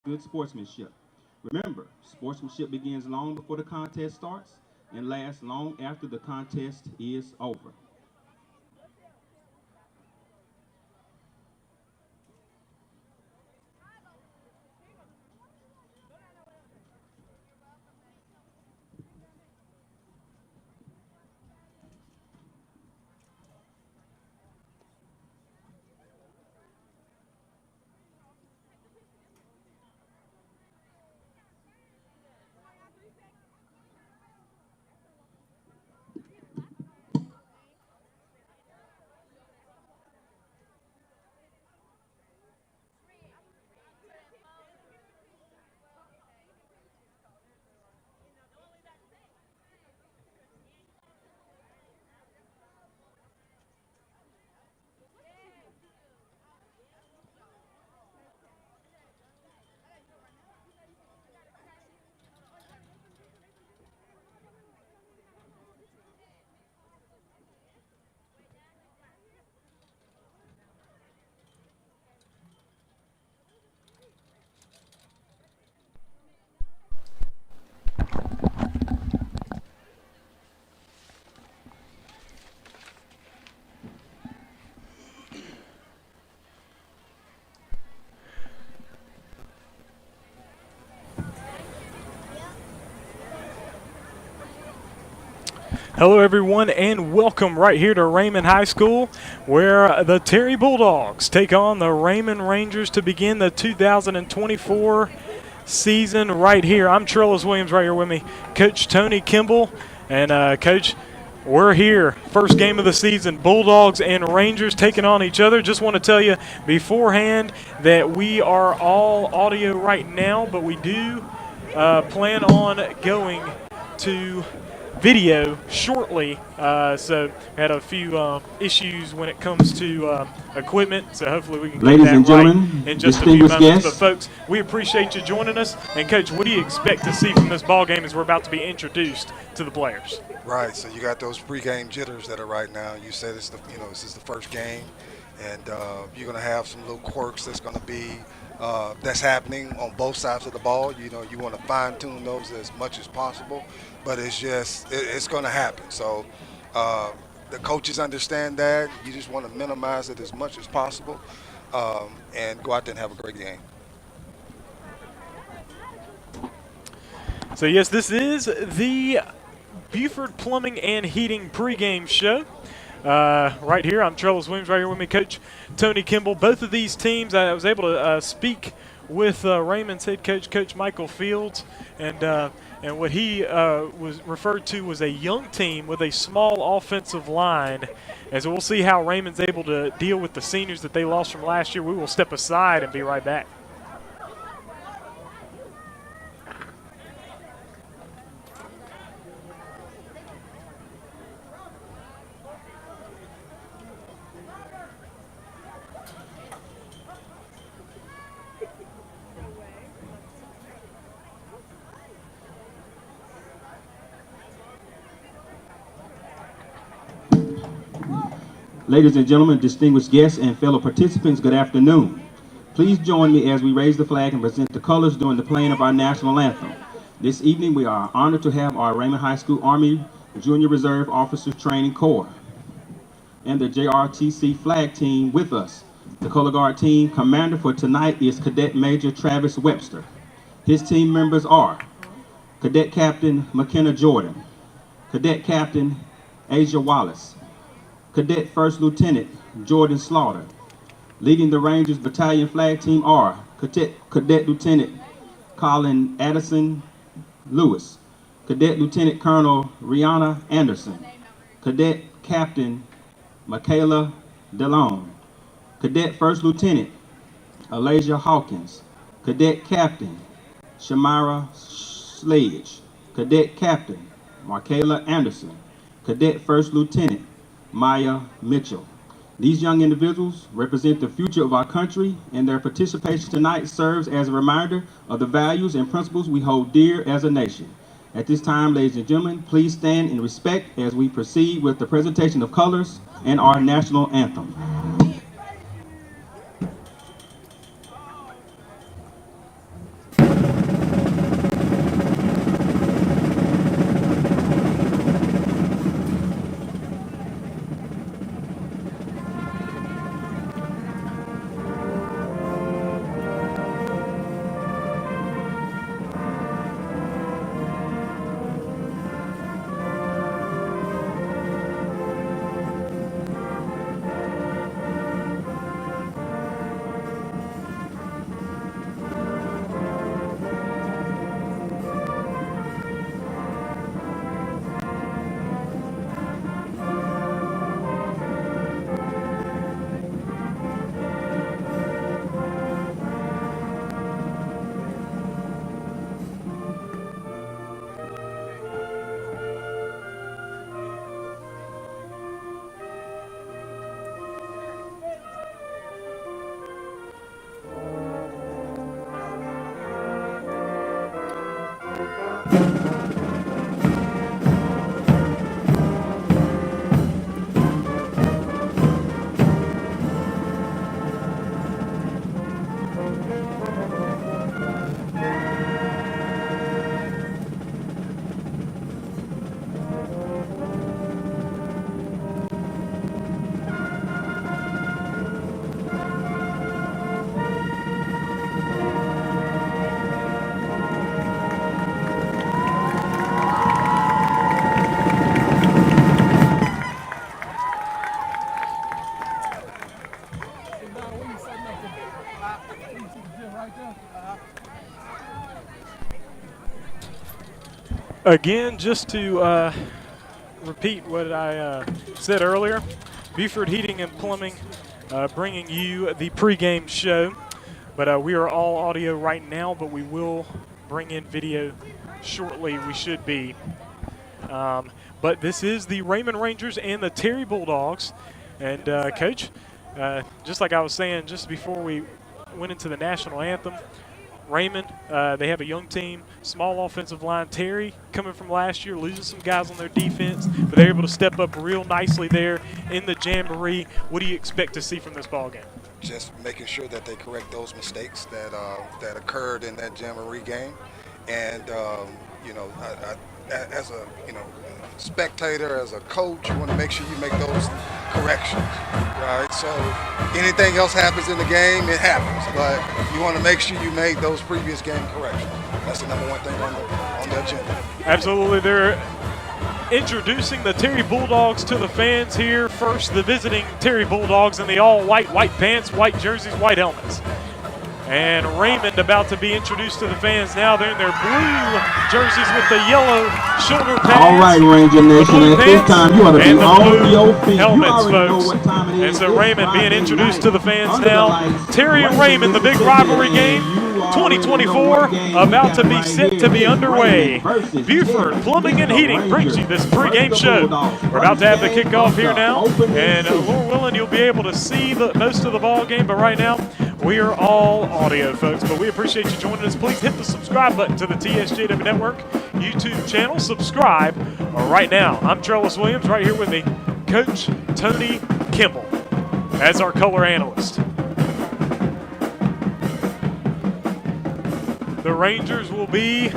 good sportsmanship. Remember, sportsmanship begins long before the contest starts and lasts long after the contest is over. Hello, everyone, and welcome right here to Raymond High School, where the Terry Bulldogs take on the Raymond Rangers to begin the 2024 season right here. I'm Trellis Williams, right here with me, Coach Tony Kimball. And, Coach, we're here. First game of the season, Bulldogs and Rangers taking on each other. Just want to tell you beforehand that we are all audio right now, but we do plan on going to video shortly, so had a few issues when it comes to equipment, so hopefully we can get Ladies that and right gentlemen, in just a few distinguished moments. guests. But folks, we appreciate you joining us. And Coach, what do you expect to see from this ball game as we're about to be introduced to the players? Right, so you got those pregame jitters that are right now. You said this is the first game, and you're going to have some little quirks that's happening on both sides of the ball. You know, you want to fine tune those as much as possible, but it's going to happen. So the coaches understand that. You just want to minimize it as much as possible, and go out there and have a great game. So yes, this is the Buford Plumbing and Heating pregame show. Right here, I'm Trellis Williams. Right here with me, Coach Tony Kimball. Both of these teams, I was able to speak with Raymond's head coach, Coach Michael Fields, and what he was referred to was a young team with a small offensive line. As we'll see how Raymond's able to deal with the seniors that they lost from last year. We will step aside and be right back. Ladies and gentlemen, distinguished guests and fellow participants, good afternoon. Please join me as we raise the flag and present the colors during the playing of our national anthem. This evening, we are honored to have our Raymond High School Army Junior Reserve Officers Training Corps and the JRTC flag team with us. The color guard team commander for tonight is Cadet Major Travis Webster. His team members are Cadet Captain McKenna Jordan, Cadet Captain Asia Wallace, Cadet First Lieutenant Jordan Slaughter. Leading the Rangers Battalion flag team are Cadet Lieutenant Colin Addison Lewis, Cadet Lieutenant Colonel Rihanna Anderson, Cadet Captain Michaela DeLone, Cadet First Lieutenant Alasia Hawkins, Cadet Captain Shamira Sledge, Cadet Captain Michaela Anderson, Cadet First Lieutenant Maya Mitchell. These young individuals represent the future of our country, and their participation tonight serves as a reminder of the values and principles we hold dear as a nation. At this time, ladies and gentlemen, please stand in respect as we proceed with the presentation of colors and our national anthem. Again, just to repeat what I said earlier, Buford Heating and Plumbing bringing you the pregame show. But we are all audio right now, but we will bring in video shortly. We should be. But this is the Raymond Rangers and the Terry Bulldogs. And, Coach, just like I was saying just before we went into the national anthem, Raymond, they have a young team, small offensive line. Terry coming from last year, losing some guys on their defense, but they're able to step up real nicely there in the jamboree. What do you expect to see from this ball game? Just making sure that they correct those mistakes that occurred in that jamboree game, and as a spectator, as a coach, you want to make sure you make those corrections, right? So anything else happens in the game, it happens, but you want to make sure you made those previous game corrections. That's the number one thing on the agenda. Absolutely. They're introducing the Terry Bulldogs to the fans here. First, the visiting Terry Bulldogs in the all-white, white pants, white jerseys, white helmets. And Raymond about to be introduced to the fans now. They're in their blue jerseys with the yellow shoulder pads. All right, Ranger Nation, at this time you ought to be on your feet. Helmets, you already folks. know what time it is. And so It's Raymond being Friday introduced night to the fans under the now. lights. Terry and Raymond Raymond, the big Mississippi, rivalry and game, you already 2024, know what game we about to got be right set here. to be It's underway. Raymond versus Buford Terry. Plumbing and It's the Heating brings you this Rangers pregame versus the show. Bulldogs. We're about to have the First game kickoff of here the now, opening and season. Lord willing, you'll be able to see most of the ball game. But right now, we are all audio, folks. But we appreciate you joining us. Please hit the subscribe button to the TSJW Network YouTube channel. Subscribe right now. I'm Trellis Williams. Right here with me, Coach Tony Kimball as our color analyst. The Rangers will be,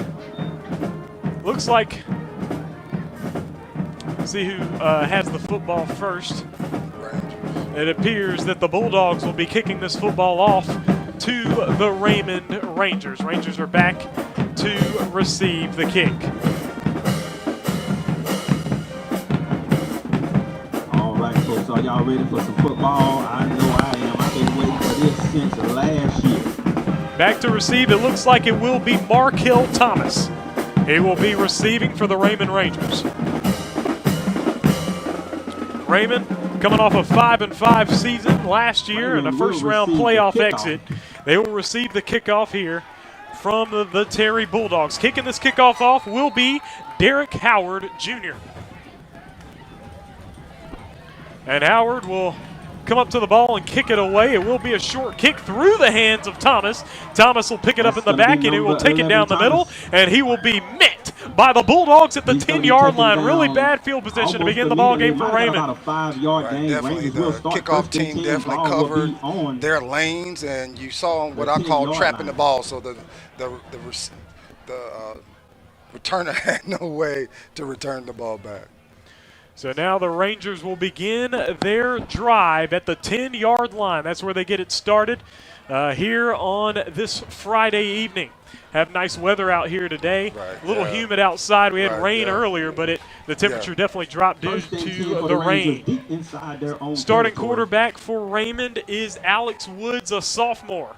looks like, see who has the football first. It appears that the Bulldogs will be kicking this football off to the Raymond Rangers. Rangers are back to receive the kick. All right, folks, are y'all ready for some football? I know I am. I've been waiting for this since last year. Back to receive, it looks like it will be Markel Thomas. He will be receiving for the Raymond Rangers. Raymond coming off a 5-5 season last year and a first-round playoff exit. They will receive the kickoff here from the Terry Bulldogs. Kicking this kickoff off will be Derek Howard Jr. And Howard will come up to the ball and kick it away. It will be a short kick through the hands of Thomas. Thomas will pick it up in the back, and he will take it down the middle, and he will be met by the Bulldogs at the 10-yard line. Really bad field position to begin the ball game for Raymond. Right, definitely, the kickoff team definitely covered their lanes, and you saw what I call trapping the ball. So the returner had no way to return the ball back. So now the Rangers will begin their drive at the 10-yard line. That's where they get it started here on this Friday evening. Have nice weather out here today. Right, a little humid outside. We had rain earlier, but the temperature definitely dropped due First and to 10 for the Rangers rain. deep inside their own Starting territory. quarterback for Raymond is Alex Woods, a sophomore.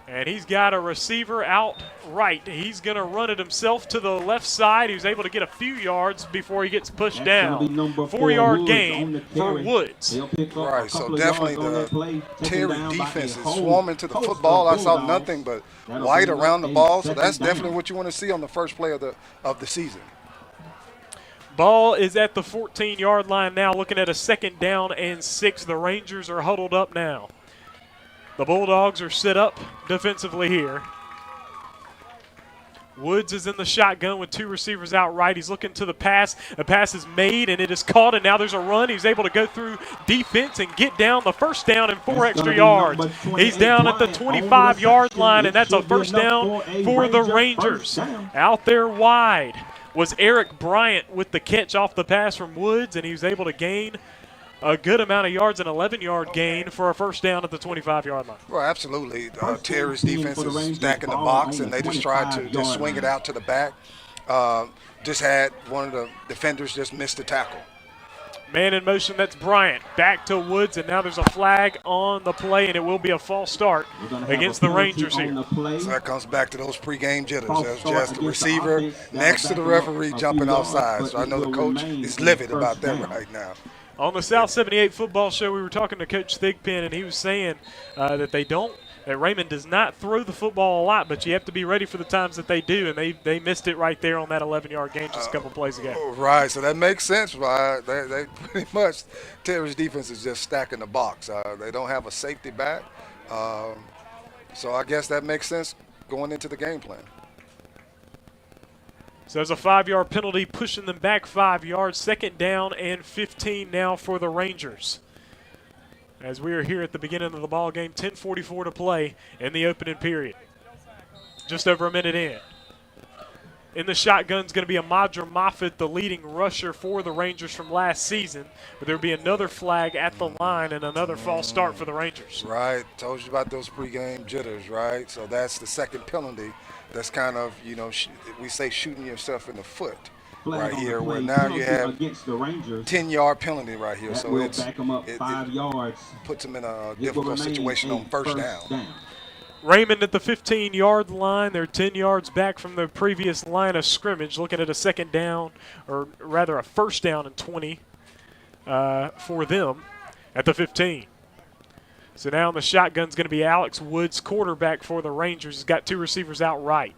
And he's got a receiver out right. He's going to run it himself to the left side. He was able to get a few yards before he gets pushed down. 4-yard gain for Woods. Right, so definitely the Terry defense is swarming to the football. I saw nothing but white around the ball, so that's definitely what you want to see on the first play of the season. Ball is at the 14-yard line now, looking at a 2nd down and 6. The Rangers are huddled up now. The Bulldogs are set up defensively here. Woods is in the shotgun with 2 receivers out right. He's looking to the pass. The pass is made, and it is caught, and now there's a run. He's able to go through defense and get down the first down and 4 extra yards. He's down at the 25-yard line, and that's a first down for the Rangers. Out there wide was Eric Bryant with the catch off the pass from Woods, and he was able to gain a good amount of yards, an 11-yard gain for a first down at the 25-yard line. Well, absolutely. Terry's defense is stacking the box, and they just tried to just swing it out to the back. Just had one of the defenders just missed the tackle. Man in motion, that's Bryant. Back to Woods, and now there's a flag on the play, and it will be a false start against the Rangers here. So that comes back to those pregame jitters. False There's start just the against the receiver offense. next to That'll the back 'em up referee a jumping few offside. yards, So I but know it the will coach remain is a livid first about that down. right now. On the South 78 football show, we were talking to Coach Thigpen, and he was saying that Raymond does not throw the football a lot, but you have to be ready for the times that they do, and they missed it right there on that 11-yard gain just a couple plays ago. Right, so that makes sense. Right? They pretty much, Terry's defense is just stacking the box. They don't have a safety back, so I guess that makes sense going into the game plan. So there's a 5-yard penalty, pushing them back 5 yards. 2nd down and 15 now for the Rangers. As we are here at the beginning of the ball game, 10:44 to play in the opening period. Just over a minute in. In the shotgun is going to be Amadra Moffitt, the leading rusher for the Rangers from last season. But there will be another flag at the line and another false start for the Rangers. Right, told you about those pregame jitters, right? So that's the second penalty. That's kind of, we say shooting yourself in the foot right here, where now you have against the Rangers, 10-yard penalty right here. that So will back them up 5 yards. puts them in a It will difficult remain situation a on first down. Raymond at the 15-yard line. They're 10 yards back from the previous line of scrimmage, looking at a 2nd down, or rather a 1st down and 20 for them at the 15. So now in the shotgun is going to be Alex Woods, quarterback for the Rangers. He's got 2 receivers out right.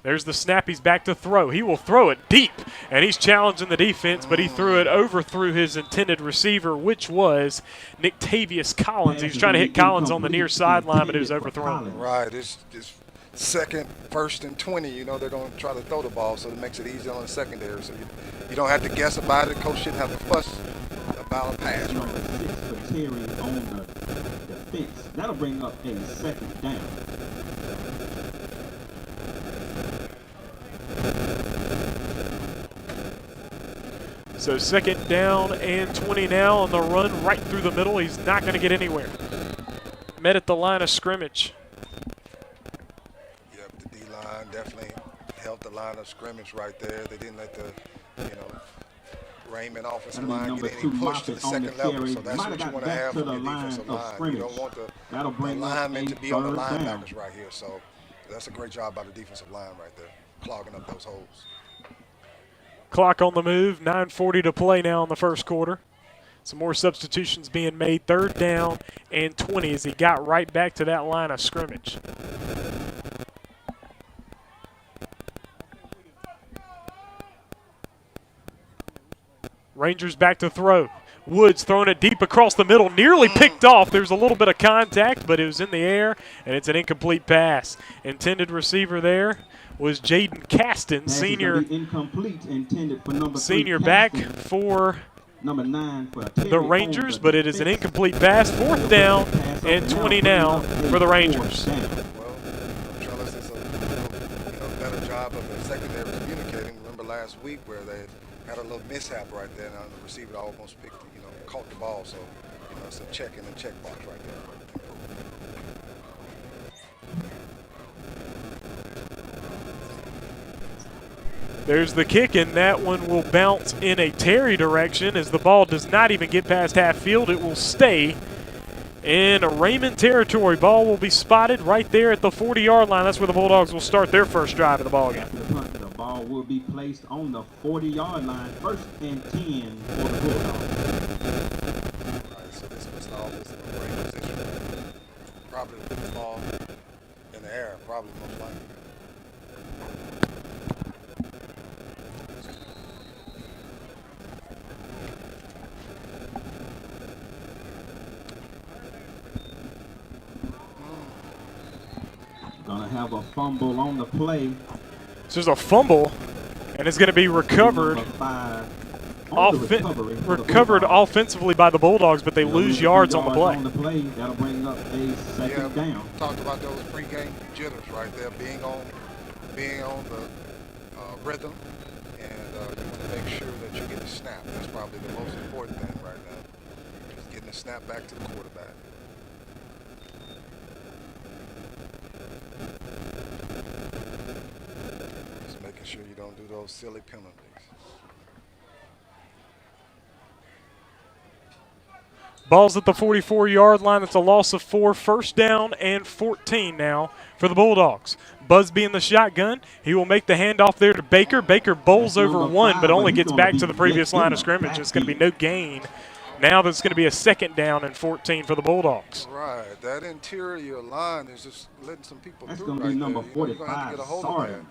There's the snap. He's back to throw. He will throw it deep, and he's challenging the defense, but he threw it overthrew his intended receiver, which was Nictavious Collins. He was trying to hit Collins on the near sideline, but it was overthrown. Right, it's second, 1st and 20. They're going to try to throw the ball, so it makes it easy on the secondary. So you don't have to guess about it. Coach shouldn't have to fuss about a pass. Number 6 for Terry on the defense. That'll bring up a 2nd down. So 2nd down and 20 now on the run right through the middle. He's not going to get anywhere. Met at the line of scrimmage. Yep, the D-line definitely helped the line of scrimmage right there. They didn't let the, Raymond offensive line get any push to the second level. So that's what you want to have from your defensive line. You don't want the linemen to be on the linebackers right here. So that's a great job by the defensive line right there, clogging up those holes. Clock on the move, 9:40 to play now in the first quarter. Some more substitutions being made. 3rd down and 20 as he got right back to that line of scrimmage. Rangers back to throw. Woods throwing it deep across the middle, nearly picked off. There's a little bit of contact, but it was in the air, and it's an incomplete pass. Intended receiver there was Jaden Caston, senior back for number 9 for the Rangers, but it is an incomplete pass. 4th down and 20 now for the Rangers. Well, Trellis does a better job of the secondary communicating. Remember last week where they had a little mishap right there, and the receiver almost caught the ball. So, it's a check in the check box right there. There's the kick, and that one will bounce in a Terry direction as the ball does not even get past half field. It will stay in Raymond territory. Ball will be spotted right there at the 40-yard line. That's where the Bulldogs will start their first drive of the ball game. The ball will be placed on the 40-yard line, 1st and 10 for the Bulldogs. All right, so this was always in a great position. Probably put the ball in the air, probably most likely. Gonna have a fumble on the play. So there's a fumble, and it's going to be recovered. Recovered offensively by the Bulldogs, but they lose yards on the play. That'll bring up a 2nd down. Talked about those pregame jitters right there, being on the rhythm, and you want to make sure that you get the snap. That's probably the most important thing right now. Just getting the snap back to the quarterback. Just making sure you don't do those silly penalties. Ball's at the 44-yard line. That's a loss of 4. First down and 14 now for the Bulldogs. Busby in the shotgun. He will make the handoff there to Baker. Baker bowls over one, but only gets back to the previous line of scrimmage. It's going to be no gain. Now there's going to be a second down and 14 for the Bulldogs. Right. That interior line is just letting some people That's through going to right be number there. You're going to have 45, to get a hold Sawyer.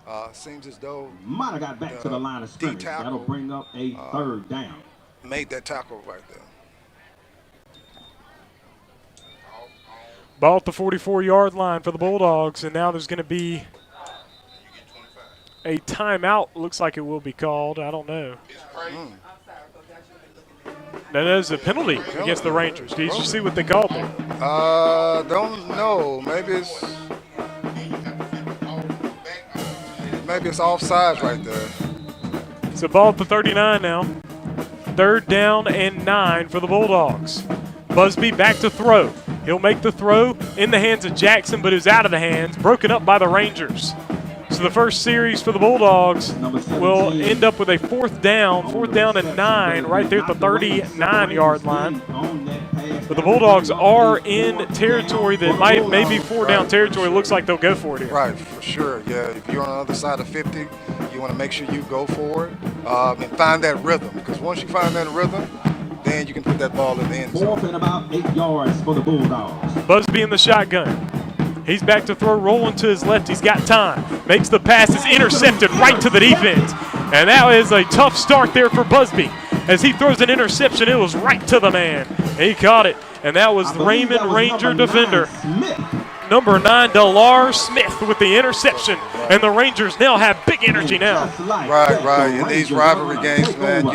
of that. Seems as though Might have got back to the line of scrimmage. D-tackle, That'll bring up a third down. made that tackle right there. Ball at the 44-yard line for the Bulldogs, and now there's going to be a timeout. Looks like it will be called. I don't know. No, there's a penalty against the Rangers. Did you see what they called there? Don't know. Maybe it's offsides right there. It's a ball at the 39 now. Third down and 9 for the Bulldogs. Busby back to throw. He'll make the throw in the hands of Jackson, but is out of the hands, broken up by the Rangers. So the first series for the Bulldogs will end up with a fourth down and 9 right there at the 39-yard line. But the Bulldogs are in territory that may be 4-down territory. Looks like they'll go for it here. Right, for sure. Yeah, if you're on the other side of 50, you want to make sure you go for it and find that rhythm. Because once you find that rhythm, then you can put that ball in the end zone. Fourth and about 8 yards for the Bulldogs. Busby in the shotgun. He's back to throw, rolling to his left. He's got time. Makes the pass. It's intercepted right to the defense. And that is a tough start there for Busby. As he throws an interception, it was right to the man. He caught it. And that was the Raymond Ranger defender. Number 9, Delar Smith with the interception. And the Rangers now have big energy now. Right. In these rivalry games, man,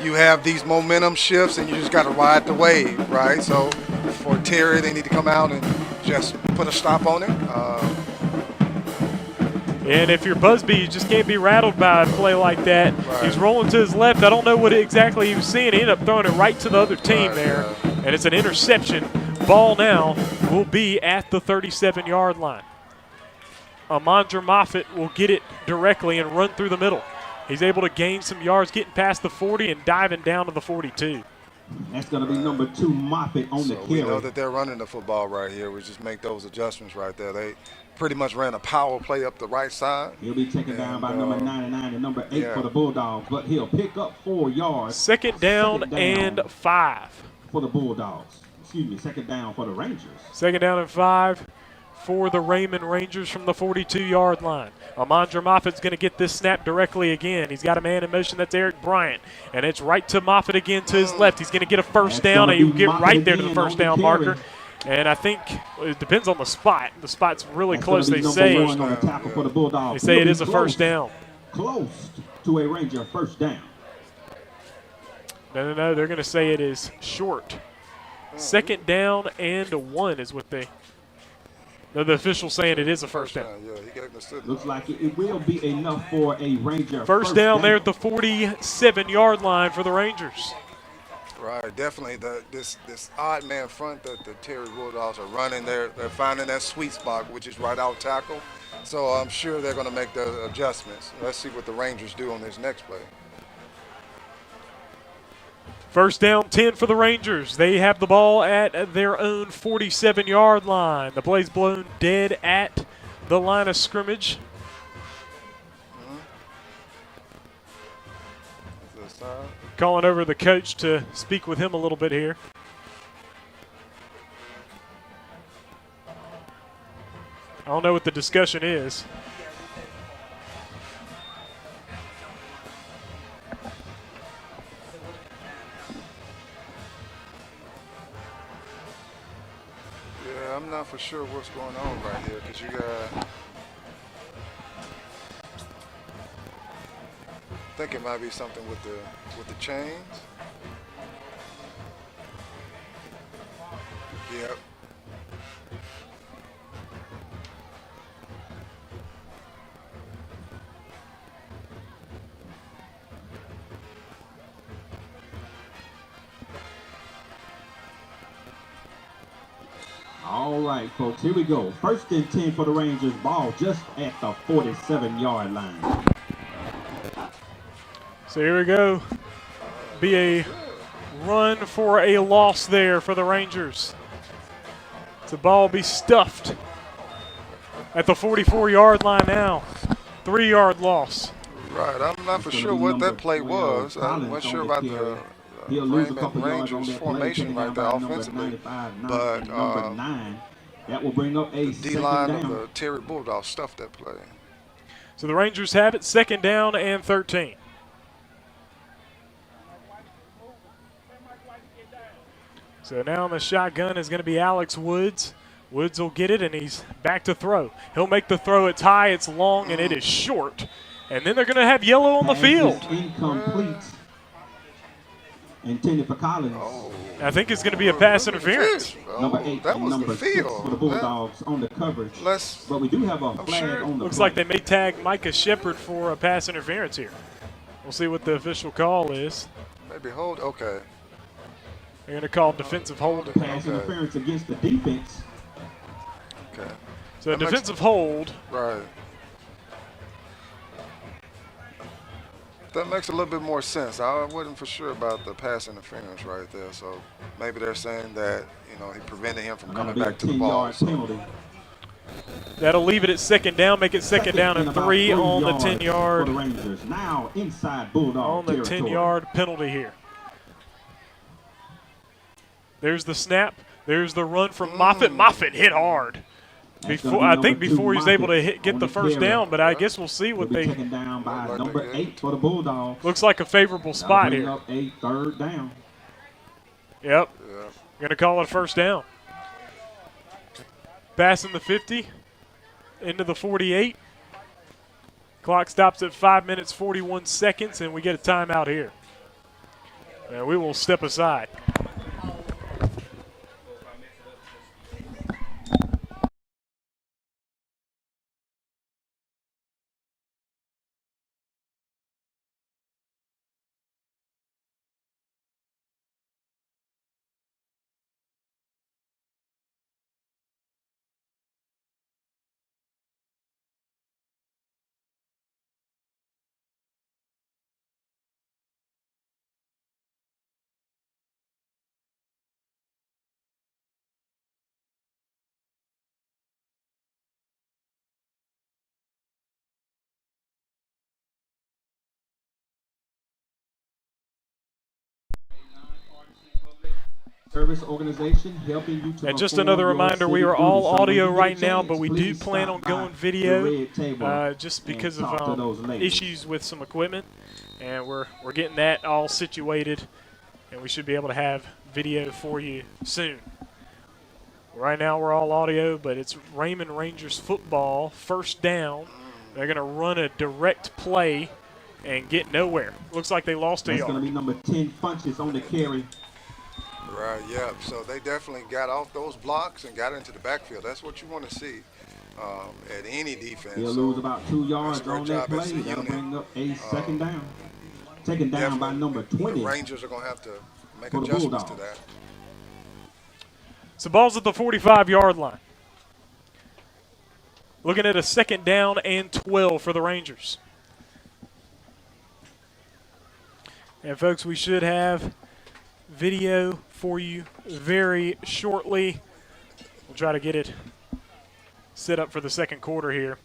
you have these momentum shifts, and you just got to ride the wave, right? So for Terry, they need to come out and just put a stop on it. And if you're Busby, you just can't be rattled by a play like that. Right. He's rolling to his left. I don't know what exactly he was seeing. He ended up throwing it right to the other team there. Yeah. And it's an interception. Ball now will be at the 37-yard line. Amandra Moffitt will get it directly and run through the middle. He's able to gain some yards, getting past the 40 and diving down to the 42. That's going to be number 2, Moffitt on the carry. We know that they're running the football right here. We just make those adjustments right there. They pretty much ran a power play up the right side. He'll be taken down by number 99 and number 8 for the Bulldogs, but he'll pick up 4 yards. Second down and 5. For the Bulldogs. Second down for the Rangers. Second down and 5 for the Raymond Rangers from the 42-yard line. Amandra Moffitt's going to get this snap directly again. He's got a man in motion. That's Eric Bryant. And it's right to Moffitt again to his left. He's going to get a first down, and he'll get right there to the first down marker. And I think it depends on the spot. The spot's really close, they say. They say it is a first down. Close to a Ranger first down. No. They're going to say it is short. Second down and 1 is what they. No, the official saying it is a first down. Looks like it will be enough for a Ranger. First down there at the 47-yard line for the Rangers. Right, definitely. This odd man front that the Terry Bulldogs are running, they're finding that sweet spot, which is right out tackle. So I'm sure they're going to make the adjustments. Let's see what the Rangers do on this next play. First down 10 for the Rangers. They have the ball at their own 47-yard line. The play's blown dead at the line of scrimmage. Calling over the coach to speak with him a little bit here. I don't know what the discussion is. I'm not for sure what's going on right here because you got. I think it might be something with the chains. Yep. All right, folks, here we go. First and 10 for the Rangers. Ball just at the 47-yard line. So here we go. Be a run for a loss there for the Rangers. The ball will be stuffed at the 44-yard line now. 3-yard loss. Right. I'm not for sure what that play was. I'm not sure about the Raymond Rangers formation right there offensively. But that will bring up a the D-line of the Terry Bulldogs stuffed that play. So the Rangers have it, 2nd down and 13. So now in the shotgun is going to be Alex Woods. Woods will get it, and he's back to throw. He'll make the throw. It's high, it's long, and it is short. And then they're going to have yellow on the field. Incomplete. Intended for Collins. I think it's going to be a pass interference. Number 8 that and was number the field. 6 for the Bulldogs on the coverage. But we do have a flag on the Looks play. like they may tag Micah Shepard for a pass interference here. We'll see what the official call is. Maybe hold. Okay. They're going to call defensive hold. Pass interference against the defense. Okay. So defensive hold. Right. That makes a little bit more sense. I wasn't for sure about the pass interference right there. So maybe they're saying that, he prevented him from coming back to the ball. Penalty. That'll leave it at 2nd down, make it 2nd down and 3 on the 10-yard. For the Rangers. Now inside Bulldog On the 10-yard penalty here. There's the snap. There's the run from Moffitt. Moffitt hit hard. I think before he's able to get the first down, but I guess we'll see what they. Taken down by number 8 for the Bulldogs. Looks like a favorable spot here. Up a 3rd down. Yep. Going to call it a 1st down. Passing the 50 into the 48. Clock stops at 5 minutes 41 seconds, and we get a timeout here. And we will step aside. Service organization helping you to and just another reminder, we are all audio right now, but we do plan on going video just because of issues with some equipment. And we're getting that all situated, and we should be able to have video for you soon. Right now we're all audio, but it's Raymond Rangers football, 1st down. They're going to run a direct play and get nowhere. Looks like they lost a yard. That's going to be number 10, Funches on the carry. Right, yeah. So they definitely got off those blocks and got into the backfield. That's what you want to see at any defense. They'll lose about 2 yards on that play. That'll bring up a 2nd down. Taken down by number 20. The Rangers are going to have to make adjustments to that. So ball's at the 45-yard line. Looking at a 2nd down and 12 for the Rangers. And folks, we should have video for you very shortly. We'll try to get it set up for the 2nd quarter here.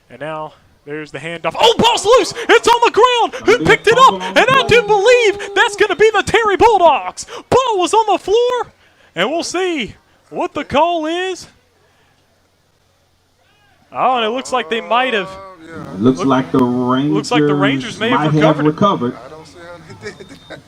And now there's the handoff. Oh, ball's loose! It's on the ground! Who picked it up? And I do believe that's going to be the Terry Bulldogs. Ball was on the floor, and we'll see what the call is. Oh, and it looks like they might have. Looks like the Rangers may have recovered. I don't see how they did that.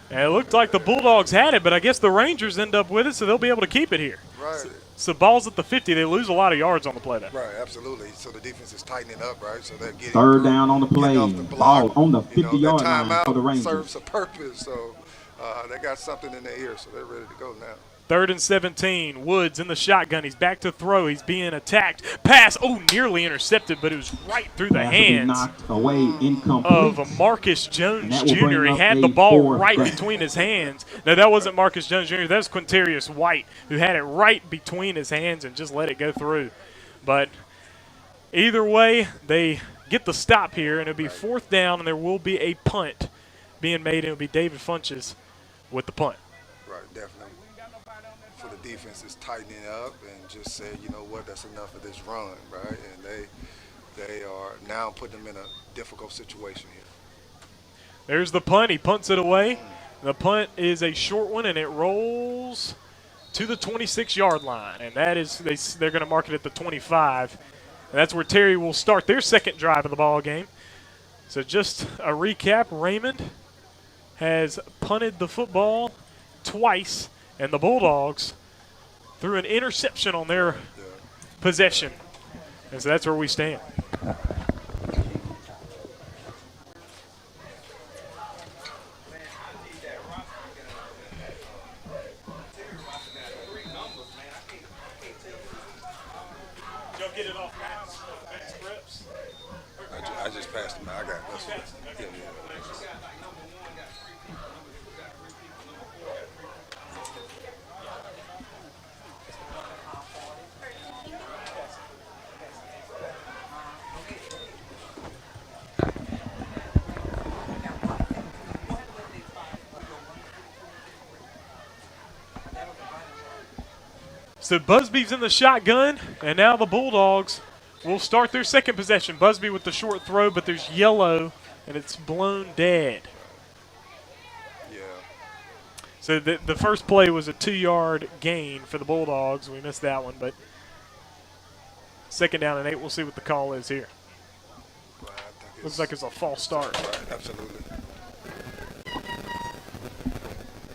And it looked like the Bulldogs had it, but I guess the Rangers end up with it, so they'll be able to keep it here. Right. So ball's at the 50. They lose a lot of yards on the play there. Right, absolutely. So the defense is tightening up, right? So they're getting 3rd down on the play. Ball on the 50-yard line for the Rangers. Serves a purpose, so they got something in their ear, so they're ready to go now. 3rd and 17. Woods in the shotgun. He's back to throw. He's being attacked. Pass. Oh, nearly intercepted, but it was right through the hands knocked away, incomplete. of Marcus Jones Jr. He had the ball right between his hands. No, that wasn't Marcus Jones Jr. That was Quintarius White, who had it right between his hands and just let it go through. But either way, they get the stop here, and it'll be 4th down, and there will be a punt being made, and it'll be David Funches with the punt. Right, definitely. For the defense is tightening up and just say, you know what, that's enough of this run, right? And they are now putting them in a difficult situation here. There's the punt. He punts it away. The punt is a short one, and it rolls to the 26-yard line. And that is they're going to mark it at the 25. And that's where Terry will start their second drive of the ball game. So just a recap, Raymond has punted the football twice, and the Bulldogs threw an interception on their possession. And so that's where we stand. Get it off Max Grips. I just passed him. I got this one. Yeah. So Busby's in the shotgun, and now the Bulldogs will start their second possession. Busby with the short throw, but there's yellow, and it's blown dead. Yeah. So the first play was a 2-yard gain for the Bulldogs. We missed that one, but second down and 8. We'll see what the call is here. Well, I think Looks like it's a false start. Right, absolutely.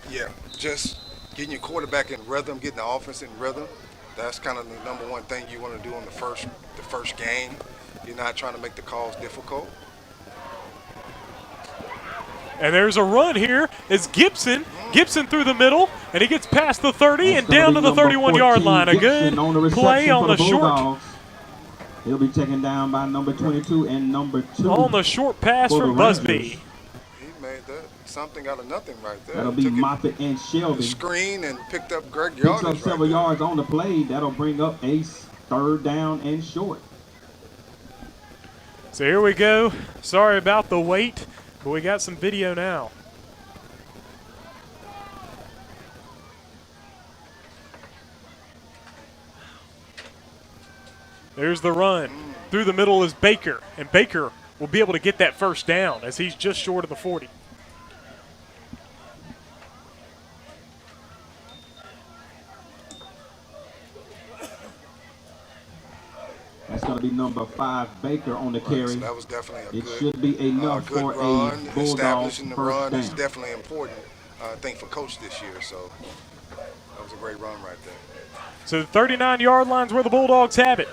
Yeah, just getting your quarterback in rhythm, getting the offense in rhythm. That's kind of the number one thing you want to do in the first game. You're not trying to make the calls difficult. And there's a run here. It's Gibson. Gibson through the middle, and he gets past the 30 and down to the 31-yard line. A good play on the short. He'll be taken down by number 22 and number 2. On the short pass from Busby. He made that something out of nothing right there. That'll be Moffitt and Shelby. Screen and picked up great Picks yardage. up several yards on the play. That'll bring up a third down and short. So here we go. Sorry about the wait, but we got some video now. There's the run. Through the middle is Baker, and Baker will be able to get that first down as he's just short of the 40. That's going to be number 5, Baker, on the carry. So that was definitely a It good, should be enough good for run. a Bulldog Establishing the first run down. is definitely important, I think, for Coach this year. So that was a great run right there. So the 39-yard line's where the Bulldogs have it.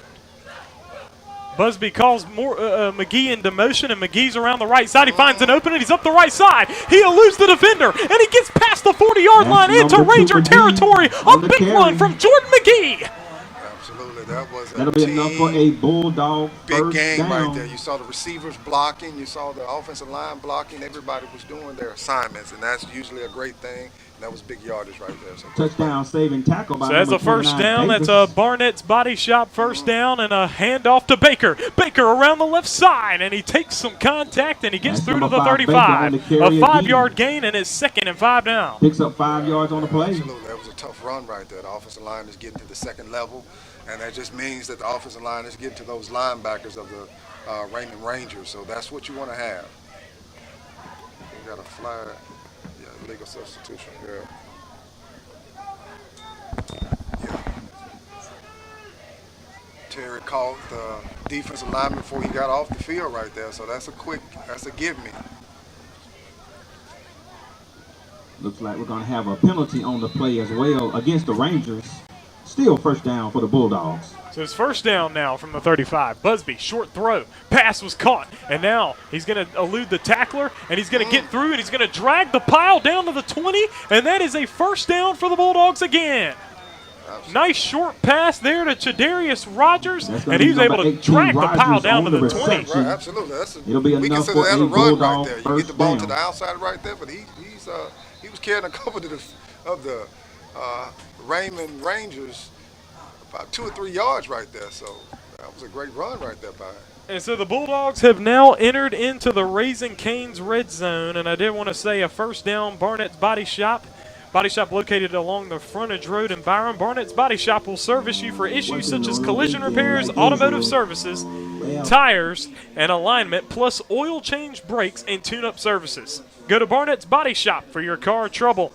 Busby calls McGee into motion, and McGee's around the right side. He finds an opening. He's up the right side. He eludes the defender, and he gets past the 40-yard line into Ranger territory. A big run from Jordan McGee. Absolutely. That was That'll be enough for a Bulldog big first game down. right there. You saw the receivers blocking. You saw the offensive line blocking. Everybody was doing their assignments, and that's usually a great thing. And that was big yardage right there. So Touchdown saving tackle by So that's number a first 29, down. Davis. That's a Barnett's Body Shop first down, and a handoff to Baker. Baker around the left side, and he takes some contact, and he gets That's through to number the 5, Baker on 35. the A carry 5-yard again. gain, and it's 2nd and 5 now. Picks up 5 yards on the play. absolutely. That was a tough run right there. The offensive line is getting to the second level, and that just means that the offensive line is getting to those linebackers of the Raymond Rangers. So that's what you want to have. You got a flag. Yeah, legal substitution. Yeah. Terry called the defensive lineman before he got off the field right there. So that's a give me. Looks like we're going to have a penalty on the play as well against the Rangers. Still first down for the Bulldogs. So it's first down now from the 35. Busby, short throw. Pass was caught. And now he's going to elude the tackler, and he's going to get through, and he's going to drag the pile down to the 20, and that is a first down for the Bulldogs again. Absolutely. Nice short pass there to Chadarius Rogers, That's gonna and be he's able number to 18 drag the pile Rogers down to on the the 20. reception. Right, absolutely. It'll be we enough consider for that a a run right Bulldog there. You first get the ball to down. the outside right there, but he was carrying a couple of the Raymond Rangers about 2 or 3 yards right there. So that was a great run right there by him. And so the Bulldogs have now entered into the Raising Cane's red zone, and I did want to say a first down, Barnett's Body Shop. Body Shop located along the frontage road in Byron. Barnett's Body Shop will service you for issues such as collision repairs, automotive services, tires, and alignment, plus oil change, brakes, and tune-up services. Go to Barnett's Body Shop for your car trouble.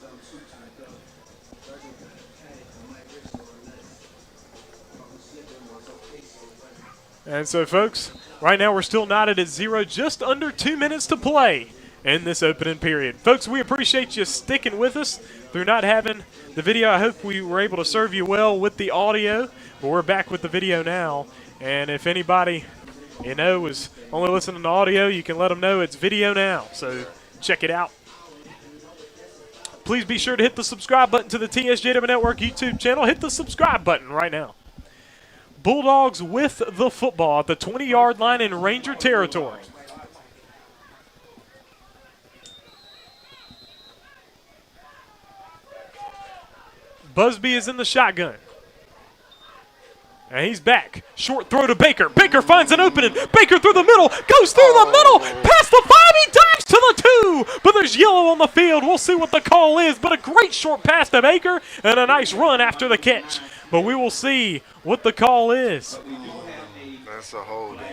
And so, folks, right now we're still knotted at 0, just under 2 minutes to play in this opening period. Folks, we appreciate you sticking with us through not having the video. I hope we were able to serve you well with the audio, but we're back with the video now. And if anybody, was only listening to audio, you can let them know it's video now. So check it out. Please be sure to hit the subscribe button to the TSJW Network YouTube channel. Hit the subscribe button right now. Bulldogs with the football at the 20-yard line in Ranger territory. Busby is in the shotgun. And he's back. Short throw to Baker. Baker finds an opening. Baker through the middle. Goes through the middle. Past the 5. He dives to the 2. But there's yellow on the field. We'll see what the call is. But a great short pass to Baker. And a nice run after the catch. But we will see what the call is. That's a holding.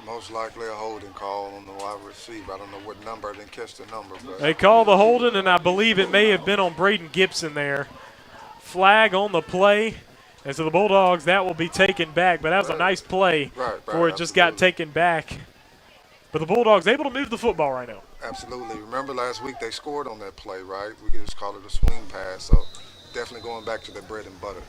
Most likely a holding call on the wide receiver. I don't know what number. I didn't catch the number. But they call the holding, and I believe it may have been on Braden Gibson there. Flag on the play. And so the Bulldogs, that will be taken back. But that was a nice play before it just got taken back. But the Bulldogs able to move the football right now. Absolutely. Remember last week they scored on that play, right? We could just call it a swing pass. So definitely going back to their bread and butter.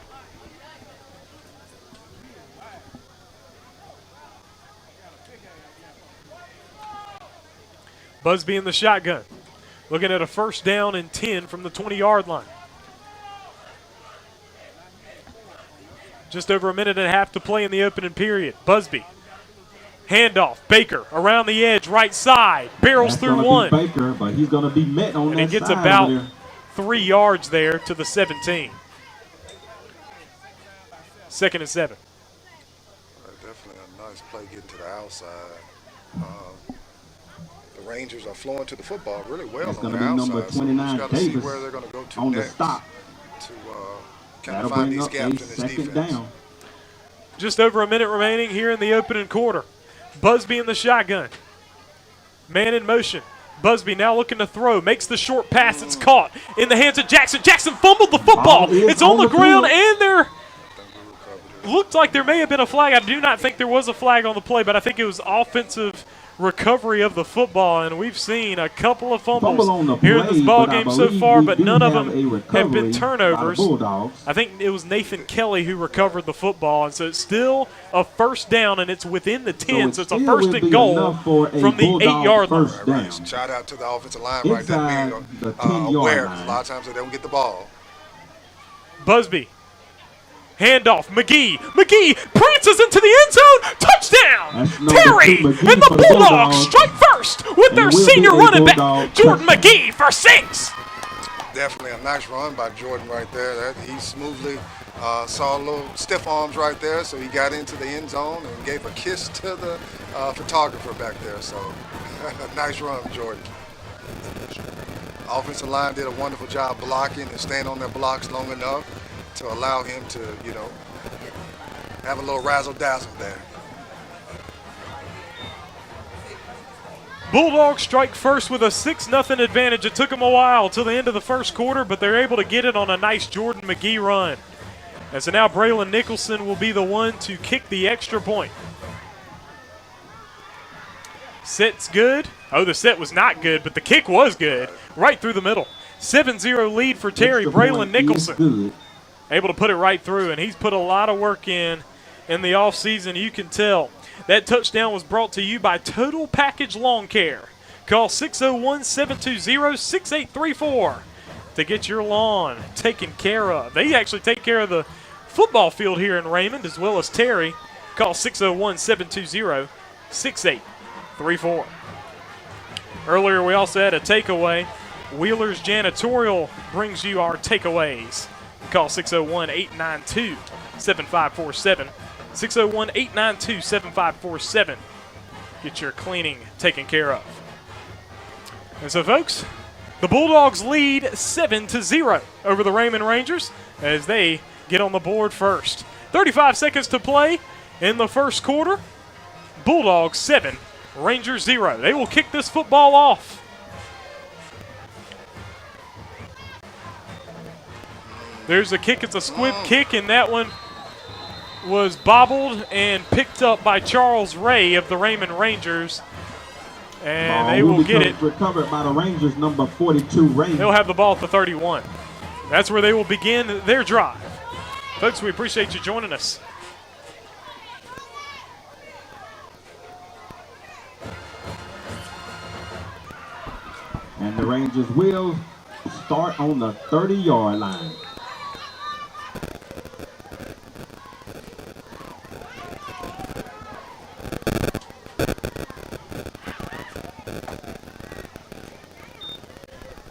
Busby in the shotgun. Looking at a first down and 10 from the 20-yard line. Just over a minute and a half to play in the opening period. Busby. Handoff. Baker around the edge, right side. Barrels through one. Baker, but he's going to be met on and that he gets side about 3 yards there to the 17. 2nd and 7. Definitely a nice play getting to the outside. The Rangers are flowing to the football really well on the outside. Number 29, so got to see Davis, where they're going to go to on next the stop. To kind of find these gaps in this defense. Down. Just over a minute remaining here in the opening quarter. Busby in the shotgun. Man in motion. Busby now looking to throw. Makes the short pass. It's caught in the hands of Jackson. Jackson fumbled the football. It's on the ground, and there looked like there may have been a flag. I do not think there was a flag on the play, but I think it was offensive recovery of the football, and we've seen a couple of fumbles here in this ball game so far, but none of them have been turnovers. I think it was Nathan Kelly who recovered the football, and so it's still a first down, and it's within the 10, so it's a first and goal from the 8-yard line. Right. Shout out to the offensive line right there, being aware, because a lot of times they don't get the ball. Busby. Handoff, McGee prances into the end zone, touchdown! Terry and the Bulldogs strike first with their senior running back, Jordan McGee, for 6. Definitely a nice run by Jordan right there. He smoothly saw a little stiff arms right there, so he got into the end zone and gave a kiss to the photographer back there. So nice run, Jordan. Offensive line did a wonderful job blocking and staying on their blocks long enough to allow him to, have a little razzle-dazzle there. Bulldogs strike first with a 6-0 advantage. It took them a while till the end of the first quarter, but they're able to get it on a nice Jordan McGee run. And so now Braylon Nicholson will be the one to kick the extra point. Set's good. Oh, the set was not good, but the kick was good. Right through the middle. 7-0 lead for Terry. Braylon Nicholson able to put it right through, and he's put a lot of work in the offseason, you can tell. That touchdown was brought to you by Total Package Lawn Care. Call 601-720-6834 to get your lawn taken care of. They actually take care of the football field here in Raymond as well as Terry. Call 601-720-6834. Earlier we also had a takeaway. Wheeler's Janitorial brings you our takeaways. Call 601-892-7547 601-892-7547. Get your cleaning taken care of. And so, folks, the Bulldogs lead 7-0 over the Raymond Rangers as they get on the board first. 35 seconds to play in the first quarter. Bulldogs 7, Rangers 0. They will kick this football off. There's a kick. It's a squib kick, and that one was bobbled and picked up by Charles Ray of the Raymond Rangers. And they will get it. Recovered by the Rangers, number 42, Ray. They'll have the ball at the 31. That's where they will begin their drive. Folks, we appreciate you joining us. And the Rangers will start on the 30-yard line.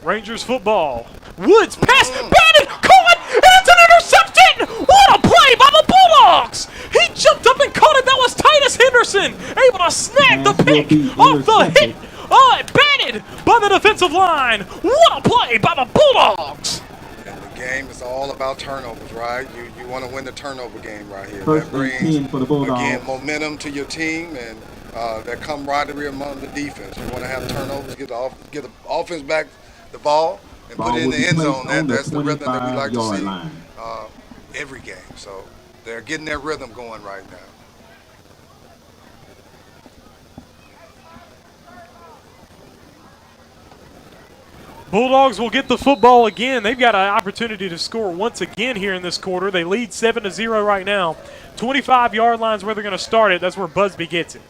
Rangers football. Woods pass, batted, caught, and it's an interception! What a play by the Bulldogs! He jumped up and caught it. That was Titus Henderson, able to snag the pick off the hit. Batted by the defensive line. What a play by the Bulldogs! And the game is all about turnovers, right? You want to win the turnover game right here. First that brings, and 10 for the Bulldogs. again, momentum to your team and that camaraderie among the defense. You want to have turnovers, get the offense back the ball and put it in the end zone. That's the rhythm that we like to see every game. So they're getting their rhythm going right now. Bulldogs will get the football again. They've got an opportunity to score once again here in this quarter. They lead 7-0 right now. 25-yard line's where they're going to start it. That's where Busby gets it.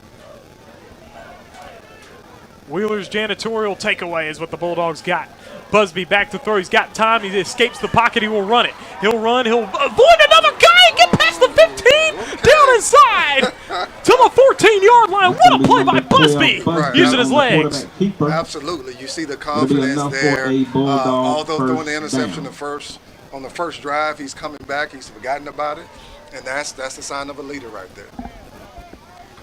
Wheeler's janitorial takeaway is what the Bulldogs got. Busby back to throw. He's got time. He escapes the pocket. He will run it. He'll run. He'll avoid another guy. Get past the 15. Down inside to the 14-yard line. What a play by Busby using his legs. Absolutely. You see the confidence there. Although throwing the interception on the first drive, he's coming back. He's forgotten about it. And that's the sign of a leader right there.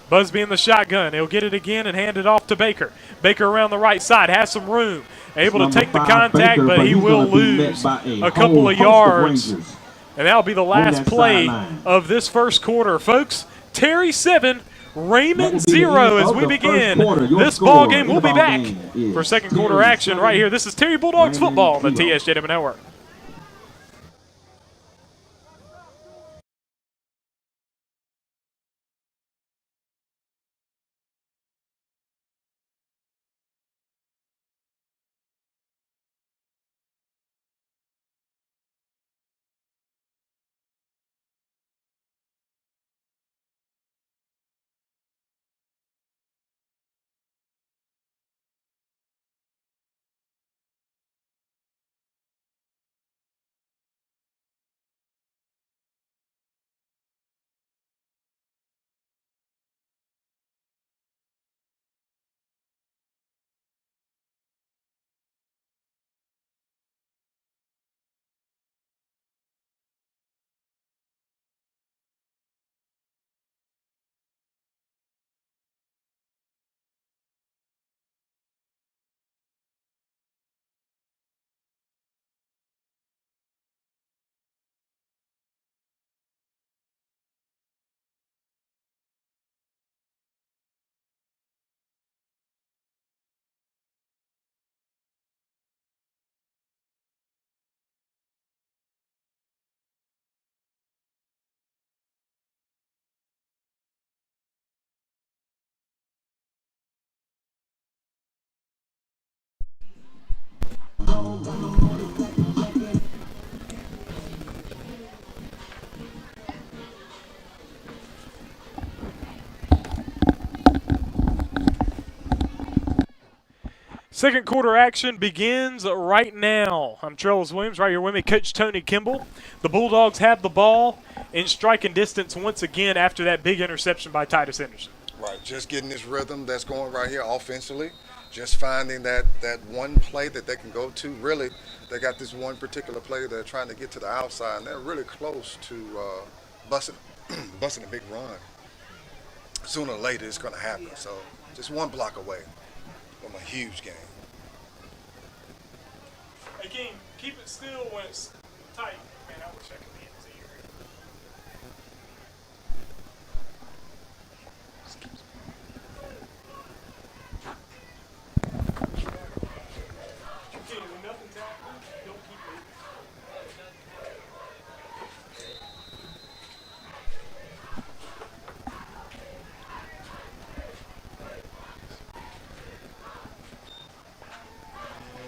Busby in the shotgun. He'll get it again and hand it off to Baker. Baker around the right side has some room. Able to take the contact, Baker, but he will lose a couple of yards. And that'll be the last play of this first quarter. Folks, Terry 7, Raymond 0 as we begin this ball game. We'll be back for second quarter action right here. This is Terry Bulldogs football on the TSJW Network. Second quarter action begins right now. I'm Charles Williams, right here with me, Coach Tony Kimball. The Bulldogs have the ball in striking distance once again after that big interception by Titus Henderson. Right, just getting this rhythm that's going right here offensively. Just finding that one play that they can go to. Really, they got this one particular play they're trying to get to the outside, and they're really close to busting busting a big run, sooner or later it's going to happen. So just one block away from a huge game. Hey, King, keep it still when it's tight. Man, I wish I could be in his ear. King, when nothing's happening, don't keep moving.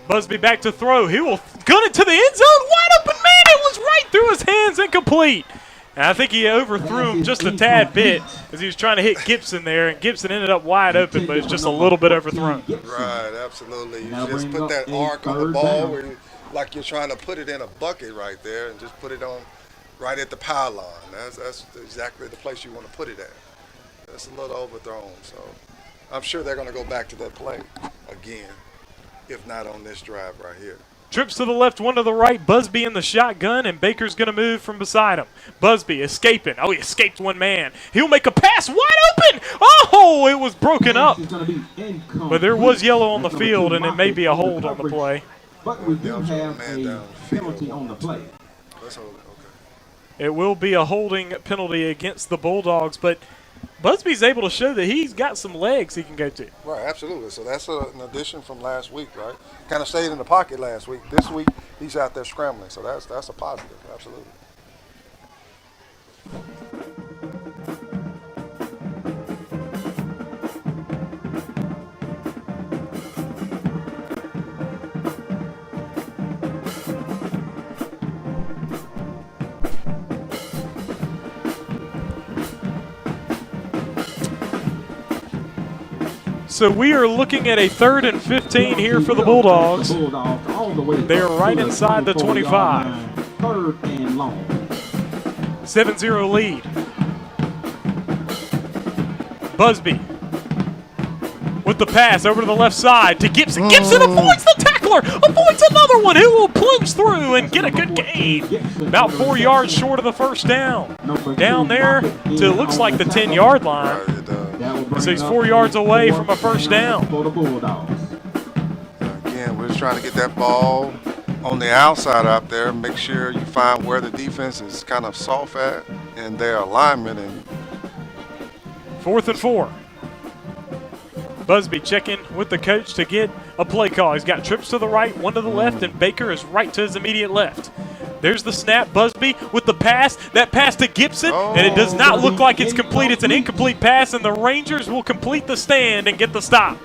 Busby back to throw. He will gun it to the end zone. Wide open man. It was right through his hands, incomplete. And I think he overthrew him just a tad bit as he was trying to hit Gibson there, and Gibson ended up wide open, but it's just a little bit overthrown. Right, absolutely. You just put that arc on the ball where like you're trying to put it in a bucket right there and just put it on right at the power line. That's exactly the place you want to put it at. That's a little overthrown. So I'm sure they're going to go back to that play again, if not on this drive right here. Trips to the left, one to the right. Busby in the shotgun, and Baker's going to move from beside him. Busby escaping. Oh, he escaped one man. He'll make a pass wide open. Oh, it was broken up. But there was yellow on the field, and it may be a hold on the play. But we do have a penalty on the play. Let's hold it. Okay. It will be a holding penalty against the Bulldogs, but Busby's able to show that he's got some legs he can go to. Right, absolutely. So that's an addition from last week, right? Kind of stayed in the pocket last week. This week, he's out there scrambling. So that's a positive, absolutely. So we are looking at a 3rd and 15 here for the Bulldogs. They're right inside the 25. 3rd and long. 7-0 lead. Busby with the pass over to the left side to Gibson. Gibson avoids the tackler, avoids another one who will plunge through and get a good gain. About 4 yards short of the first down. Down there to looks like the 10-yard line. So he's 4 yards away from a first down. Again, we're just trying to get that ball on the outside out there. Make sure you find where the defense is kind of soft at and their alignment. And 4th and 4. Busby checking with the coach to get a play call. He's got trips to the right, one to the left, and Baker is right to his immediate left. There's the snap. Busby with the pass. That pass to Gibson, and it does not look like it's complete. It's an incomplete pass, and the Rangers will complete the stand and get the stop.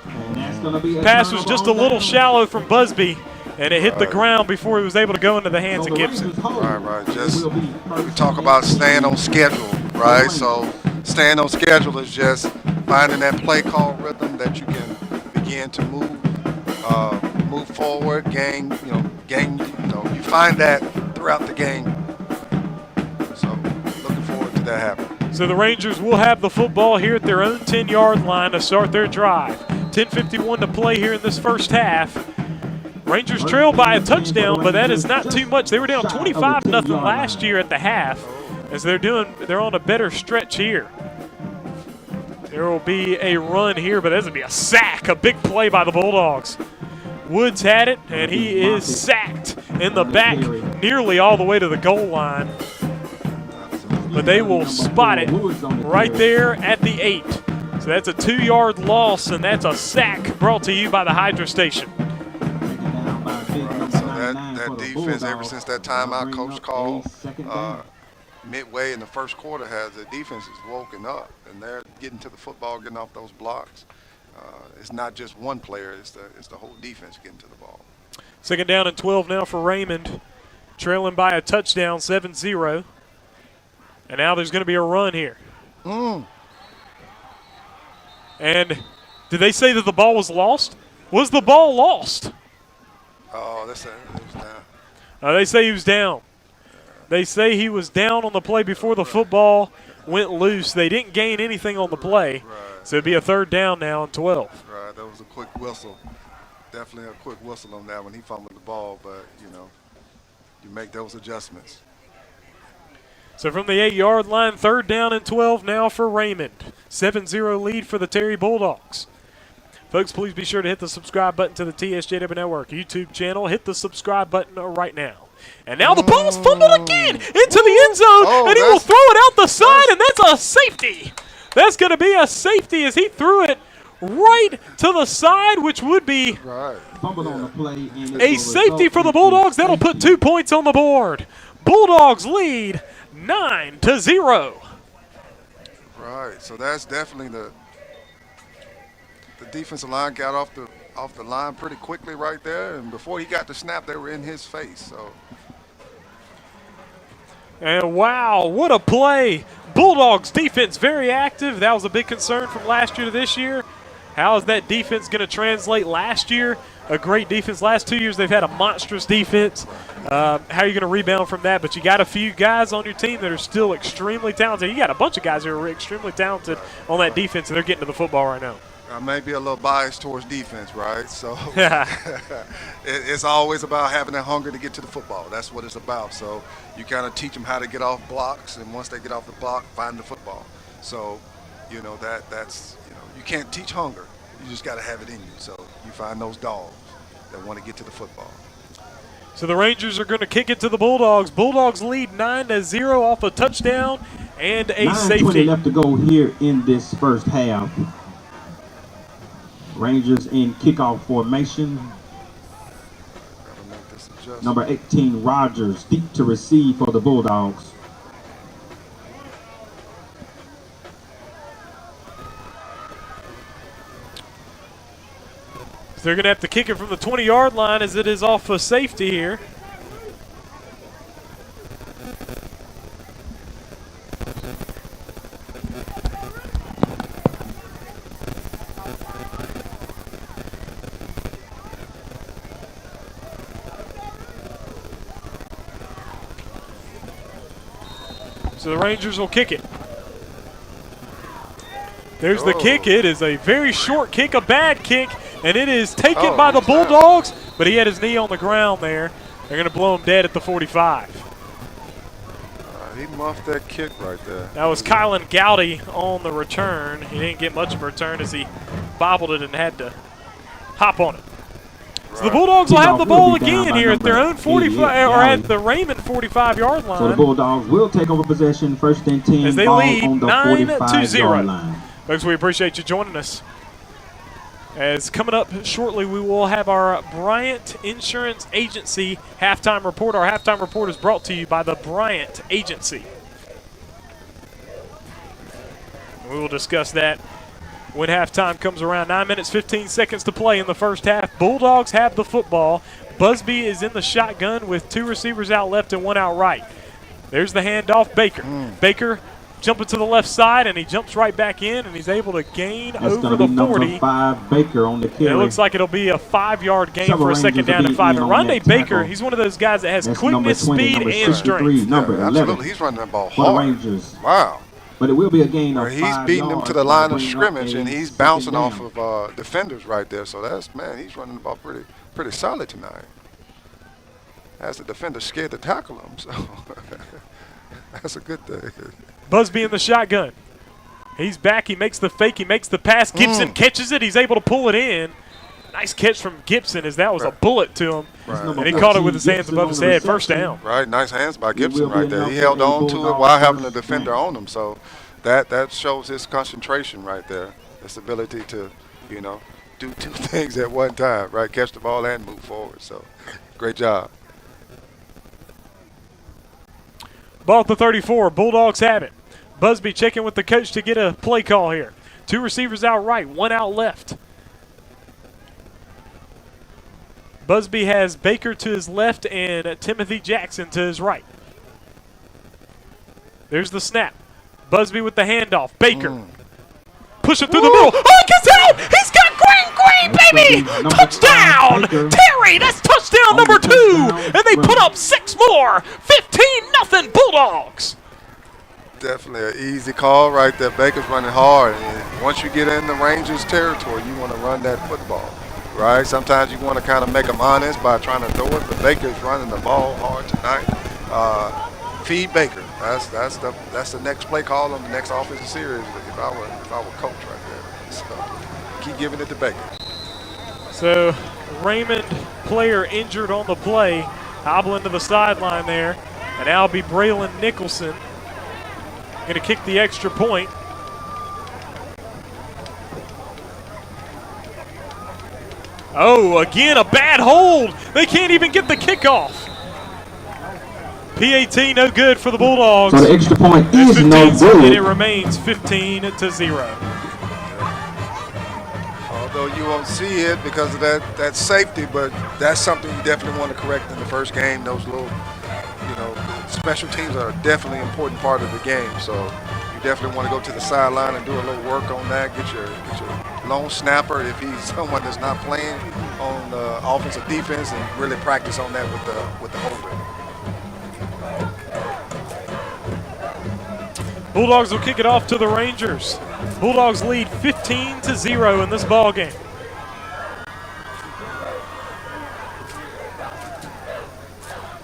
Pass was just a little shallow from Busby, and it hit the ground before he was able to go into the hands of Gibson. Right. Just we talk about staying on schedule, right? So staying on schedule is just finding that play call rhythm that you can begin to move forward, gain. You find that throughout the game. So looking forward to that happening. So the Rangers will have the football here at their own 10-yard line to start their drive. 10:51 to play here in this first half. Rangers trail by a touchdown, but that is not too much. They were down 25-0 last year at the half, as they're on a better stretch here. There will be a run here, but there's going to be a sack, a big play by the Bulldogs. Woods had it, and he is sacked in the back nearly all the way to the goal line. But they will spot it right there at the 8. So that's a 2-yard loss, and that's a sack brought to you by the Hydro Station. So that defense, ever since that timeout coach called midway in the first quarter, the defense is woken up, and they're getting to the football, getting off those blocks. It's not just one player, it's the whole defense getting to the ball. 2nd down and 12 now for Raymond, trailing by a touchdown, 7-0. And now there's going to be a run here. And did they say that the ball was lost? Was the ball lost? Oh, they said it was down. They say he was down. They say he was down on the play before the football went loose. They didn't gain anything on the play. Right. So it'd be a 3rd down now and 12. Right, that was a quick whistle. Definitely a quick whistle on that when he fumbled the ball, but, you make those adjustments. So from the 8-yard line, 3rd down and 12 now for Raymond. 7-0 lead for the Terry Bulldogs. Folks, please be sure to hit the subscribe button to the TSJW Network YouTube channel. Hit the subscribe button right now. And now the ball's fumbled again into the end zone, and he will throw it out the side, and that's a safety. That's going to be a safety as he threw it right to the side, which would be a safety for the Bulldogs. That'll put 2 points on the board. Bulldogs lead 9-0. Right, so that's definitely the defensive line got off the line pretty quickly right there, and before he got the snap, they were in his face. So, and wow, what a play! Bulldogs defense very active. That was a big concern from last year to this year. How is that defense going to translate? Last year, a great defense. Last 2 years, they've had a monstrous defense. How are you going to rebound from that? But you got a few guys on your team that are still extremely talented. You got a bunch of guys who are extremely talented on that defense, and they're getting to the football right now. I may be a little biased towards defense, right? So it's always about having that hunger to get to the football. That's what it's about. So you kind of teach them how to get off blocks, and once they get off the block, find the football. So, that's you can't teach hunger. You just got to have it in you. So you find those dogs that want to get to the football. So the Rangers are going to kick it to the Bulldogs. Bulldogs lead 9-0 off a touchdown and a safety. 9:20 left to go here in this first half. Rangers in kickoff formation. Number 18, Rogers, deep to receive for the Bulldogs. So they're going to have to kick it from the 20-yard line as it is off a safety here. So the Rangers will kick it. There's the kick. It is a very short kick, a bad kick, and it is taken by the Bulldogs, but he had his knee on the ground there. They're going to blow him dead at the 45. He muffed that kick right there. That was Kylan Gowdy on the return. He didn't get much of a return as he bobbled it and had to hop on it. So the Bulldogs will have the ball again here at their own 45, or at the Raymond 45-yard line. So the Bulldogs will take over possession, 1st and 10, as they ball lead on the 9-0. line. Folks, we appreciate you joining us. As coming up shortly, we will have our Bryant Insurance Agency halftime report. Our halftime report is brought to you by the Bryant Agency. We will discuss that when halftime comes around. 9 minutes, 15 seconds to play in the first half. Bulldogs have the football. Busby is in the shotgun with 2 receivers out left and 1 out right. There's the handoff, Baker. Baker jumping to the left side, and he jumps right back in, and he's able to gain over the 40. Number 5, Baker on the carry. It looks like it'll be a 5-yard gain for a second down and 5. And Rondé Baker, he's one of those guys that has quickness, 20, speed, and strength. Number 11. Absolutely, he's running that ball for the hard. Rangers. Wow. But it will be a gain of 5 He's beating them to the line of scrimmage, and he's bouncing down. off of defenders right there. So he's running the ball pretty solid tonight. As the defender scared to tackle him, so that's a good thing. Busby in the shotgun. He's back. He makes the fake. He makes the pass. Gibson catches it. He's able to pull it in. Nice catch from Gibson as that was a bullet to him. And he caught it with his hands above his head. First down. Right, nice hands by Gibson right there. He held on to it while having a defender on him. So that shows his concentration right there. His ability to, do 2 things at one time, right? Catch the ball and move forward. So great job. Ball at the 34. Bulldogs have it. Busby checking with the coach to get a play call here. 2 receivers out right, 1 out left. Busby has Baker to his left and Timothy Jackson to his right. There's the snap. Busby with the handoff. Baker. Push it through the middle. Oh, he gets out! He's got green, baby! Touchdown! Terry, that's touchdown number 2! And they put up 6 more. 15-0 Bulldogs. Definitely an easy call right there. Baker's running hard. And once you get in the Rangers territory, you want to run that football, right? Sometimes you want to kind of make them honest by trying to throw it, but Baker's running the ball hard tonight. feed Baker. That's the next play call on the next offensive series. If I were coach right there, so keep giving it to Baker. So Raymond player injured on the play, hobbling to the sideline there, and now it'll be Braylon Nicholson going to kick the extra point. Oh, again, a bad hold. They can't even get the kickoff. PAT no good for the Bulldogs. So the extra point There's is no 15, and it good. remains 15-0. Although you won't see it because of that safety, but that's something you definitely want to correct in the first game. Those little, special teams are definitely an important part of the game. So you definitely want to go to the sideline and do a little work on that. Get your lone snapper, if he's someone that's not playing on the offensive defense, and really practice on that with the holder. Bulldogs will kick it off to the Rangers. Bulldogs lead 15-0 in this ball game.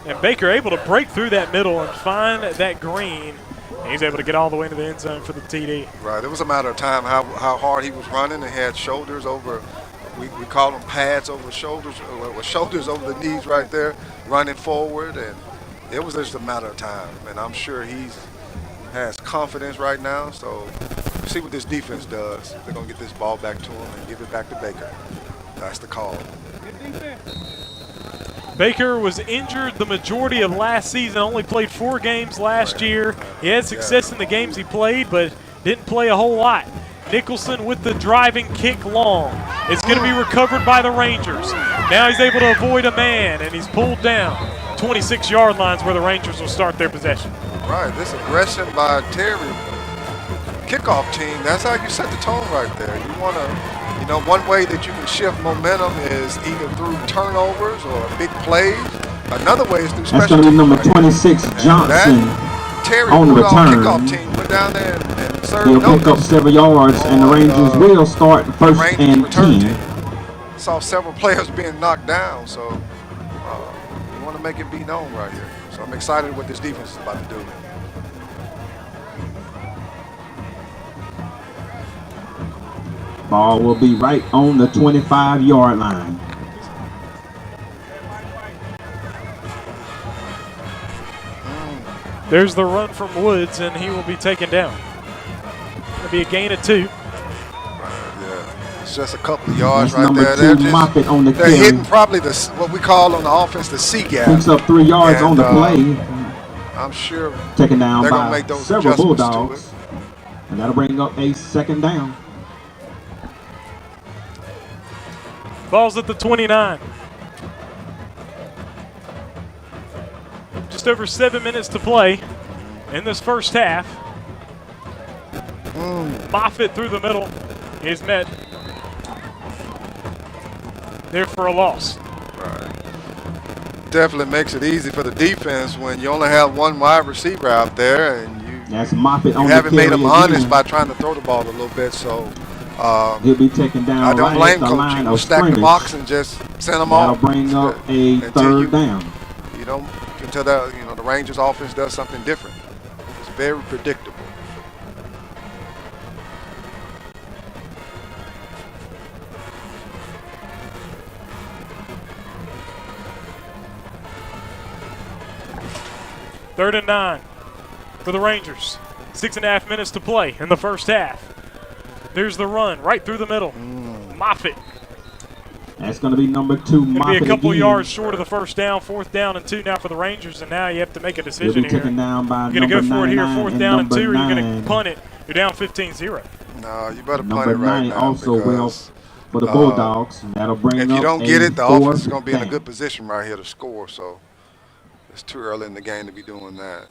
And Baker able to break through that middle and find that green. And he's able to get all the way into the end zone for the TD. Right. It was a matter of time how hard he was running. He had shoulders over, we call them pads over shoulders, with shoulders over the knees right there, running forward. And it was just a matter of time. And I'm sure he has confidence right now. So we'll see what this defense does. They're going to get this ball back to him and give it back to Baker. That's the call. Baker was injured the majority of last season, only played 4 games last year. He had success in the games he played, but didn't play a whole lot. Nicholson with the driving kick long. It's going to be recovered by the Rangers. Now he's able to avoid a man, and he's pulled down. 26-yard lines where the Rangers will start their possession. Right, this aggression by Terry, kickoff team, that's how you set the tone right there. You want to, one way that you can shift momentum is either through turnovers or big plays. Another way is through special That's going to be number teams. 26, Johnson, Terry on the Bulldog return. kickoff team went down there and served They'll pick up notice several yards, and the on, Rangers will start first Rangers and return 10. team. Saw several players being knocked down, so you want to make it be known right here. So I'm excited what this defense is about to do. Ball will be right on the 25-yard line. There's the run from Woods, and he will be taken down. It'll be a gain of 2. Yeah, it's just a couple of yards That's right number there. 2, Moffitt on the They're carry. hitting probably what we call on the offense the C gap. Picks up 3 yards on the play. I'm sure Taken down they're gonna by make those several adjustments to Bulldogs. it. And that'll bring up a second down. Ball's at the 29. Just over 7 minutes to play in this first half. Moffitt through the middle is met there for a loss. Definitely makes it easy for the defense when you only have one wide receiver out there and That's Moffitt you on the haven't made carry him honest again. by trying to throw the ball a little bit. So He'll be taken down I don't right blame at the Coach. line You of stack the scrimmage. box and just send them That'll off. bring up a Until third down. You don't until the the Rangers offense does something different. It's very predictable. Third and 9 for the Rangers. 6.5 minutes to play in the first half. There's the run right through the middle. Moffitt. That's going to be number 2, Going to be Moffitt a couple again. yards short of the first down. 4th down and 2 now for the Rangers, and now you have to make a He'll decision be here. taken down by You're going to go number for it here, 99 4th down and 2, or you're going to nine. punt it. You're down 15-0. No, you better punt Number it right 9 now also will because for the Bulldogs. That'll bring if up you don't a get it, the offense is fourth going to be in a down. good position right here to score. So it's too early in the game to be doing that.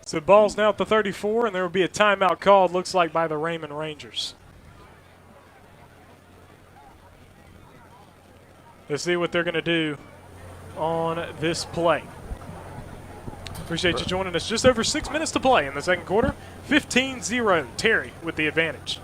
So ball's now at the 34, and there will be a timeout called, looks like, by the Raymond Rangers. Let's see what they're going to do on this play. Appreciate you joining us. Just over 6 minutes to play in the second quarter. 15-0. Terry with the advantage.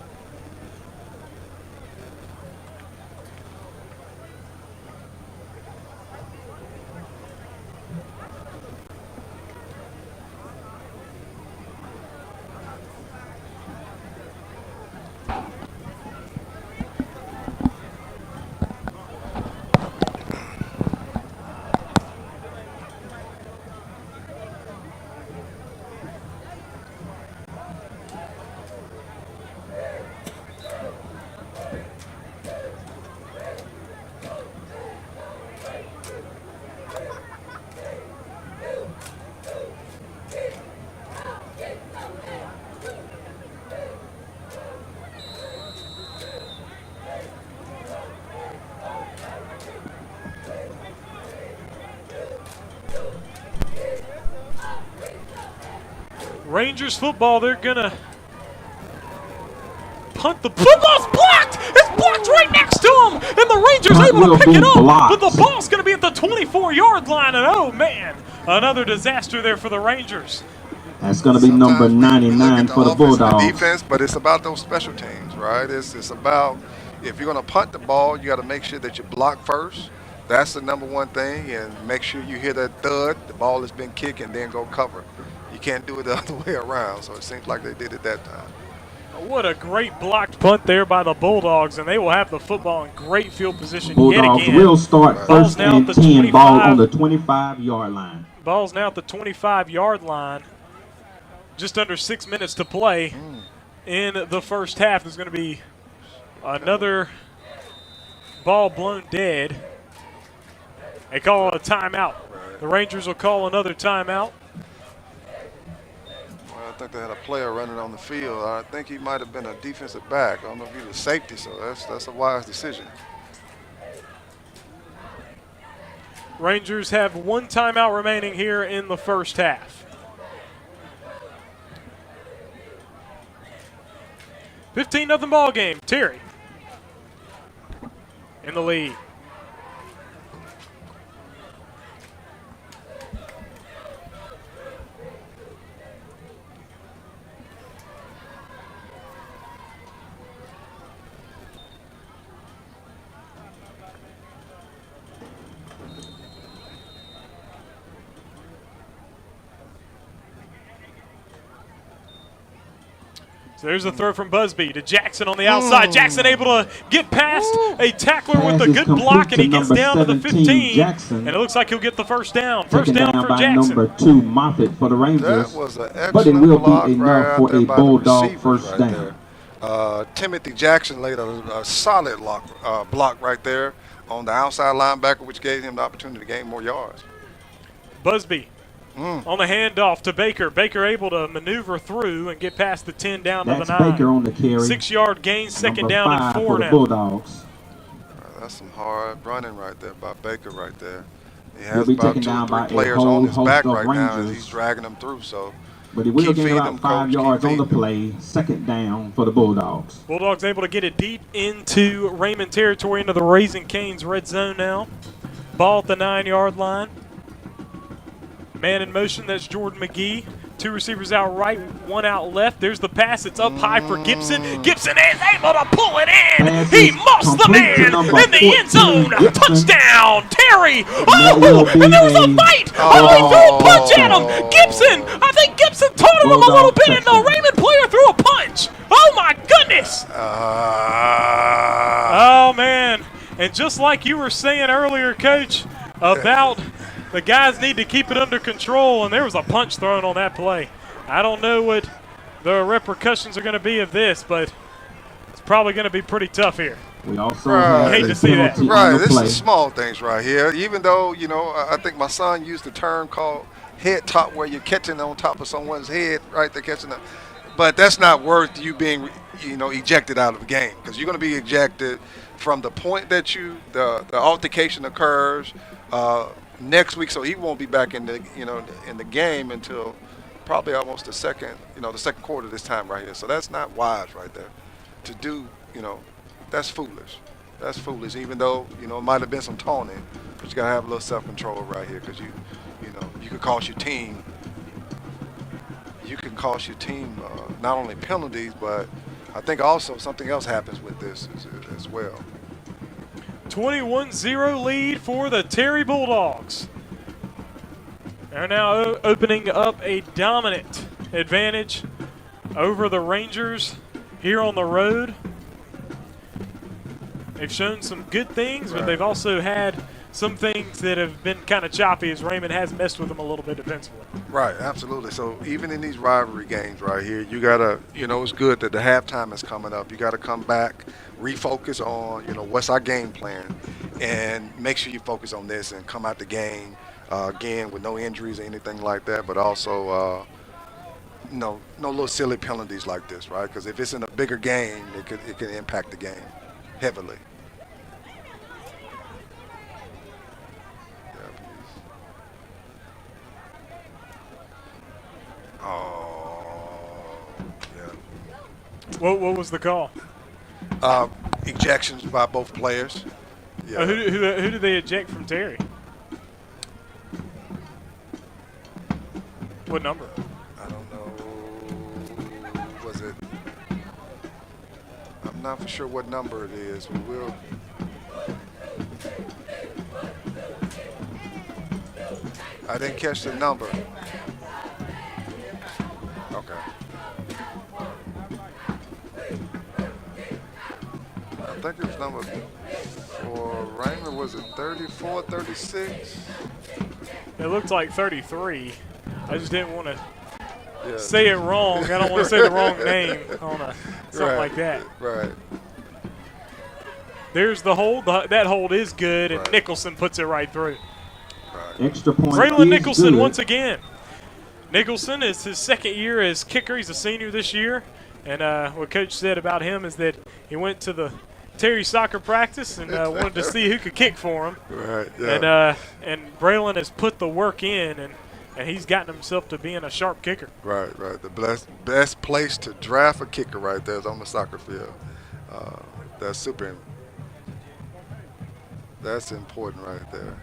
Rangers football, they're going to punt the football's blocked. It's blocked right next to him, and the Rangers Punt able to will pick be it up, blocked. but the ball's going to be at the 24-yard line, and oh man, another disaster there for the Rangers. That's going to be number Sometimes we look 99 at the for the offense and the Bulldogs. defense, but it's about those special teams, right? It's about if you're going to punt the ball, you got to make sure that you block first. That's the number one thing, and make sure you hear that thud, the ball has been kicked, and then go cover. You can't do it the other way around, so it seems like they did it that time. What a great blocked punt there by the Bulldogs, and they will have the football in great field position Bulldogs yet again. will start Ball's first now and at the 10, ball 25. on the 25-yard line. Ball's now at the 25-yard line. Just under 6 minutes to play in the first half. There's going to be another ball blown dead. They call it a timeout. The Rangers will call another timeout. Well, I think they had a player running on the field. I think he might have been a defensive back. I don't know if he was safety, so that's a wise decision. Rangers have one timeout remaining here in the first half. 15-0 ball game. Terry in the lead. So there's a throw from Busby to Jackson on the outside. Jackson able to get past a tackler with a Pass is good block, and he complete gets to down to the number 15. 17, Jackson. And it looks like he'll get the first down. First Taken down down for by Jackson. number 2, Moffitt for the Rangers. That was an But it excellent will block be right enough out for there a by the Bulldog receivers first right down. there. Timothy Jackson laid a solid block right there on the outside linebacker, which gave him the opportunity to gain more yards. Busby on the handoff to Baker. Baker able to maneuver through and get past the 10 down to That's the 9. Baker on the carry. 6-yard gain, second Number down 5 and 4 for the now. Bulldogs. That's some hard running right there by Baker right there. He He'll has be about taken 2 or down 3 by a players whole on his host back of right now, and Rangers. he's dragging them through. So But he will keep gain feeding about them, 5 Coach. Keep yards on the feeding them. play. Second down for the Bulldogs. Bulldogs able to get it deep into Raymond territory, into the Raising Cane's red zone now. Ball at the 9-yard line. Man in motion, that's Jordan McGee. 2 receivers out right, 1 out left. There's the pass. It's up high for Gibson. Gibson is able to pull it in. Pass He is muffs the complete to man number in the end 14, zone. Gibson. Touchdown, Terry. that will be And there was a a- fight. They threw a punch at him. Gibson, I think Gibson taunted him a Bulldog little bit, and the touchdown. Raymond player threw a punch. Oh, my goodness. Oh, man. And just like you were saying earlier, Coach, about the guys need to keep it under control, and there was a punch thrown on that play. I don't know what the repercussions are going to be of this, but it's probably going to be pretty tough here. We also Right. have Hate a to see that. penalty on Right, the this play. is small things right here. Even though, I think my son used the term called head top, where you're catching on top of someone's head, right? They're catching them. But that's not worth you being, ejected out of the game, because you're going to be ejected from the point that the altercation occurs next week. So he won't be back in the game until probably almost the second quarter this time right here. So that's not wise right there to do. That's foolish. That's foolish. Even though it might have been some taunting, but you gotta have a little self-control right here, because you could cost your team you can cost your team not only penalties, but I think also something else happens with this as well. 21-0 lead for the Terry Bulldogs. They're now opening up a dominant advantage over the Rangers here on the road. They've shown some good things, but they've also had some things that have been kind of choppy as Raymond has messed with them a little bit defensively. Right, absolutely. So even in these rivalry games right here, you got to, it's good that the halftime is coming up. You got to come back, refocus on, what's our game plan, and make sure you focus on this and come out the game, again, with no injuries or anything like that, but also, no little silly penalties like this, right? Because if it's in a bigger game, it can impact the game heavily. What was the call? Ejections by both players. Yeah. Who did they eject from Terry? What number? I don't know. Was it? I'm not for sure what number it is. But we'll. I didn't catch the number. Okay. I think it was number for Raymond. Was it 34, 36? It looked like 33. I just didn't want to say it wrong. I don't want to say the wrong name on something like that. Right. There's the hold. That hold is good, and Nicholson puts it right through. Extra point. Braylon Nicholson once again. Nicholson is his second year as kicker. He's a senior this year. And what Coach said about him is that he went to the Terry soccer practice and wanted to see who could kick for him. Right, yeah. And Braylon has put the work in, and he's gotten himself to being a sharp kicker. Right. The best place to draft a kicker right there is on the soccer field. That's important right there.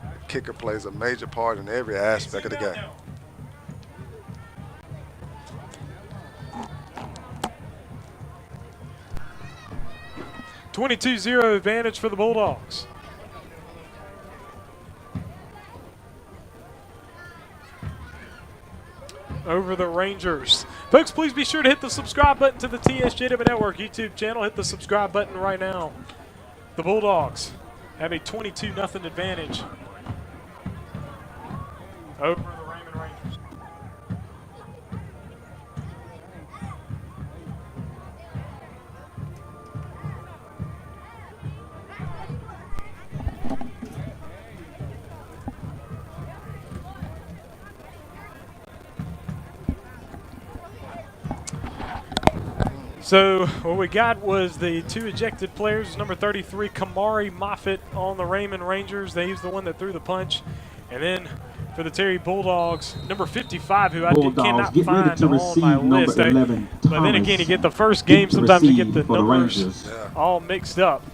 The kicker plays a major part in every aspect of the game. .22-0 advantage for the Bulldogs. Over the Rangers. Folks, please be sure to hit the subscribe button to the TSJW Network YouTube channel. Hit the subscribe button right now. The Bulldogs have a 22-0 advantage over the Raymond Rangers. So what we got was the two ejected players, number 33, Kamari Moffitt on the Raymond Rangers. He's the one that threw the punch. And then for the Terry Bulldogs, number 55, who I cannot find on my list. But then again, you get the first game, sometimes you get the numbers all mixed up.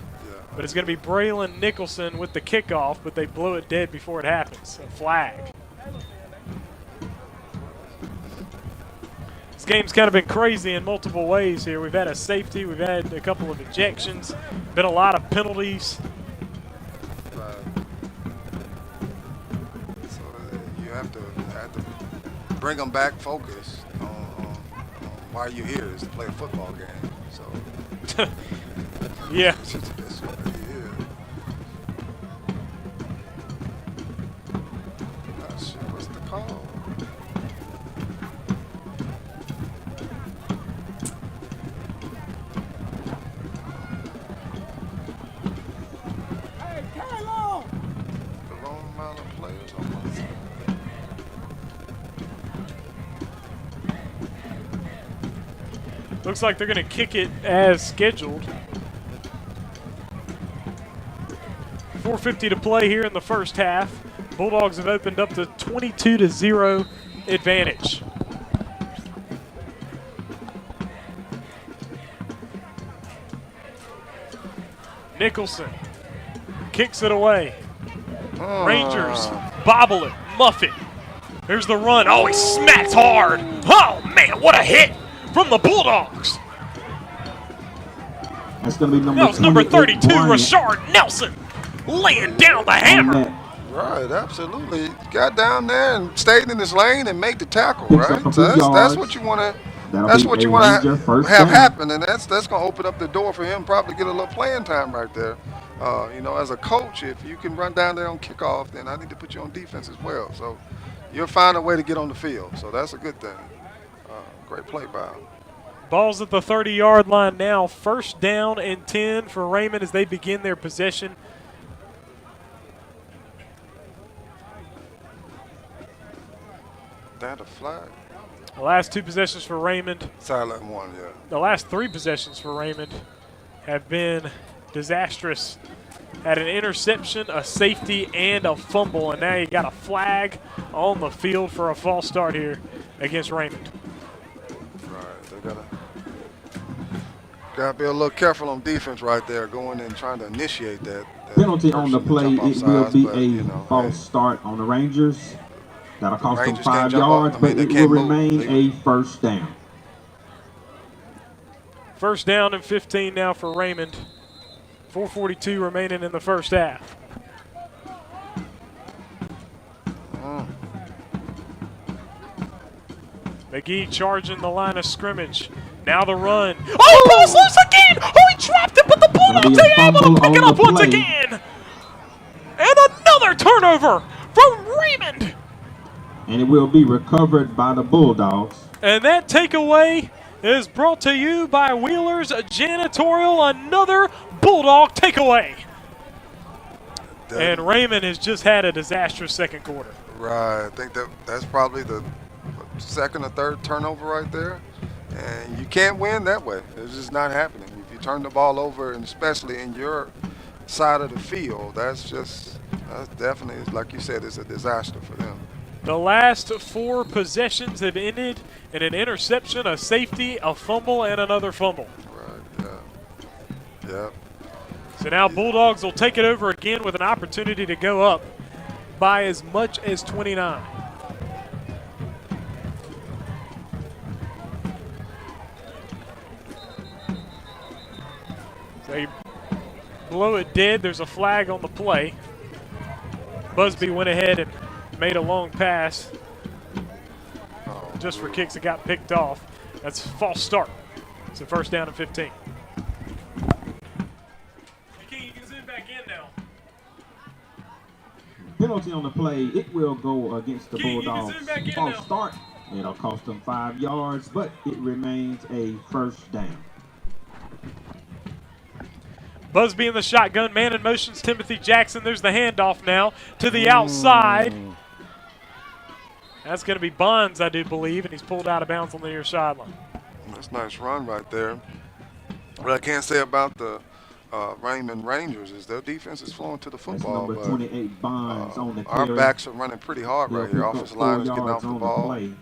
But it's going to be Braylon Nicholson with the kickoff, but they blow it dead before it happens. A flag. This game's kind of been crazy in multiple ways here. We've had a safety, we've had a couple of ejections, been a lot of penalties. So you have to bring them back focused on why you're here is to play a football game. So yeah. Not sure what's the call. Looks like they're going to kick it as scheduled. 4:50 to play here in the first half. Bulldogs have opened up to 22-0 advantage. Nicholson kicks it away. Rangers bobble it, muff it. Here's the run. Oh, he smacks hard. Oh, man, what a hit from the Bulldogs. That's going to be That was number 32, Bryant Rashard Nelson, laying down the hammer. Right, absolutely. Got down there and stayed in his lane and made the tackle, Picks right? up a So few that's yards. what you want to. That'll That's be what a you want Ranger to first have down. happen, and that's going to open up the door for him probably get a little playing time right there. As a coach, if you can run down there on kickoff, then I need to put you on defense as well. So you'll find a way to get on the field. So that's a good thing. Great play by him. Ball's at the 30-yard line now. First down and 10 for Raymond as they begin their possession. That a flag? The last two possessions for Raymond, Silent one, yeah. the last three possessions for Raymond have been disastrous. Had an interception, a safety, and a fumble, and now you got a flag on the field for a false start here against Raymond. Right, they gotta be a little careful on defense right there, going and trying to initiate that Penalty on the person play. jump off It will sides, be but, a false start on the Rangers. That'll cost them Rangers can't 5 jump off. yards, I mean, but they it will can't move. remain a first down. First down and 15 now for Raymond. 4:42 remaining in the first half. McGee charging the line of scrimmage. Now the run. Oh, ball's loose again! Oh, he dropped it, but the Bulldogs are able to pick it up once again. And another turnover from Raymond. And it will be recovered by the Bulldogs. And that takeaway is brought to you by Wheeler's Janitorial, another Bulldog takeaway. And Raymond has just had a disastrous second quarter. Right, I think that's probably the second or third turnover right there. And you can't win that way. It's just not happening. If you turn the ball over, and especially in your side of the field, that's definitely, like you said, it's a disaster for them. The last four possessions have ended in an interception, a safety, a fumble, and another fumble. Right, yeah. So now Bulldogs will take it over again with an opportunity to go up by as much as 29. They blow it dead. There's a flag on the play. Busby went ahead and made a long pass just for kicks that got picked off. That's a false start. It's a first down and 15. You can zoom back in now. Penalty on the play. It will go against the You can Bulldogs. zoom back in False now. start. It'll cost them 5 yards, but it remains a first down. Busby in the shotgun, man in motions, Timothy Jackson. There's the handoff now to the outside. That's going to be Bonds, I do believe, and he's pulled out of bounds on the near sideline. That's a nice run right there. What I can't say about the Raymond Rangers is their defense is flowing to the That's football. number but 28 Bonds on the our carry. backs are running pretty hard They'll right here. pick up Offensive 4 line is getting yards off the on ball, play.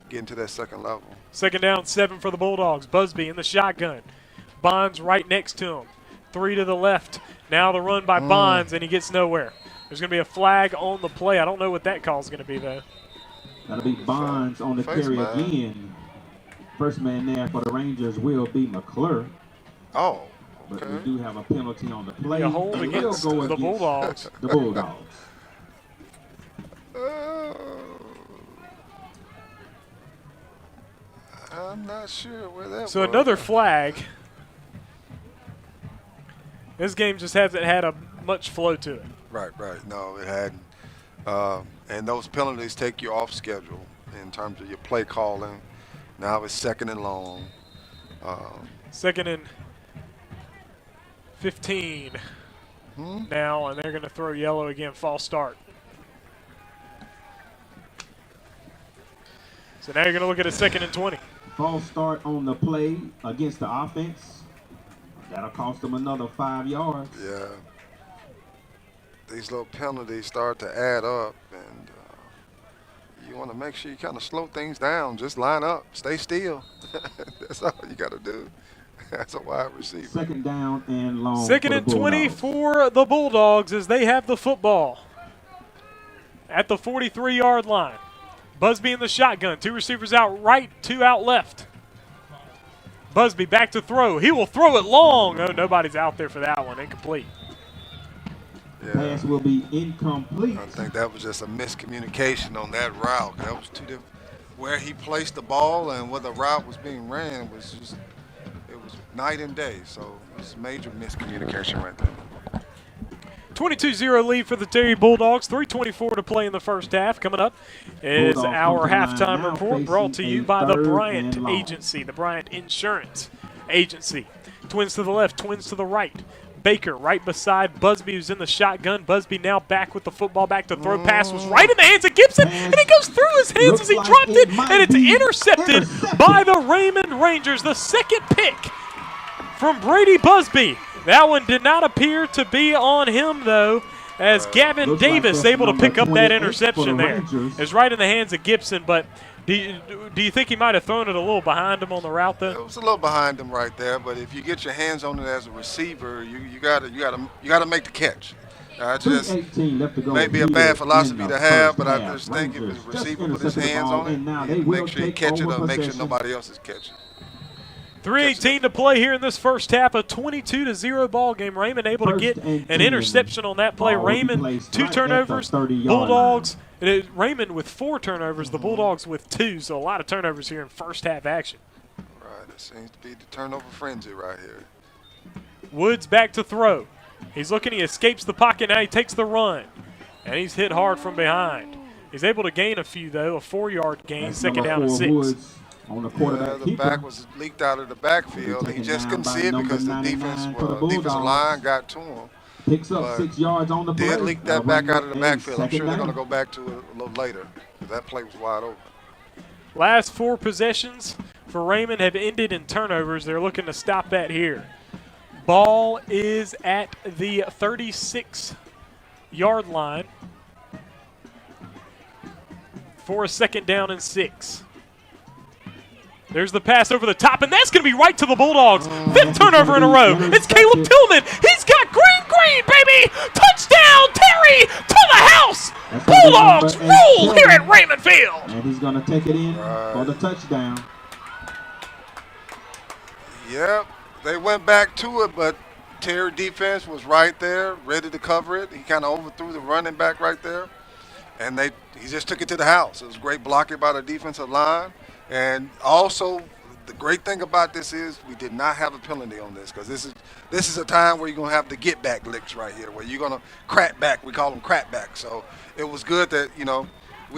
getting to that second level. Second down, 7 for the Bulldogs. Busby in the shotgun. Bonds right next to him. 3 to the left. Now the run by Bonds, and he gets nowhere. There's going to be a flag on the play. I don't know what that call is going to be, though. That'll be Bonds on the Face carry man. again. First man there for the Rangers will be McClure. Oh, But okay. we do have a penalty on the play. A hold It will against go the against Bulldogs. The Bulldogs. I'm not sure where that So was. another flag. This game just hasn't had a much flow to it. Right. No, it hadn't. And those penalties take you off schedule in terms of your play calling. Now it's second and long. Second and 15 now, and they're going to throw yellow again, false start. So now you're going to look at a second and 20. False start on the play against the offense. That'll cost them another 5 yards. Yeah. These little penalties start to add up, and you want to make sure you kind of slow things down. Just line up, stay still. That's all you got to do. That's a wide receiver. Second down and long. Second for and the 20 Bulldogs. for the Bulldogs as they have the football at the 43-yard line. Busby in the shotgun. 2 receivers out right, 2 out left. Busby back to throw. He will throw it long. Oh, nobody's out there for that one. Incomplete. Yeah. Pass will be incomplete. I think that was just a miscommunication on that route. That was two different. Where he placed the ball and where the route was being ran was just, it was night and day. So it was major miscommunication right there. 22-0 lead for the Terry Bulldogs. 3:24 to play in the first half. Coming up is Bulldogs our come to the line halftime now, report brought to facing you a by the 3rd Bryant and long. Agency, the Bryant Insurance Agency. Twins to the left, twins to the right. Baker right beside Busby, who's in the shotgun. Busby now back with the football, back to throw. Pass was right in the hands of Gibson, and it goes through his hands Looks as he like dropped it it, might and it's be intercepted by the Raymond Rangers. The second pick from Brady Busby. That one did not appear to be on him, though, as Gavin Looks like Davis that's able to number pick up 28 that for interception the there. Rangers. It's right in the hands of Gibson, but do you think he might have thrown it a little behind him on the route, though? It was a little behind him right there, but if you get your hands on it as a receiver, you gotta make the catch. I just 3:18 left to go maybe a here bad in philosophy the to have, but I first just half. think if Rangers his just receiver put his intercepted the hands ball, on it, and now he they will make sure he take catch it over or make sure possession. nobody else is catching. 3:18 to play here in this first half. A 22-0 ball game. Raymond able to First get and an 10. interception on that play. Ball will be Raymond, placed 2 right at the turnovers. 30-yard Bulldogs, Raymond with 4 turnovers. The Bulldogs with 2, so a lot of turnovers here in first half action. Right, it seems to be the turnover frenzy right here. Woods back to throw. He's looking, he escapes the pocket, now he takes the run. And he's hit hard from behind. He's able to gain a few, though, a 4-yard gain, That's second number down and 4 6. Woods on the quarterback The keeper. back was leaked out of the backfield, and he just couldn't see it because the defensive Bulldogs. line got to him. Picks up but 6 yards on the play. Did leak that That'll back bring out of the up a backfield. I'm second sure they're down. going to go back to it a little later. That play was wide open. Last 4 possessions for Raymond have ended in turnovers. They're looking to stop that here. Ball is at the 36-yard line for a second down and 6. There's the pass over the top, and that's going to be right to the Bulldogs. 5th turnover in a row. It's Caleb Tillman. He's got green, baby. Touchdown, Terry, to the house. That's gonna be Bulldogs number 8, rule here at Raymond Field. And he's going to take it in for the touchdown. Yep, they went back to it, but Terry defense was right there, ready to cover it. He kind of overthrew the running back right there, and he just took it to the house. It was great blocking by the defensive line. And also, the great thing about this is we did not have a penalty on this, because this is a time where you're going to have the get back licks right here, where you're going to crack back. We call them crack back. So it was good that, we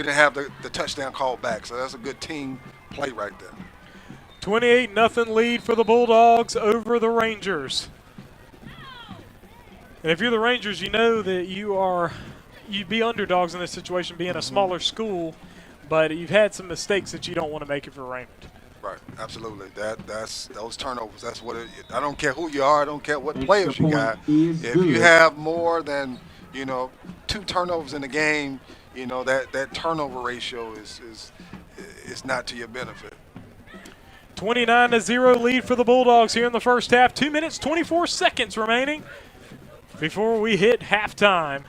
didn't have the touchdown call back. So that's a good team play right there. 28-0 lead for the Bulldogs over the Rangers. And if you're the Rangers, you know that you'd be underdogs in this situation, being a smaller school. But you've had some mistakes that you don't want to make it for Raymond. Right, absolutely. That's those turnovers. That's what I don't care who you are. I don't care what Extra players you point got. is If good. you have more than 2 turnovers in a game, that turnover ratio is not to your benefit. 29-0 lead for the Bulldogs here in the first half. 2 minutes, 24 seconds remaining before we hit halftime.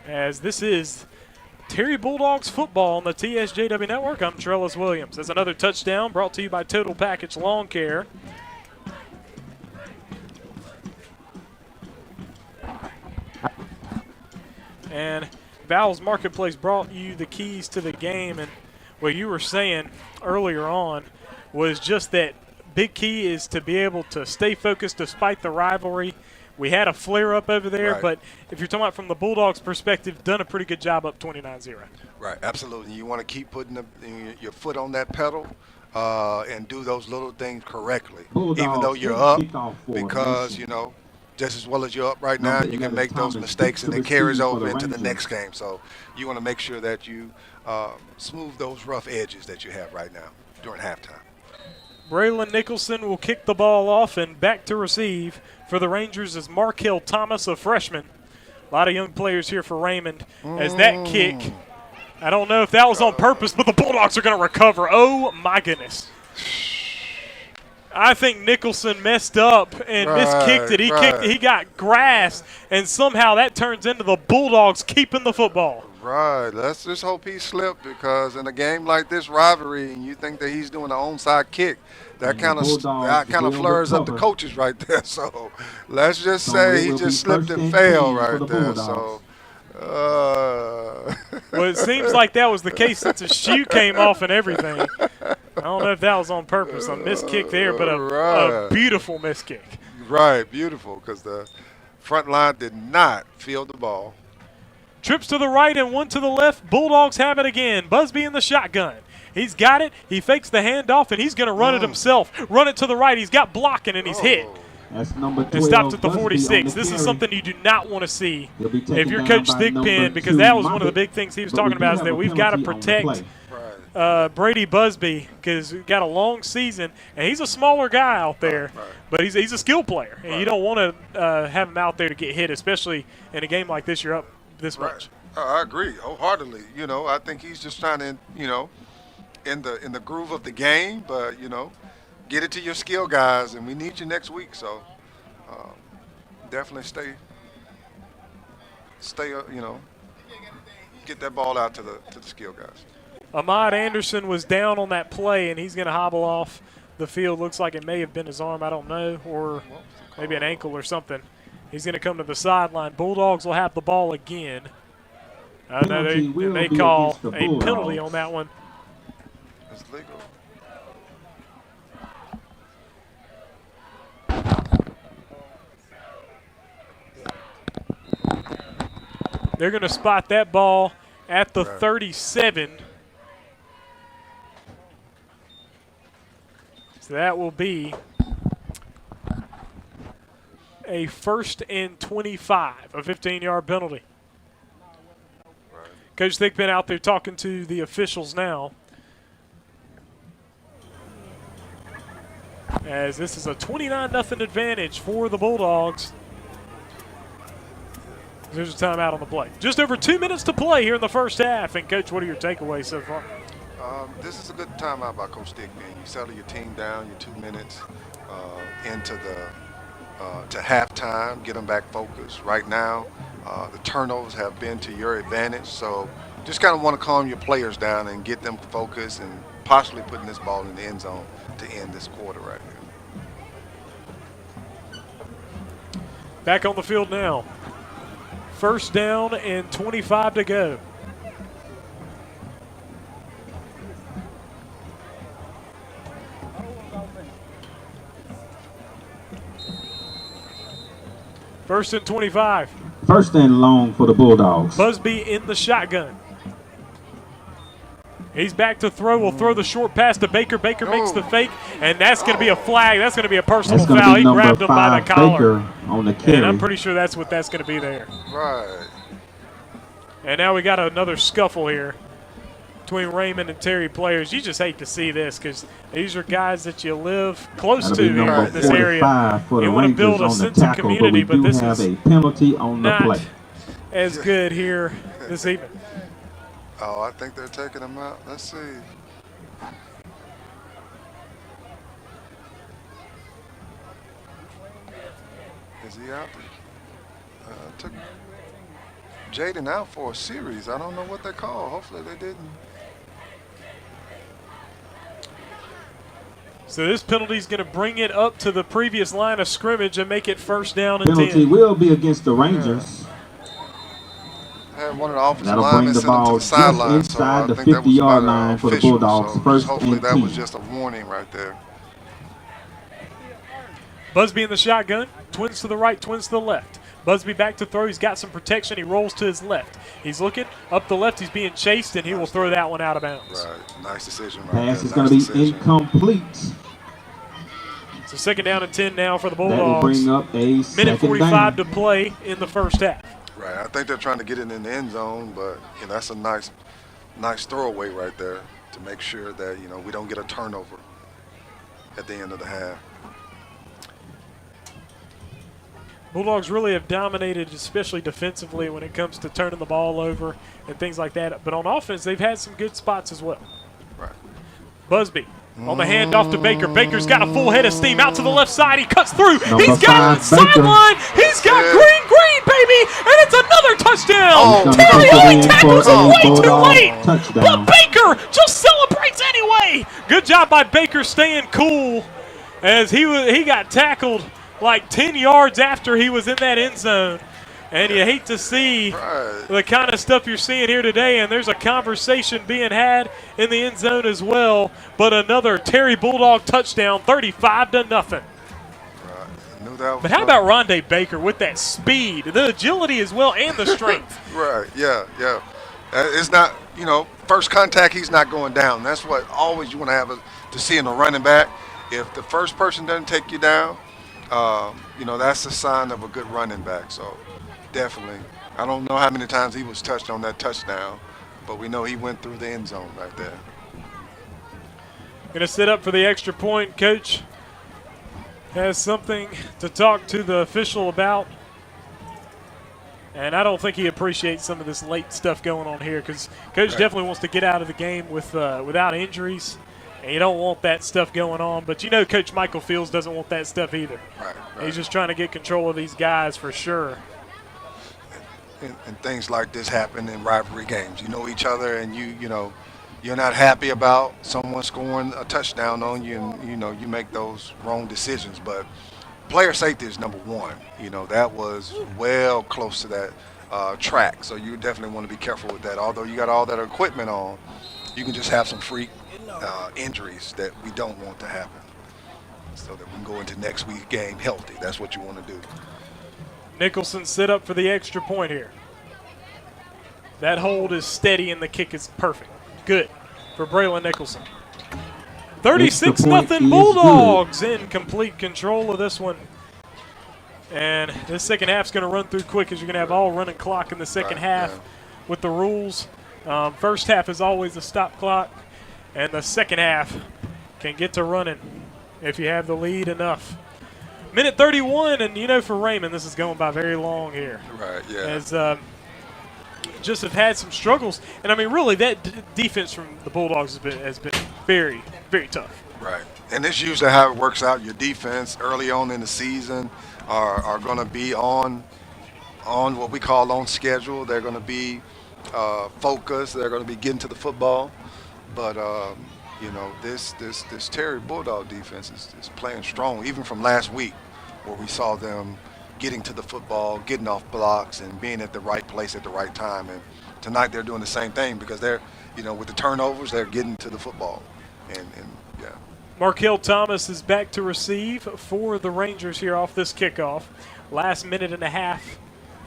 As this is Terry Bulldogs football on the TSJW Network. I'm Trellis Williams. That's another touchdown brought to you by Total Package Lawn Care. And Val's Marketplace brought you the keys to the game. And what you were saying earlier on was just that big key is to be able to stay focused despite the rivalry. We had a flare-up over there, Right. but if you're talking about from the Bulldogs' perspective, done a pretty good job up 29-0. Right, absolutely. You want to keep putting your foot on that pedal and do those little things correctly, Bulldogs even though you're take up, kickoff because, formation. just as well as you're up right now, Number you can 11, make those Thomas mistakes, and to it carries receive for over the into the Rangers. next game. So you want to make sure that you smooth those rough edges that you have right now during halftime. Braylon Nicholson will kick the ball off, and back to receive for the Rangers is Markel Thomas, a freshman. A lot of young players here for Raymond as that kick. I don't know if that was on purpose, but the Bulldogs are going to recover. Oh, my goodness. I think Nicholson messed up and miskicked it. He got grass, and somehow that turns into the Bulldogs keeping the football. Right. Let's just hope he slipped because in a game like this rivalry, and you think that he's doing an onside kick, that And the kind of Bulldogs will flurs up the recover. coaches right there. So let's just So say it he will be just slipped first and and failed 10 for right the there. Bulldogs. So. Well, it seems like that was the case since the shoe came off and everything. I don't know if that was on purpose, a missed kick there, but a Right. beautiful missed kick. Right, beautiful, because the front line did not field the ball. Trips to the right and one to the left. Bulldogs have it again. Busby in the shotgun. He's got it. He fakes the handoff, and he's going to run it himself. Run it to the right. He's got blocking, and he's hit. That's number 12. And stopped at the Busby on 46. the This is carry. something you do not want to see He'll be if taken you're down Coach by Thigpen, number because 2, that was one of the Moffett. big things he was But we talking do about is have that a we've got to penalty on the protect play. Brady Busby because we've got a long season, and he's a smaller guy out there, but he's a skill player, and you don't want to have him out there to get hit, especially in a game like this. You're up this much. I agree wholeheartedly. I think he's just trying to, in the groove of the game, but get it to your skill guys, and we need you next week. So definitely stay, get that ball out to the skill guys. Ahmad Anderson was down on that play, and he's going to hobble off the field. Looks like it may have been his arm, I don't know, or maybe an ankle or something. He's going to come to the sideline. Bulldogs will have the ball again. I know they call a penalty on that one. It's legal. They're going to spot that ball at the 37. So that will be a 1st and 25, a 15-yard penalty. Coach Thigpen out there talking to the officials now. As this is a 29-0 advantage for the Bulldogs. There's a timeout on the play. Just over 2 minutes to play here in the first half. And, Coach, what are your takeaways so far? This is a good timeout by Coach Thigpen. You settle your team down, your 2 minutes into to halftime, get them back focused. Right now, the turnovers have been to your advantage, so just kind of want to calm your players down and get them focused and possibly putting this ball in the end zone to end this quarter right here. Back on the field now. 1st down and 25 to go. First and 25. First and long for the Bulldogs. Busby in the shotgun. He's back to throw. Will throw the short pass to Baker. Baker makes the fake, and that's going to be a flag. That's going to be a personal That's going foul. to be He number grabbed him by the 5, collar. Baker on the carry. And I'm pretty sure that's what that's going to be there. Right. And now we got another scuffle here between Raymond and Terry players. You just hate to see this because these are guys that you live close That'll to be here number in this area. 45 for the You want to Rangers build a on the sense of tackle, community, but we but do this have is a penalty on the not play. as good here this evening. Oh, I think they're taking him out. Let's see. Is he out there? Took Jaden out for a series. I don't know what they call. Hopefully they didn't. So this penalty is going to bring it up to the previous line of scrimmage and make it 1st down and Penalty 10. will be against the Rangers. Had one of the offensive That'll linemen bring the sent him to ball the just sideline. So I inside the think that was 50-yard by line for the official, Bulldogs. so First hopefully and that 10. was just a warning right there. Busby in the shotgun. Twins to the right, twins to the left. Busby back to throw. He's got some protection. He rolls to his left. He's looking up the left. He's being chased, and he will throw that one out of bounds. Right. Nice decision right Pass there. is going to be decision. incomplete. So 2nd down and 10 now for the That will Bulldogs. bring up a Minute second 45 down. to play in the first half. Right. I think they're trying to get it in the end zone, but that's a nice throwaway right there to make sure that we don't get a turnover at the end of the half. Bulldogs really have dominated, especially defensively when it comes to turning the ball over and things like that. But on offense, they've had some good spots as well. Right. Busby on the handoff to Baker. Baker's got a full head of steam out to the left side. He cuts through. Number He's got 5, Baker. sideline. He's got green, baby. Academy, and it's another touchdown. Oh, Terry come only in tackles for him a way too Bulldog late, touchdown. but Baker just celebrates anyway. Good job by Baker staying cool as he got tackled like 10 yards after he was in that end zone. And you hate to see Right. the kind of stuff you're seeing here today, and there's a conversation being had in the end zone as well. But another Terry Bulldog touchdown, 35-0. Knew that was But how coming. about Rondé Baker with that speed, the agility as well, and the strength? Right, yeah. It's not, first contact, he's not going down. That's what always you want to have to see in a running back. If the first person doesn't take you down, that's a sign of a good running back. So definitely. I don't know how many times he was touched on that touchdown, but we know he went through the end zone right there. Going to sit up for the extra point. Coach has something to talk to the official about. And I don't think he appreciates some of this late stuff going on here because Coach definitely wants to get out of the game without injuries. And you don't want that stuff going on. But Coach Michael Fields doesn't want that stuff either. Right. He's just trying to get control of these guys for sure. And things like this happen in rivalry games. You know each other, and you're not happy about someone scoring a touchdown on you, and you make those wrong decisions. But player safety is number one. That was well close to that track, so you definitely want to be careful with that. Although you got all that equipment on, you can just have some freak injuries that we don't want to happen, so that we can go into next week's game healthy. That's what you want to do. Nicholson set up for the extra point here. That hold is steady and the kick is perfect. Good for Braylon Nicholson. 36-0 Bulldogs in complete control of this one. And this second half's going to run through quick as you're going to have all running clock in the second half with the rules. First half is always a stop clock, and the second half can get to running if you have the lead enough. Minute 31, and for Raymond, this is going by very long here. Right, yeah. As just have had some struggles. And, really, that defense from the Bulldogs has been very, very tough. Right. And it's usually how it works out. Your defense early on in the season are going to be on what we call on schedule. They're going to be focused. They're going to be getting to the football. But, this Terry Bulldog defense is playing strong, even from last week where we saw them getting to the football, getting off blocks, and being at the right place at the right time. And tonight they're doing the same thing because they're, with the turnovers, they're getting to the football. And yeah. Markel Thomas is back to receive for the Rangers here off this kickoff. Last minute and a half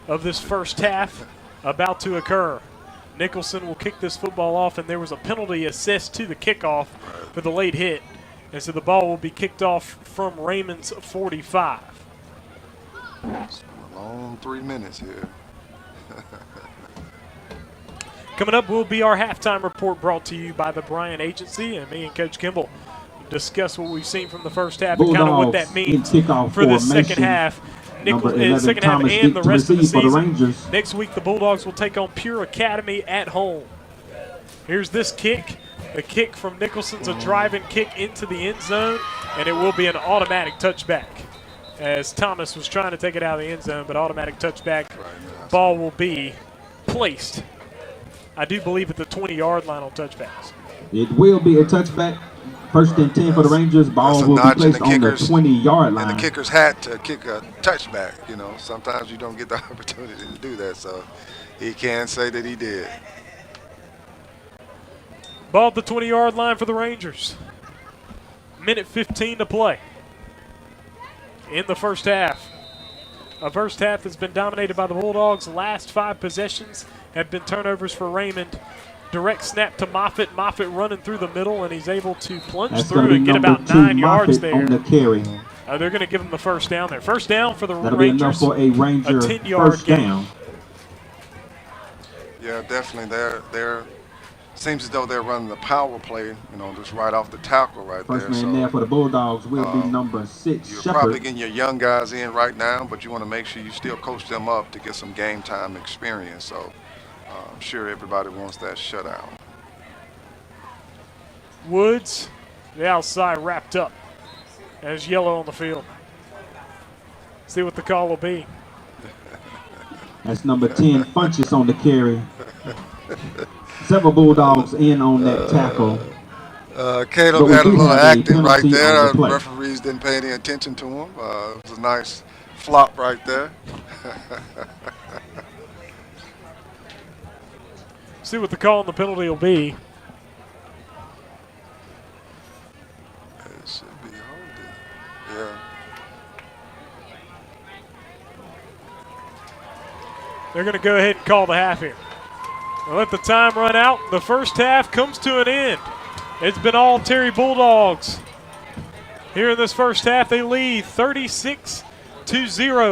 of this first half about to occur. Nicholson will kick this football off, and there was a penalty assessed to the kickoff for the late hit. And so the ball will be kicked off from Raymond's 45. It's a long 3 minutes here. Coming up will be our halftime report brought to you by the Bryant Agency, and me and Coach Kimball discuss what we've seen from the first half and kind of what that means for the second half. Second half and the rest of the season. Next week, the Bulldogs will take on Pure Academy at home. Here's this kick. The kick from Nicholson's a driving kick into the end zone, and it will be an automatic touchback. As Thomas was trying to take it out of the end zone, but automatic touchback. Ball will be placed, I do believe, at the 20-yard line on touchbacks. It will be a touchback. First and 10 for the Rangers. Ball will be placed on the 20-yard line. And the kicker's hat to kick a touchback. Sometimes you don't get the opportunity to do that, so he can say that he did. Ball at the 20-yard line for the Rangers. Minute 15 to play in the first half. A first half that's been dominated by the Bulldogs. Last 5 possessions have been turnovers for Raymond. Direct snap to Moffitt. Moffitt running through the middle, and he's able to plunge through and get about 9 yards there. On the carry. They're going to give him the first down there. First down for the That'll Rangers. Be enough for a Ranger 10-yard first down. Yeah, definitely. They're seems as though they're running the power play, just right off the tackle right First there. man there for the Bulldogs will be number 6, You're Shepard. probably getting your young guys in right now, but you want to make sure you still coach them up to get some game time experience. So I'm sure everybody wants that shutout. Woods, the outside wrapped up. There's yellow on the field. See what the call will be. That's number 10, Funches on the carry. Several Bulldogs in on that tackle, Caleb but we had a do little have a acting right penalty on the there. play. Referees didn't pay any attention to him. It was a nice flop right there. See what the call on the penalty will be. It should be holding. Yeah. They're going to go ahead and call the half here. They'll let the time run out. The first half comes to an end. It's been all Terry Bulldogs. Here in this first half, they lead 36-0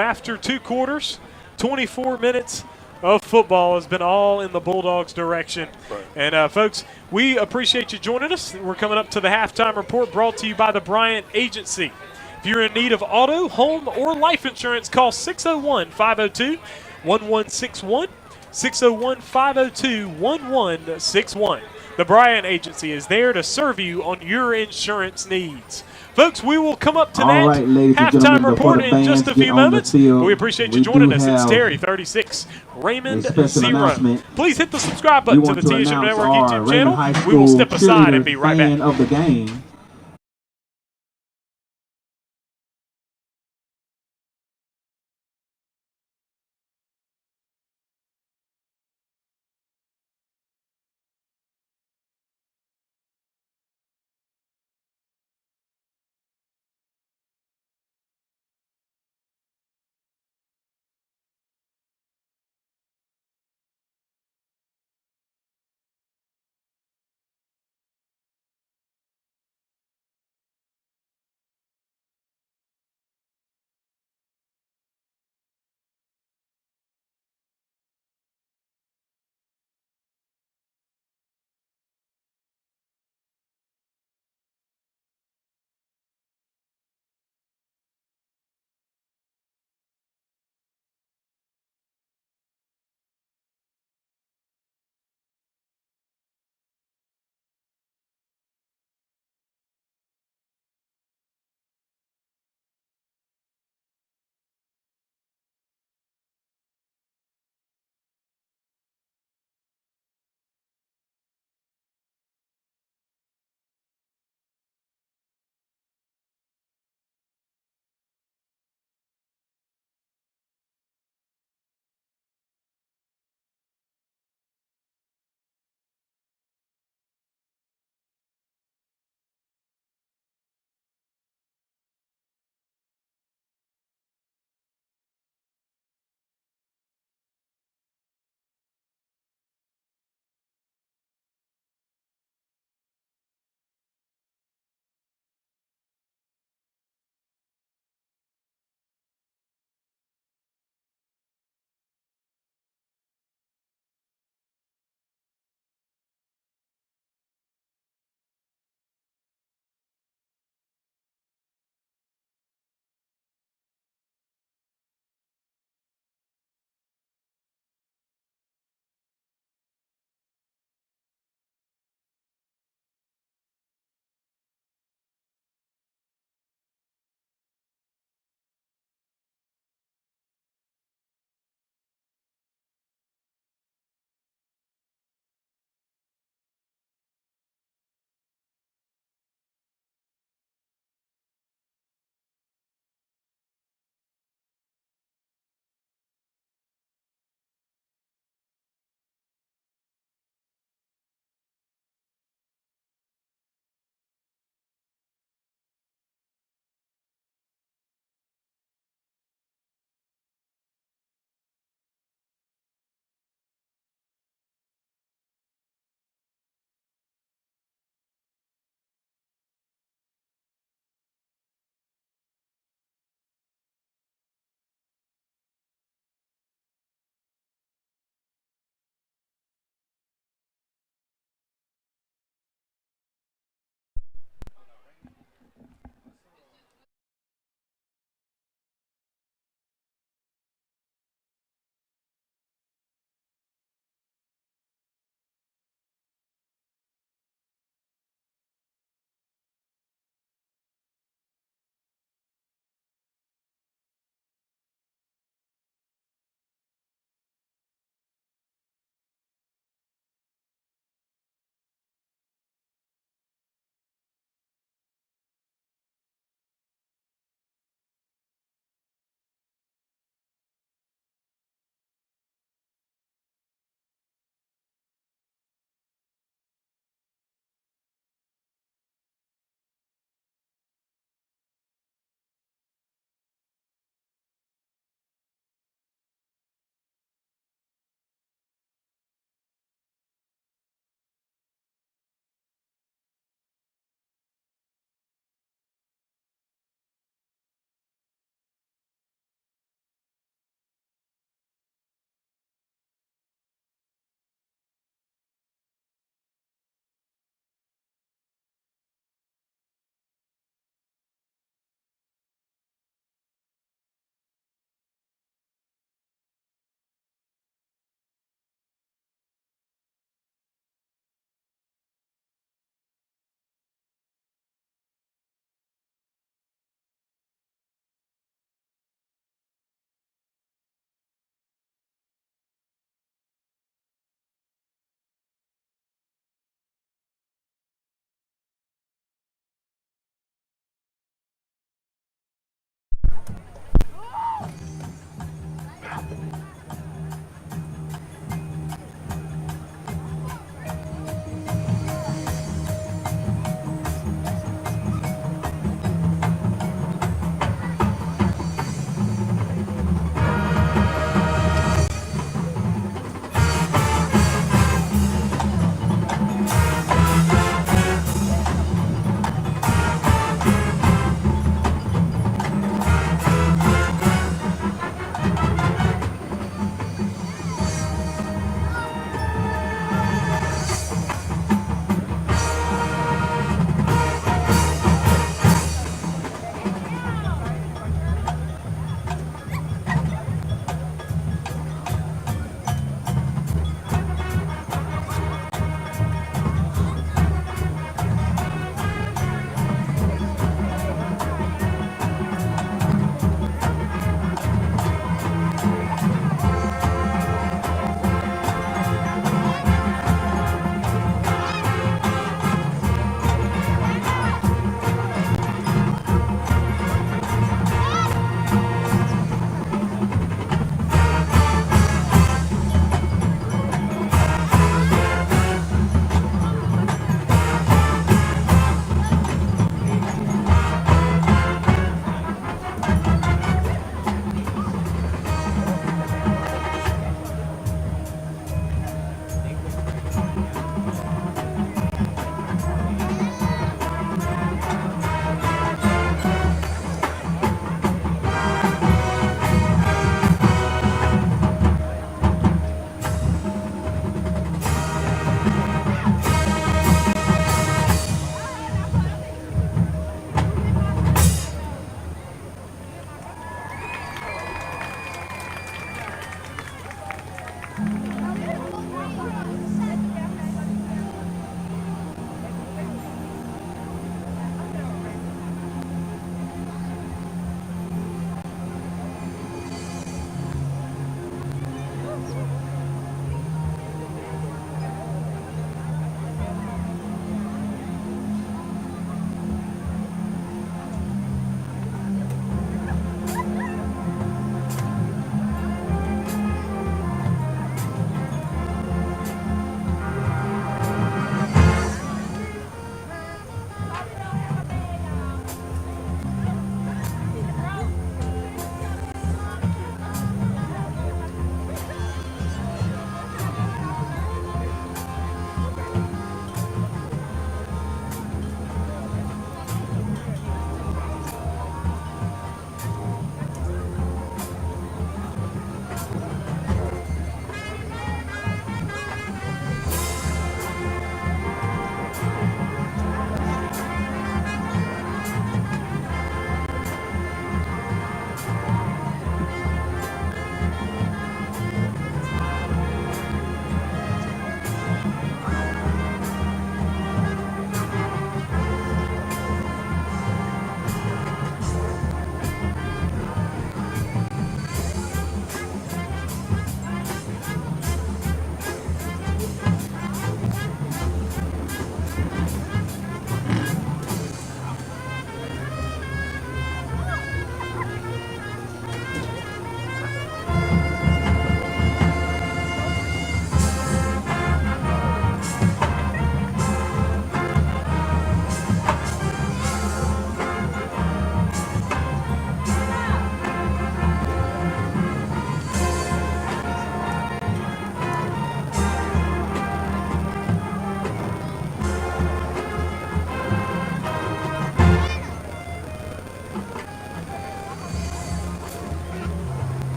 after 2 quarters. 24 minutes of football has been all in the Bulldogs' direction. Right. And, folks, we appreciate you joining us. We're coming up to the halftime report brought to you by the Bryant Agency. If you're in need of auto, home, or life insurance, call 601-502-1161. 601-502-1161. The Bryant Agency is there to serve you on your insurance needs. Folks, we will come up to All that right, ladies and halftime gentlemen, before report the in just bands a get few on the moments. field, But we appreciate you we joining do us. It's have Terry 36, Raymond a special 0. announcement. Please hit the subscribe We button to want the to TSJW announce Network our YouTube Raymond channel. High We will School step aside and cheerleader be right fan back. of the game.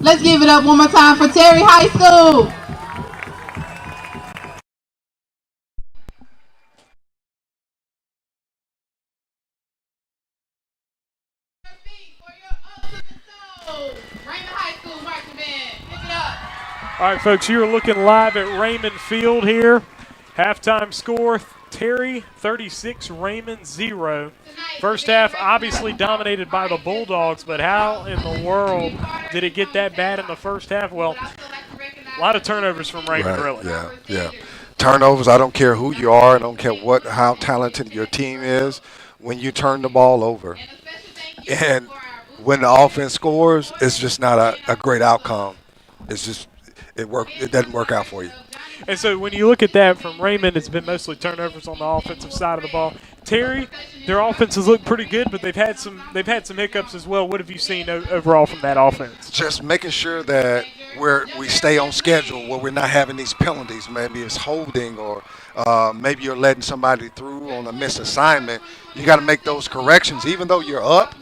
Let's give it up one more time for Terry High School. Raymond High School marching band. Give it up. All right, folks, you're looking live at Raymond Field here. Halftime score, Terry 36, Raymond 0. First half obviously dominated by the Bulldogs, but how in the world did it get that bad in the first half? Well, a lot of turnovers from Raymond, really. Yeah. Turnovers, I don't care who you are, I don't care how talented your team is, when you turn the ball over. And when the offense scores, it's just not a great outcome. It's just it doesn't work out for you. And so when you look at that from Raymond, it's been mostly turnovers on the offensive side of the ball. Terry, their offenses look pretty good, but they've had some hiccups as well. What have you seen overall from that offense? Just making sure that we stay on schedule, where we're not having these penalties. Maybe it's holding, or maybe you're letting somebody through on a missed assignment. You got to make those corrections. Even though you're up,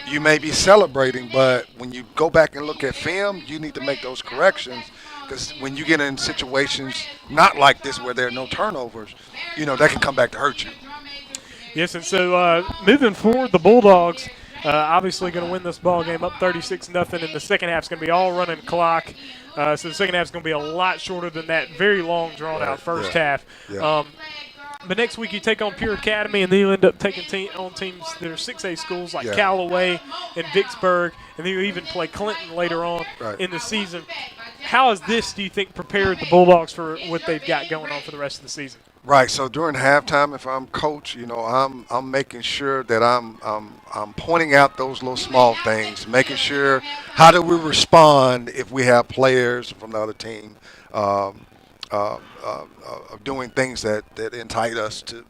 you may be celebrating, but when you go back and look at film, you need to make those corrections. Because when you get in situations not like this where there are no turnovers, that can come back to hurt you. Yes, and so moving forward, the Bulldogs obviously going to win this ball game up 36-0, and the second half is going to be all running clock. So the second half is going to be a lot shorter than that very long, drawn-out first half. Yeah. But next week you take on Pure Academy, and then you end up taking on teams that are 6A schools like Callaway and Vicksburg, and then you even play Clinton later on in the season. How has this, do you think, prepared the Bulldogs for what they've got going on for the rest of the season? Right. So during halftime, if I'm coach, I'm making sure that I'm pointing out those little small things, making sure how do we respond if we have players from the other team doing things that entice us to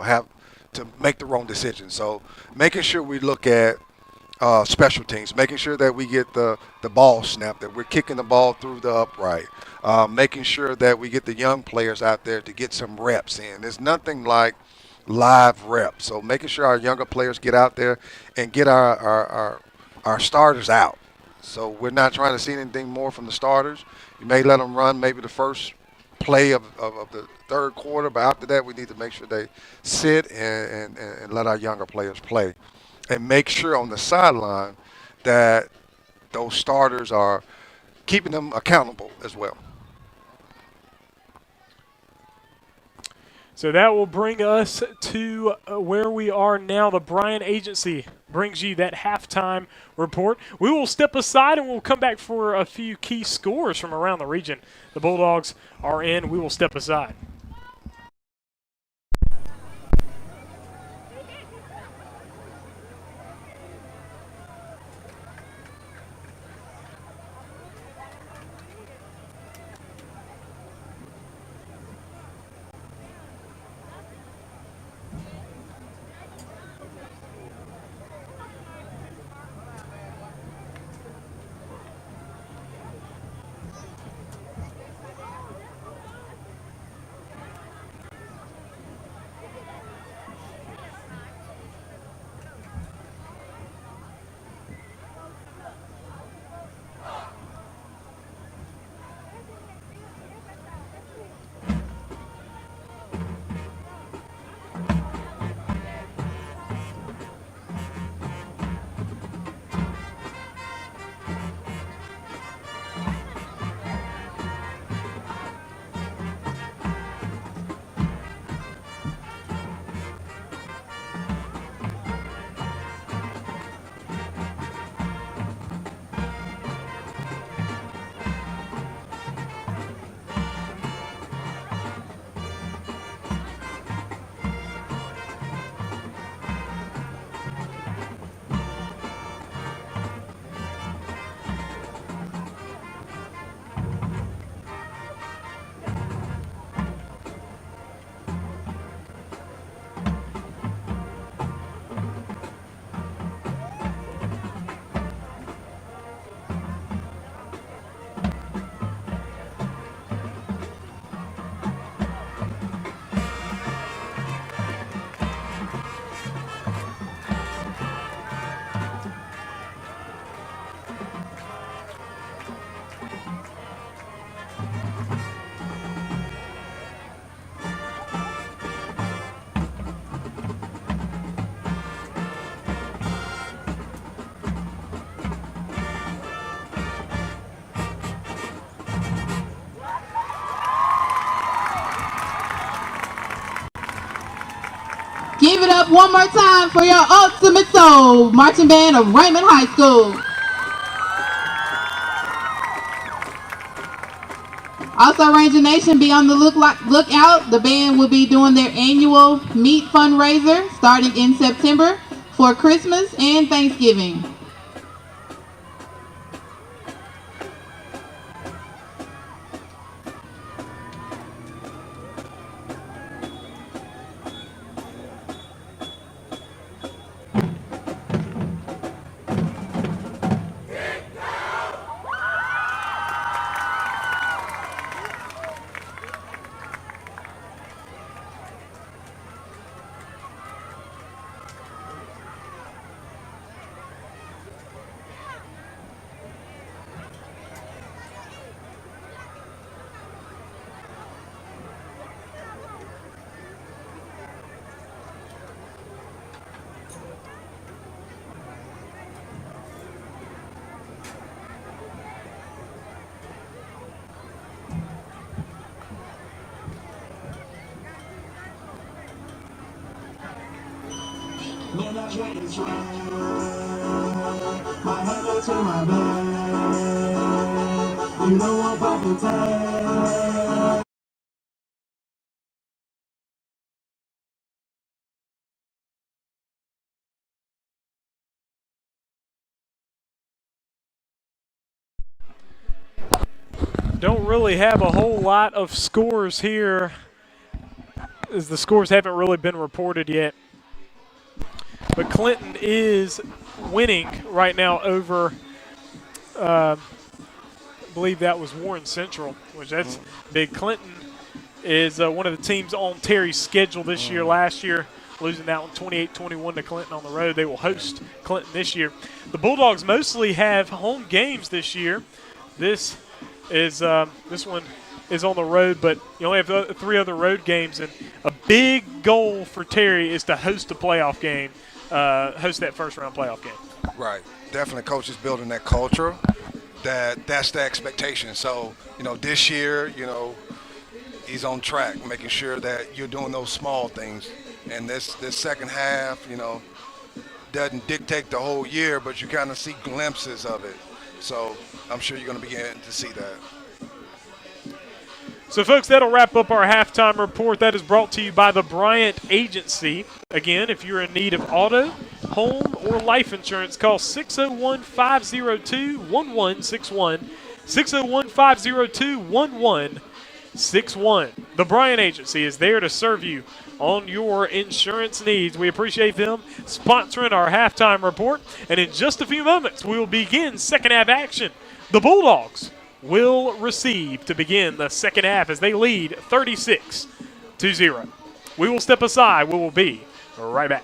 have to make the wrong decision. So making sure we look at special teams, making sure that we get the ball snapped, that we're kicking the ball through the upright, making sure that we get the young players out there to get some reps in. There's nothing like live reps. So making sure our younger players get out there and get our starters out. So we're not trying to see anything more from the starters. You may let them run maybe the first play of the third quarter, but after that we need to make sure they sit and let our younger players play. And make sure on the sideline that those starters are keeping them accountable as well. So that will bring us to where we are now. The Bryan Agency brings you that halftime report. We will step aside and we'll come back for a few key scores from around the region. The Bulldogs are in. We will step aside. Give it up one more time for your ultimate soul marching band of Raymond High School. Also, Ranger Nation, be on the lookout. The band will be doing their annual meat fundraiser starting in September for Christmas and Thanksgiving. Man, I try to try. My head go to my bed. You know I'm popping time. Don't really have a whole lot of scores here, as the scores haven't really been reported yet. But Clinton is winning right now over, I believe that was Warren Central, which that's big. Clinton is one of the teams on Terry's schedule this year. Last year, losing that one 28-21 to Clinton on the road. They will host Clinton this year. The Bulldogs mostly have home games this year. This one is on the road, but you only have 3 other road games, and a big goal for Terry is to host a playoff game, host that first round playoff game. Right. Definitely coach is building that culture. That's the expectation. So, this year, he's on track, making sure that you're doing those small things. And this second half, doesn't dictate the whole year, but you kind of see glimpses of it. So I'm sure you're going to begin to see that. So, folks, that'll wrap up our halftime report. That is brought to you by the Bryant Agency. Again, if you're in need of auto, home, or life insurance, call 601-502-1161. 601-502-1161. The Bryant Agency is there to serve you on your insurance needs. We appreciate them sponsoring our halftime report. And in just a few moments, we will begin second half action. The Bulldogs will receive to begin the second half as they lead 36-0. We will step aside. We will be right back.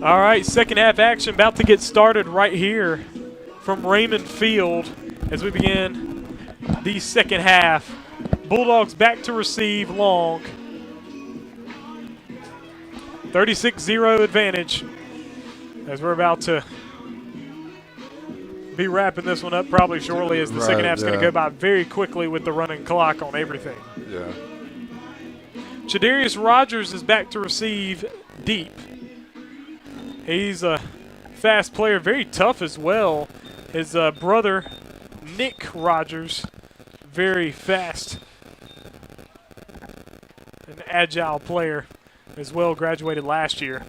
All right, second half action about to get started right here from Raymond Field as we begin the second half. Bulldogs back to receive long. 36-0 advantage as we're about to be wrapping this one up probably shortly as the second half's going to go by very quickly with the running clock on everything. Yeah. Chadarius Rogers is back to receive deep. He's a fast player, very tough as well. His brother, Nick Rogers, very fast and agile player as well, graduated last year.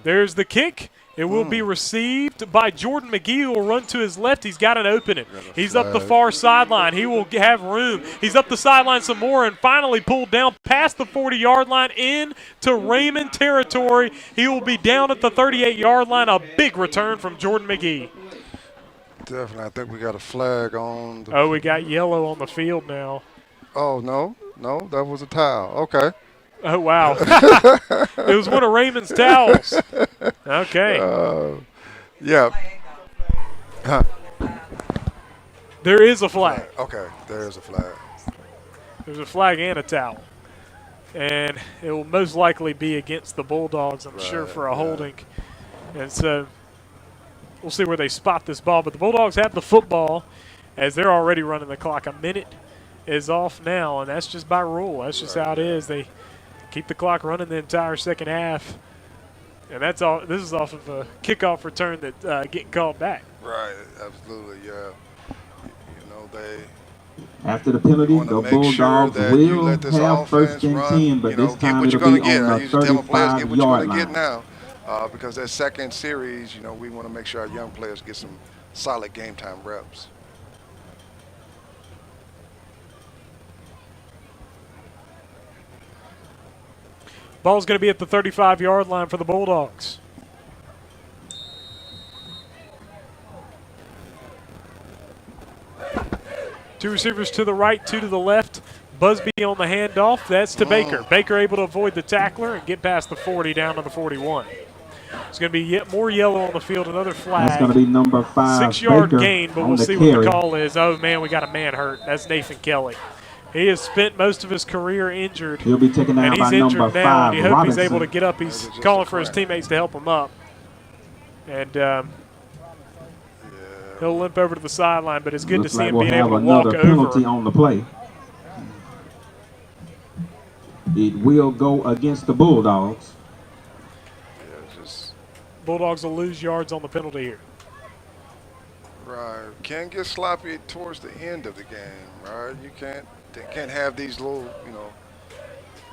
There's the kick. It will be received by Jordan McGee, who will run to his left. He's got an opening. He's up the far sideline. He will have room. He's up the sideline some more and finally pulled down past the 40-yard line into Raymond territory. He will be down at the 38-yard line. A big return from Jordan McGee. Definitely. I think we got a flag on. Oh, we got yellow on the field now. Oh, no, that was a towel. Okay. Oh, wow. It was one of Raymond's towels. Okay. Yeah. Huh. There is a flag. Okay, there is a flag. There's a flag and a towel. And it will most likely be against the Bulldogs, I'm sure, for a holding. And so we'll see where they spot this ball. But the Bulldogs have the football as they're already running the clock. A minute is off now, and that's just by rule. That's just how it is. They keep the clock running the entire second half. And that's all. This is off of a kickoff return that getting called back. Right, absolutely, yeah. You know, they After the penalty, the Bulldogs will have first and 10, but this time it'll be on the 35-yard line. Now, because that second series, you know, we want to make sure our young players get some solid game time reps. Ball's going to be at the 35-yard line for the Bulldogs. Two receivers to the right, two to the left. Busby on the handoff. That's to Baker. Baker able to avoid the tackler and get past the 40 down to the 41. It's going to be yet more yellow on the field. Another flag. That's going to be number 5. 6-yard Baker gain, but we'll see what the call is. Oh, man, we got a man hurt. That's Nathan Kelly. He has spent most of his career injured. He'll be taken down by number 5, now, and he hopes he's Robinson. able to get up. He's calling for his teammates to help him up. And he'll limp over to the sideline, but it's good to see him being able to walk over. Penalty on the play. It will go against the Bulldogs. Bulldogs will lose yards on the penalty here. Right, can't get sloppy towards the end of the game, right? You can't have these little, you know,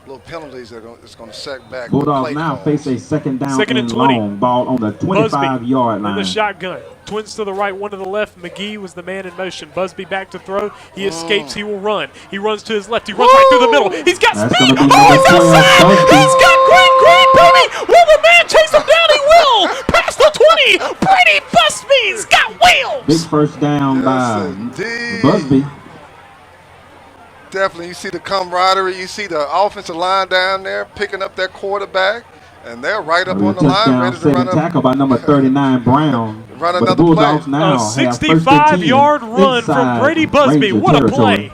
little penalties that's going to set back. Bulldogs now face a second down and long. Ball on the 25-yard line. In the shotgun. Twins to the right, one to the left. McGee was the man in motion. Busby back to throw. He escapes. He will run. He runs to his left. He runs right through the middle. He's got speed. Oh, he's outside. He's got great, Brady. Will the man chase him down? He will. Past the 20. Brady Busby's got wheels. Big first down by Busby. Definitely, you see the camaraderie. You see the offensive line down there picking up their quarterback, and they're right up on the line, ready to run up. Tackle by number 39, Brown. Run another play. A 65-yard run from Brady Busby. What a play.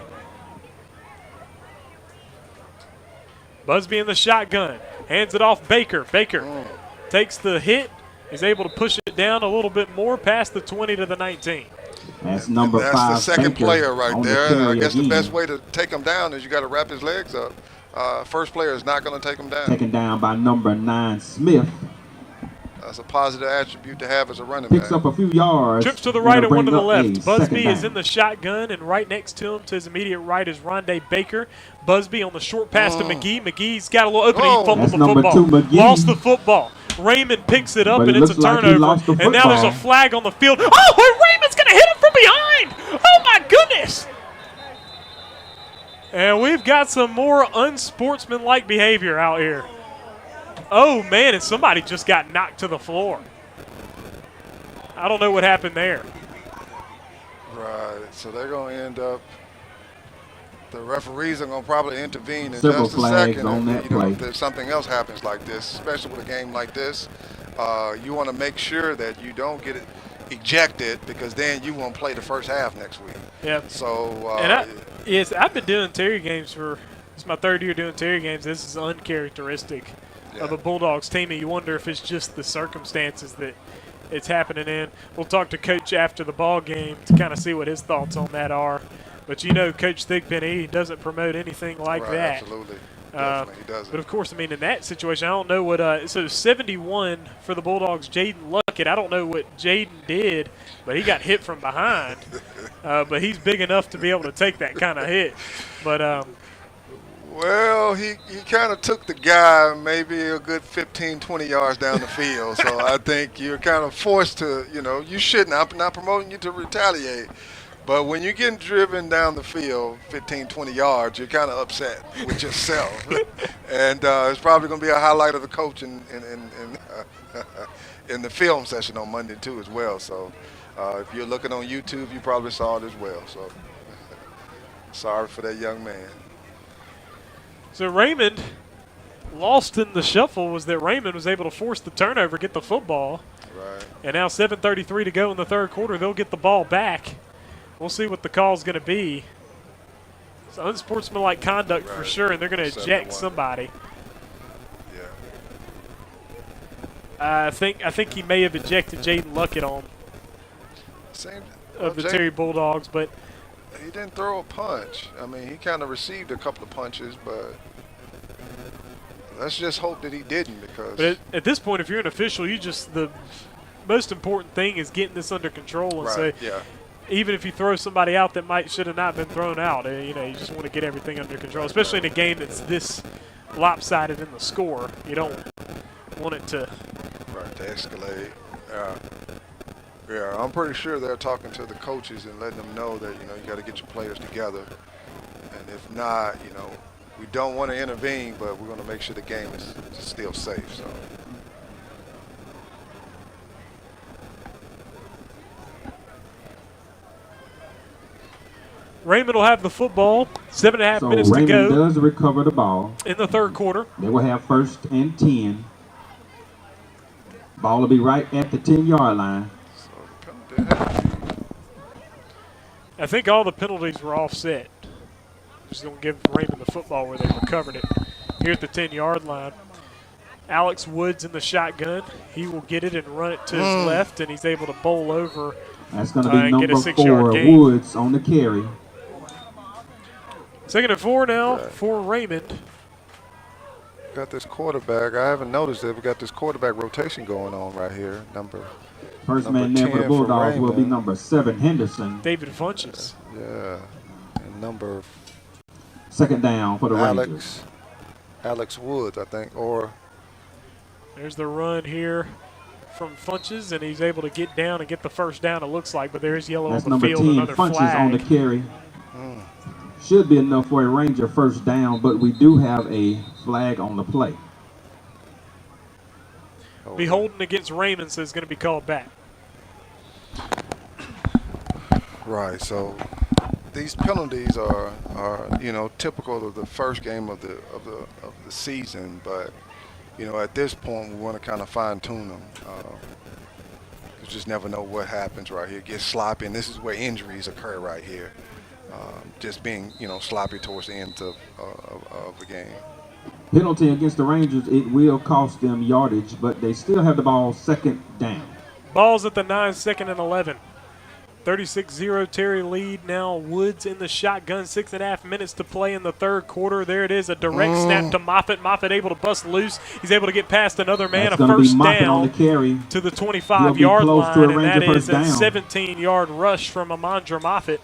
Busby in the shotgun. Hands it off Baker. Baker takes the hit. He's able to push it down a little bit more past the 20 to the 19. That's number 5. That's the second Baker player right there. And I guess again. the best way to take him down is you got to wrap his legs up. First player is not going to take him down. Taken down by number 9, Smith. That's a positive attribute to have as a running back. Picks up a few yards. Trips to the right and one to the left. Busby is in the shotgun, and right next to him, to his immediate right, is Rondé Baker. Busby on the short pass to McGee. McGee's got a little opening. He fumbled the football. 2, McGee. Lost the football. Raymond picks it up, and it's a turnover. Like and now there's a flag on the field. Oh, and Raymond's going to hit him from behind. Oh, my goodness. And we've got some more unsportsmanlike behavior out here. Oh, man, and somebody just got knocked to the floor. I don't know what happened there. Right, so they're going to end up The referees are going to probably intervene in Several just a flags second. on that play. If there's something else happens like this, especially with a game like this, you want to make sure that you don't get it ejected, because then you won't play the first half next week. Yeah. So, yes, I've been doing Terry games for – it's my third year doing Terry games. This is uncharacteristic of a Bulldogs team, and you wonder if it's just the circumstances that it's happening in. We'll talk to Coach after the ball game to kind of see what his thoughts on that are. But you know, Coach Thigpen, he doesn't promote anything like that. Absolutely. Definitely, he doesn't. But, of course, I mean, in that situation, I don't know what so 71 for the Bulldogs, Jaden Luckett. I don't know what Jaden did, but he got hit from behind. But he's big enough to be able to take that kind of hit. But well, he kind of took the guy maybe a good 15, 20 yards down the field. So I think you're kind of forced to, you shouldn't. I'm not promoting you to retaliate. But when you're getting driven down the field 15, 20 yards, you're kind of upset with yourself. And it's probably going to be a highlight of the coach in the film session on Monday, too, as well. So if you're looking on YouTube, you probably saw it as well. So sorry for that young man. So Raymond, lost in the shuffle was that Raymond was able to force the turnover, get the football. Right. And now 7:33 to go in the third quarter. They'll get the ball back. We'll see what the call's going to be. It's unsportsmanlike conduct for sure, and they're going to eject somebody. Yeah. I think he may have ejected Jaden Luckett on the Terry Bulldogs, but he didn't throw a punch. I mean, he kind of received a couple of punches, but let's just hope that he didn't, because. But at this point, if you're an official, the most important thing is getting this under control and say. Yeah. Even if you throw somebody out that should have not been thrown out, you just want to get everything under control, especially in a game that's this lopsided in the score. You don't want it to escalate. Yeah, I'm pretty sure they're talking to the coaches and letting them know that you got to get your players together, and if not, we don't want to intervene, but we're going to make sure the game is still safe. So. Raymond will have the football. 7.5 minutes to go. Raymond does recover the ball in the third quarter. They will have 1st and 10. Ball will be right at the 10-yard line. I think all the penalties were offset. Just going to give Raymond the football where they recovered it. Here at the 10-yard line. Alex Woods in the shotgun. He will get it and run it to his left, and he's able to bowl over. That's going to be number 4, gain. Woods on the carry. 2nd and 4 now for Raymond. Got this quarterback. I haven't noticed it. We got this quarterback rotation going on right here. First man there for the Bulldogs will be number 7, Henderson. David Funches. Yeah. And 2nd down for the Rangers. Alex Woods, I think, or. There's the run here from Funches, and he's able to get down and get the first down, it looks like, but there's yellow on the field. That's number 10, Funches on the carry. Should be enough for a Ranger first down, but we do have a flag on the play. Be holding against Raymond, so it's going to be called back. Right, so these penalties are typical of the first game of the season, but at this point we want to kind of fine tune them. You just never know what happens right here. It gets sloppy, and this is where injuries occur right here. Just being sloppy towards the end of the game. Penalty against the Rangers, it will cost them yardage, but they still have the ball 2nd down. Ball's at the 9, 2nd and 11. 36-0 Terry lead now. Woods in the shotgun. 6.5 minutes to play in the third quarter. There it is, a direct snap to Moffitt. Moffitt able to bust loose. He's able to get past another man. That's a first down on the carry. to the 25-yard line, and that is a 17-yard rush from Amandra Moffitt.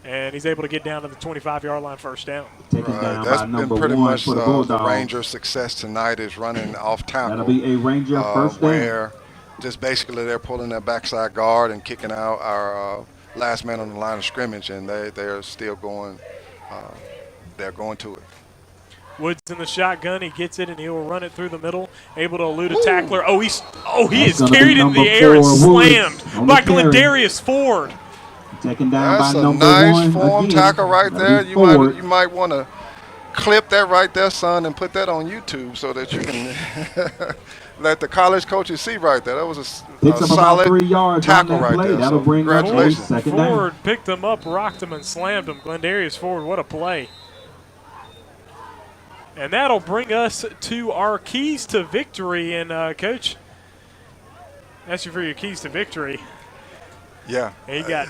And he's able to get down to the 25-yard line, first down. Down that's by been pretty much the Rangers' success tonight is running off tackle. That'll be a Ranger first down. Where just basically they're pulling their backside guard and kicking out our last man on the line of scrimmage, and they're still going. They're going to it. Woods in the shotgun. He gets it, and he will run it through the middle, able to elude a tackler. He is carried in the air and slammed by Glendarius Ford. Taken down That's by a number nice 1. form Again, tackle right that'll there. be You Ford. might want to clip that right there, son, and put that on YouTube so that you can let the college coaches see right there. That was Picks a up about solid 3 yards on tackle that right play. there. That'll So bring up a congratulations. second down. Ford picked him up, rocked him, and slammed him. Glendarius Ford, what a play. And that'll bring us to our keys to victory. And, Coach, ask you for your keys to victory. Yeah. And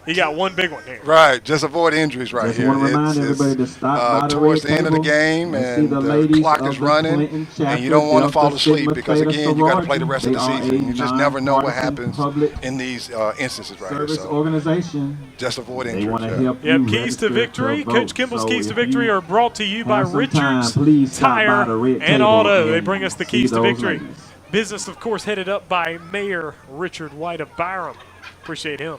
he got one big one here. Right, just avoid injuries right Just here. want to remind everybody to stop by the towards red the end of the table game, and see and the the ladies clock of is the running, Clinton chapter, and you don't want to fall Delta asleep Sigma because, Theta again, you got to play the Sorority. rest of the They are season. a You just never know what nonpartisan happens public in these instances right here. service So organization. just avoid They injuries. want to yeah. help you Yep, keys to register victory. vote. Coach Kimball's So keys to if victory you are brought to you by have some time, Richards please stop by Tire the red and table Auto. They and bring us the see keys to those victory. ladies. Business, of course, headed up by Mayor Richard White of Byram. Appreciate him.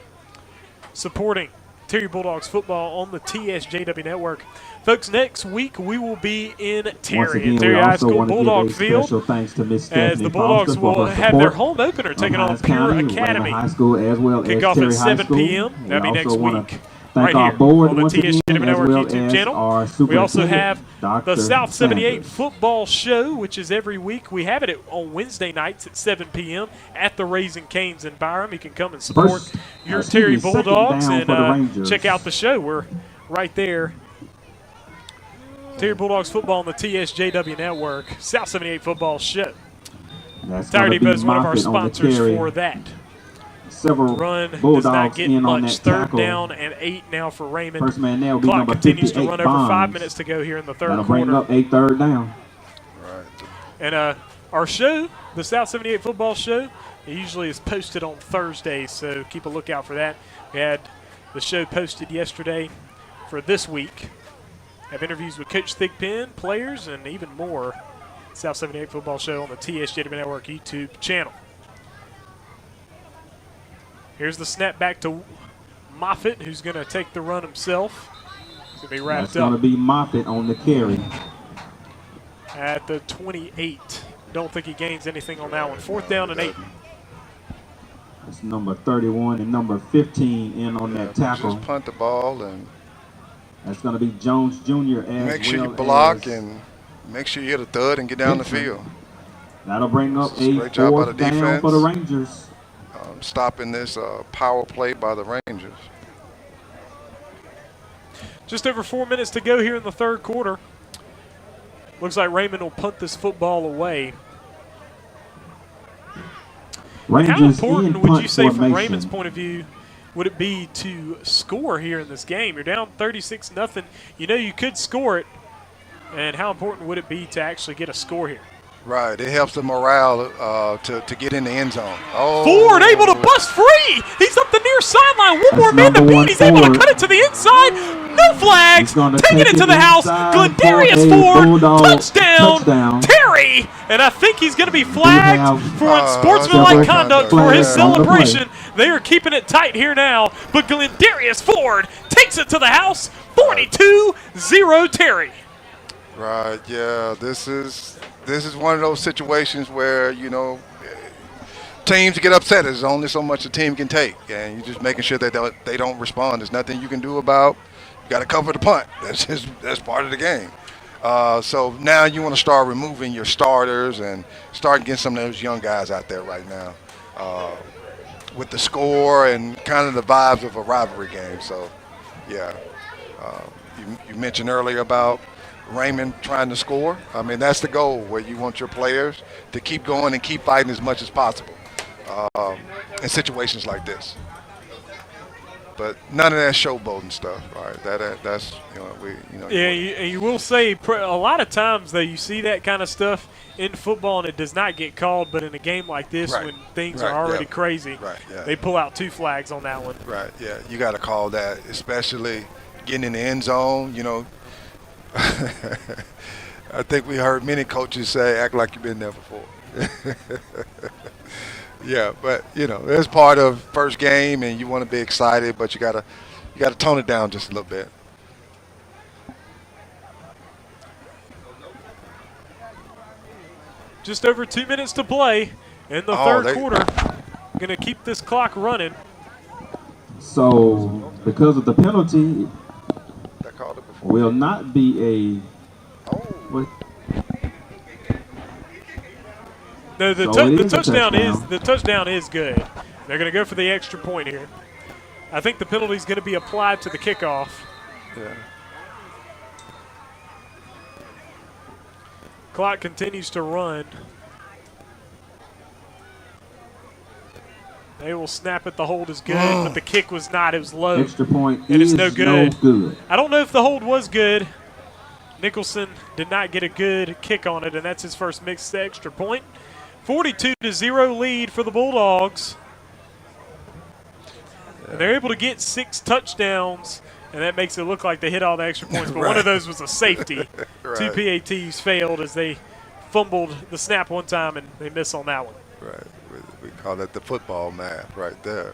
Supporting Terry Bulldogs football on the TSJW network. Folks, next week we will be in Once Terry again, at Terry we High also School want to Bulldog give a Field, special thanks to Miss as Stephanie the Bulldogs Foster for will her have their support home opener taking on Hines Pure County, Raymond Academy. High School, as well Kick as off Terry at High 7 School. p.m. We That'll be also next want week. to thank Right our here board on the once again, TSJW as Network well YouTube as channel. our We also superintendent, have the Dr. South 78 Sanders. football show, which is every week. We have it on Wednesday nights at 7 p.m. at the Raising Cane's in Byram. You can come and support your Terry second Bulldogs down for the and Rangers. check out the show. We're right there. Terry Bulldogs football on the TSJW network. South 78 football show. That's Tire going to Depot be is one of our Moffitt on the sponsors carry. for that. Several Run does not Bulldogs get in on much. that Third tackle. down and 8 now for Raymond. First man there will be Clock number continues to 58, run over 5 Bonds. minutes to go here in the third That'll bring quarter. up a third down. Right. And our show, the South 78 football show, it usually is posted on Thursdays, so keep a lookout for that. We had the show posted yesterday for this week. Have interviews with Coach Thigpen, players, and even more. South 78 football show on the TSJW Network YouTube channel. Here's the snap back to Moffitt, who's going to take the run himself. It's going to be wrapped That's going up to be Moffitt on the carry. at the 28. Don't think he gains anything on that one. Fourth down and 8. That's number 31 and number 15 in on that tackle. Just punt the ball and That's going to be Jones Jr. as make sure well you block as and make sure you hit a thud and get down the field. That'll bring up This is a a great job by fourth the down defense. for the Rangers. Stopping this power play by the Rangers. Just over 4 minutes to go here in the third quarter. Looks like Raymond will punt this football away. Rangers How important in would punt you say, from formation. Raymond's point of view, would it be to score here in this game? You're down 36-0. You know you could score it. And how important would it be to actually get a score here? Right, it helps the morale to get in the end zone. Oh, Ford able to bust free. He's up the near sideline. One That's more man to number beat. one He's able to Ford. cut it to the inside. No flags. He's gonna Taking take it to it the house. inside Glendarius for a Ford. Bulldog Touchdown. Terry. And I think he's going to be flagged have, for several unsportsmanlike conduct for his flags on the play. celebration. They are keeping it tight here now. But Glendarius Ford takes it to the house. 42-0 Terry. Right, yeah, this is one of those situations where, you know, teams get upset. There's only so much a team can take, and you're just making sure that they don't respond. There's nothing you can do about. You got to cover the punt. That's part of the game. So now you want to start removing your starters and start getting some of those young guys out there right now with the score and kind of the vibes of a rivalry game. So, yeah, you mentioned earlier about Raymond trying to score. I mean, that's the goal, where you want your players to keep going and keep fighting as much as possible in situations like this. But none of that showboating stuff, right? That's Yeah, you will say a lot of times though you see that kind of stuff in football and it does not get called, but in a game like this, Right. when things Right, are already yeah. crazy, Right, yeah. they pull out 2 flags on that one. Right, yeah, you got to call that, especially getting in the end zone. You know, I think we heard many coaches say, "Act like you've been there before." Yeah, but you know, it's part of first game, and you want to be excited, but you gotta tone it down just a little bit. Just over 2 minutes to play in the third quarter. Going to keep this clock running. So, because of the penalty, That called it before. will not be Oh, what, The So it is a the touchdown is good. They're going to go for the extra point here. I think the penalty is going to be applied to the kickoff. yeah. Clock continues to run. They will snap it. The hold is good, but the kick was not. It was low. extra point And it's is no good. good. I don't know if the hold was good. Nicholson did not get a good kick on it, and that's his first mixed extra point. 42-0 lead for the Bulldogs. And they're able to get 6 touchdowns, and that makes it look like they hit all the extra points. But one of those was a safety. Right. 2 PATs failed as they fumbled the snap one time, and they missed on that one. Right. We call that the football math right there.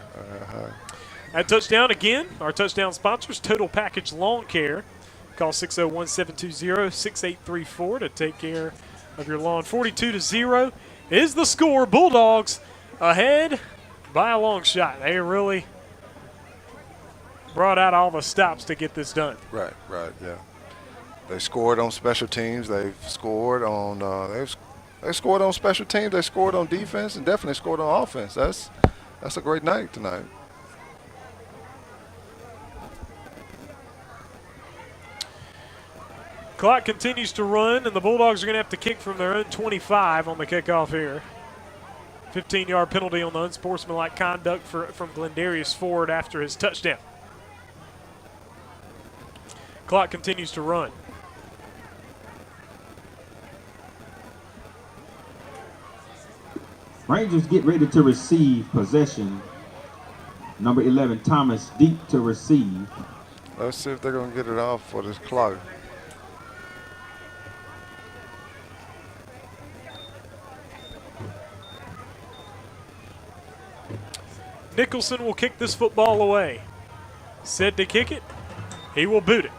At touchdown again, our touchdown sponsors, Total Package Lawn Care. Call 601-720-6834 to take care of your lawn. 42-0 is the score. Bulldogs ahead by a long shot. They really brought out all the stops to get this done. Right, yeah. They scored on special teams. They've scored on they scored on special teams. They scored on defense and definitely scored on offense. That's a great night tonight. Clock continues to run, and the Bulldogs are going to have to kick from their own 25 on the kickoff here. 15-yard penalty on the unsportsmanlike conduct from Glendarius Ford after his touchdown. Clock continues to run. Rangers get ready to receive possession. Number 11, Thomas, deep to receive. Let's see if they're going to get it off for this clock. Nicholson will kick this football away. Set to kick it. He will boot it.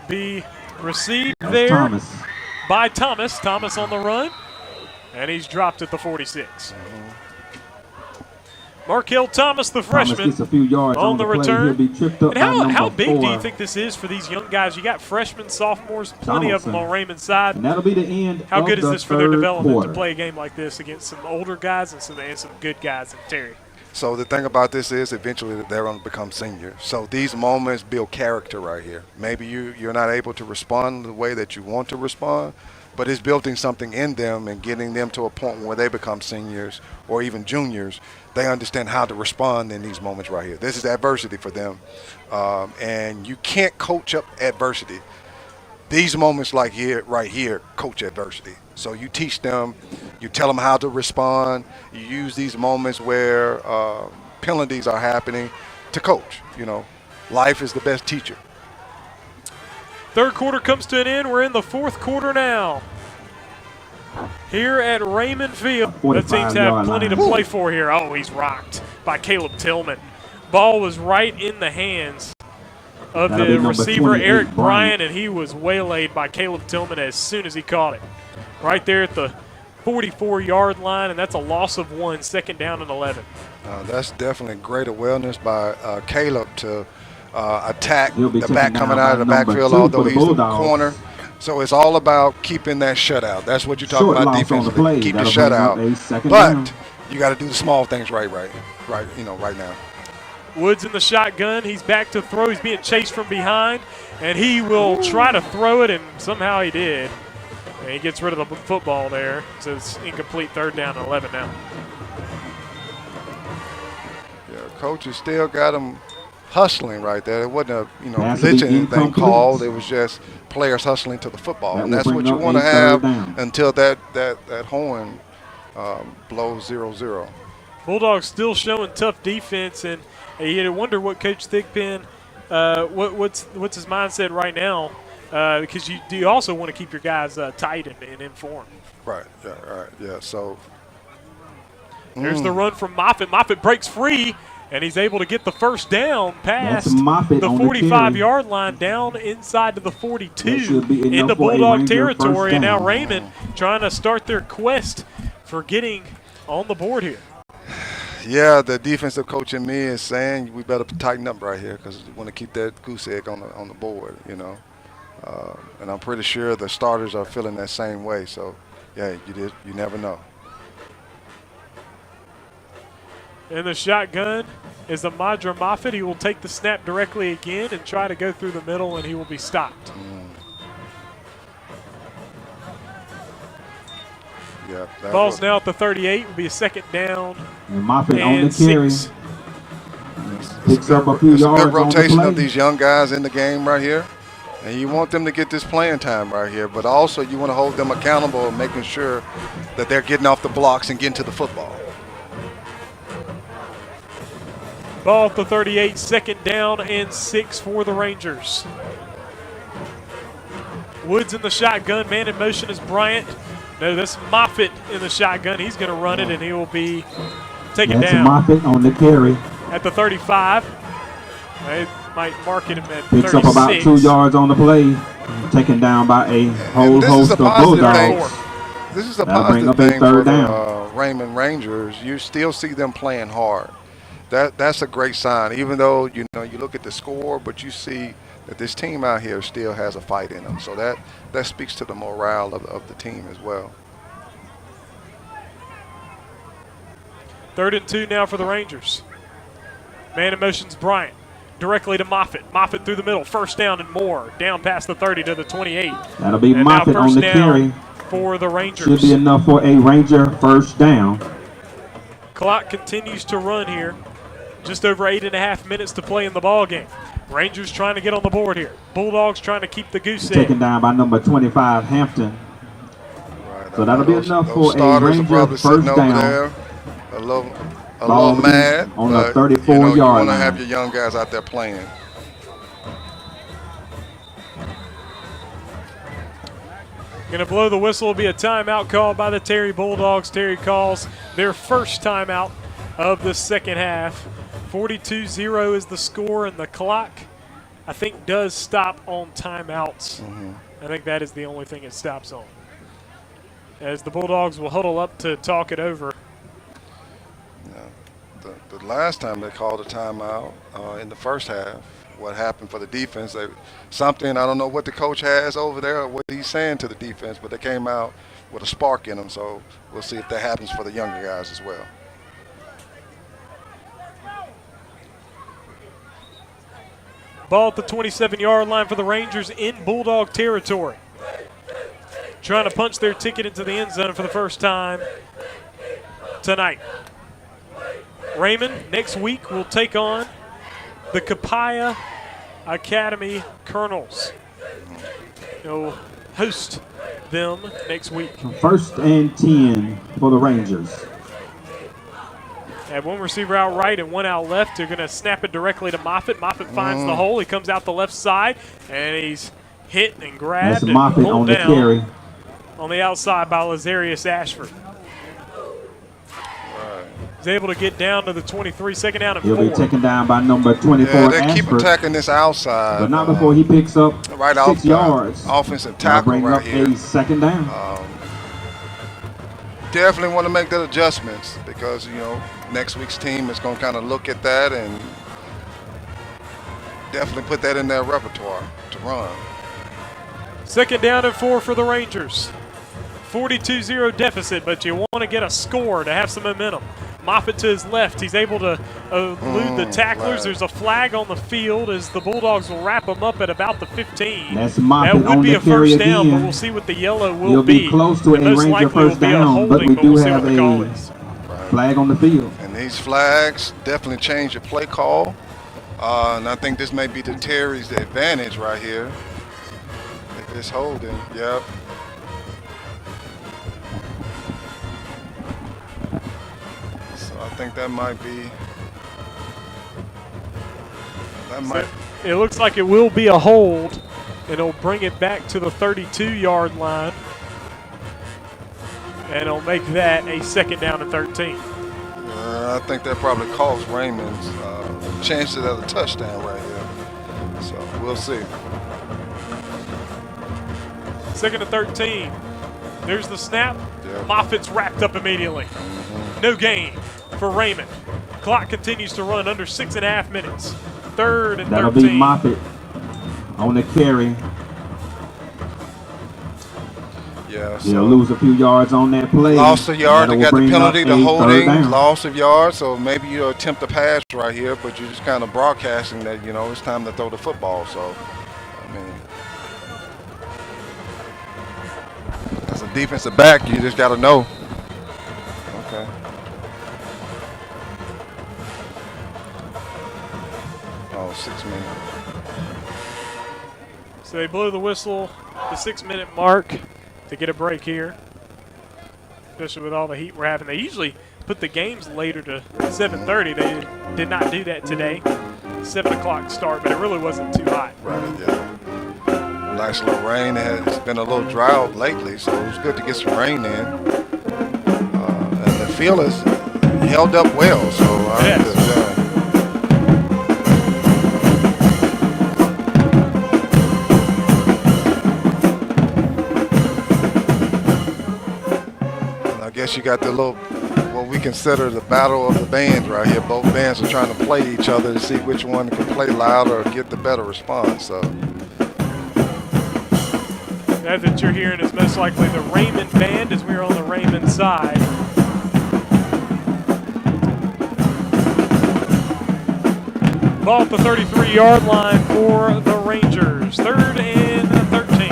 Be received there Thomas. by Thomas. Thomas on the run. And he's dropped at the 46. Markel Thomas, the Thomas freshman, gets a few yards on the play. return. He'll be tripped up And by number how big do you 4. think this is for these young guys? You got freshmen, sophomores, plenty of them Donaldson. on Raymond's side. And that'll be the end How of good is the this for their third development quarter. to play a game like this against some older guys and some good guys in Terry? So the thing about this is eventually they're going to become seniors. So these moments build character right here. Maybe you're not able to respond the way that you want to respond, but it's building something in them and getting them to a point where they become seniors or even juniors. They understand how to respond in these moments right here. This is adversity for them, and you can't coach up adversity. These moments like here, right here, coach adversity. So you teach them, you tell them how to respond. You use these moments where penalties are happening to coach. You know, life is the best teacher. Third quarter comes to an end. We're in the fourth quarter now. Here at Raymond Field, the teams have plenty to play for here. Oh, he's rocked by Caleb Tillman. Ball was right in the hands of That'll be the number receiver, 28, Eric Bryan, Bryant. and he was waylaid by Caleb Tillman as soon as he caught it. Right there at the 44-yard line, and that's a loss of 1, second down and 11. That's definitely great awareness by Caleb to attack He'll be the taken back down coming by out of the number backfield, 2 although for the he's the Bulldogs. corner. So it's all about keeping that shutout. That's what you talk Short about loss on the defensively. play. Keep the That'll bring up a shutout. second But down. you got to do the small things right, right now. Woods in the shotgun. He's back to throw. He's being chased from behind, and he will try to throw it, and somehow he did. And he gets rid of the football there. So it's incomplete, third down and 11 now. Yeah, coach has still got him hustling right there. It wasn't a Pass will be glitch or anything incomplete. called. It was just players hustling to the football, That and will that's what bring you up want to a third have down. until that horn blows 0-0. Bulldogs still showing tough defense, and you had to wonder what Coach Thigpen, what's his mindset right now, because you also want to keep your guys tight and informed. Right. Yeah. So There's the run from Moffitt. Moffitt breaks free, and he's able to get the first down past That's Moffitt the on the 45-yard line down inside to the 42 That should be enough into for a Bulldog Ranger territory. first And now down. Raymond trying to start their quest for getting on the board here. Yeah, the defensive coach in me is saying we better tighten up right here because we want to keep that goose egg on the board, you know. And I'm pretty sure the starters are feeling that same way. So, yeah, you never know. In the shotgun is Amadra Moffitt. He will take the snap directly again and try to go through the middle, and he will be stopped. Yeah, Ball's now at the 38. Will be a second down. And Moffitt on the And carry. 6. Picks up a few It's a yards good rotation on the of play. these young guys in the game right here. And you want them to get this playing time right here, but also you want to hold them accountable and making sure that they're getting off the blocks and getting to the football. Ball at the 38. Second down and 6 for the Rangers. Woods in the shotgun. Man in motion is Bryant. No, that's Moffitt in the shotgun. He's going to run it, and he will be taken That's down Moffitt on the carry. at the 35. They might mark him at Picks 36. up about 2 yards on the play. Taken down by a whole And this is host a of positive thing. Bulldogs. This is a That'll bring positive up a thing for third the down. Raymond Rangers. You still see them playing hard. That's a great sign. Even though you look at the score, but you see that this team out here still has a fight in them. So that speaks to the morale of the team as well. 3rd and 2 now for the Rangers. Man in motion's Bryant. Directly to Moffitt. Moffitt through the middle. First down and more. Down past the 30 to the 28. That'll be And Moffitt now on first the down carry. for the Rangers. Should be enough for a Ranger first down. Clock continues to run here. Just over 8.5 minutes to play in the ball game. Rangers trying to get on the board here. Bulldogs trying to keep the goose Taken egg. down by number 25, Hampton. Right. So that'll be enough those for a starters are Ranger probably first sitting over down. there, a little Ball mad on the but, 34-yard you want to line. have your young guys out there playing. Going to blow the whistle. Will be a timeout called by the Terry Bulldogs. Terry calls their first timeout of the second half. 42-0 is the score, and the clock, I think, does stop on timeouts. I think that is the only thing it stops on. As the Bulldogs will huddle up to talk it over. The last time they called a timeout in the first half, what happened for the defense, I don't know what the coach has over there or what he's saying to the defense, but they came out with a spark in them, so we'll see if that happens for the younger guys as well. Ball at the 27-yard line for the Rangers in Bulldog territory. Trying to punch their ticket into the end zone for the first time tonight. Raymond next week will take on the Capaya Academy Colonels. He'll host them next week. First and 10 for the Rangers. Have one receiver out right and one out left. They're going to snap it directly to Moffitt. Moffitt finds the hole. He comes out the left side, and he's hit and grabbed That's and Moffitt pulled on the down carry. on the outside by Lazarius Ashford. He's able to get down to the 23, second down and He'll 4. be taken down by number 24, Yeah, they keep Ashford. attacking this outside. But not before he picks up right 6 off yards. offensive That'll tackle bring right up here. a second down. Definitely want to make that adjustments because, next week's team is going to kind of look at that and definitely put that in their repertoire to run. Second down and 4 for the Rangers. 42-0 deficit, but you want to get a score to have some momentum. Moffitt to his left. He's able to elude the tacklers. flag. There's a flag on the field as the Bulldogs will wrap him up at about the 15. That's Moffitt That would on be the a first carry down, but again. we'll see what the yellow will He'll be close to And a most Ranger likely will first be a down, but holding, we do we'll see have what the call a is. flag on the field. And these flags definitely change your play call. And I think this may be to Terry's advantage right here. If it's holding, yep. So I think that might be. It looks like it will be a hold, and it'll bring it back to the 32-yard line. And it'll make that a second down and 13. I think that probably cost Raymond's chances at a touchdown right here. So we'll see. Second and 13. There's the snap. Yeah. Moffitt's wrapped up immediately. No gain for Raymond. Clock continues to run under 6.5 minutes. 3rd and That'll 13. be Moffitt on the carry. Yeah, They'll so lose a few yards on that play. lost a yard. They That'll got the bring up penalty, a the third holding, down. loss of yards. So maybe you attempt a pass right here, but you're just kind of broadcasting that, you know, it's time to throw the football. So, I mean, as a defensive back, you just got to know. Okay. Oh, 6 minutes. So they blew the whistle, the 6-minute mark, to get a break here, especially with all the heat we're having. They usually put the games later to 7:30. They did not do that today. 7 o'clock start, but it really wasn't too hot. Right, yeah. Nice little rain. It's been a little drought lately, so it was good to get some rain in. And the field has held up well, so Yes. I guess you got the little, what we consider the battle of the bands right here. Both bands are trying to play each other to see which one can play louder or get the better response. So That you're hearing is most likely the Raymond band, as we're on the Raymond side. Ball at the 33-yard line for the Rangers. 3rd and 13.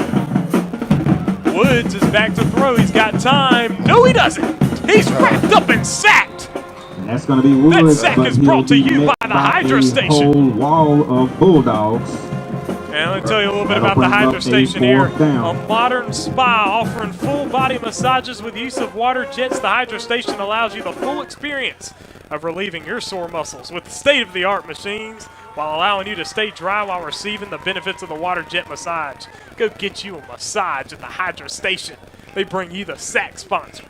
Woods is back to throw. He's got time. No, he doesn't. He's wrapped up and sacked. And that's going to be Woods. sack but is brought to he'll be you met by the Hydro Station. A whole wall of Bulldogs. And let me tell you a little bit That'll about the bring up Hydro a Station here. fourth down. A modern spa offering full body massages with use of water jets. The Hydro Station allows you the full experience of relieving your sore muscles with state-of-the-art machines while allowing you to stay dry while receiving the benefits of the water jet massage. Go get you a massage at the Hydro Station. They bring you the SAC sponsor.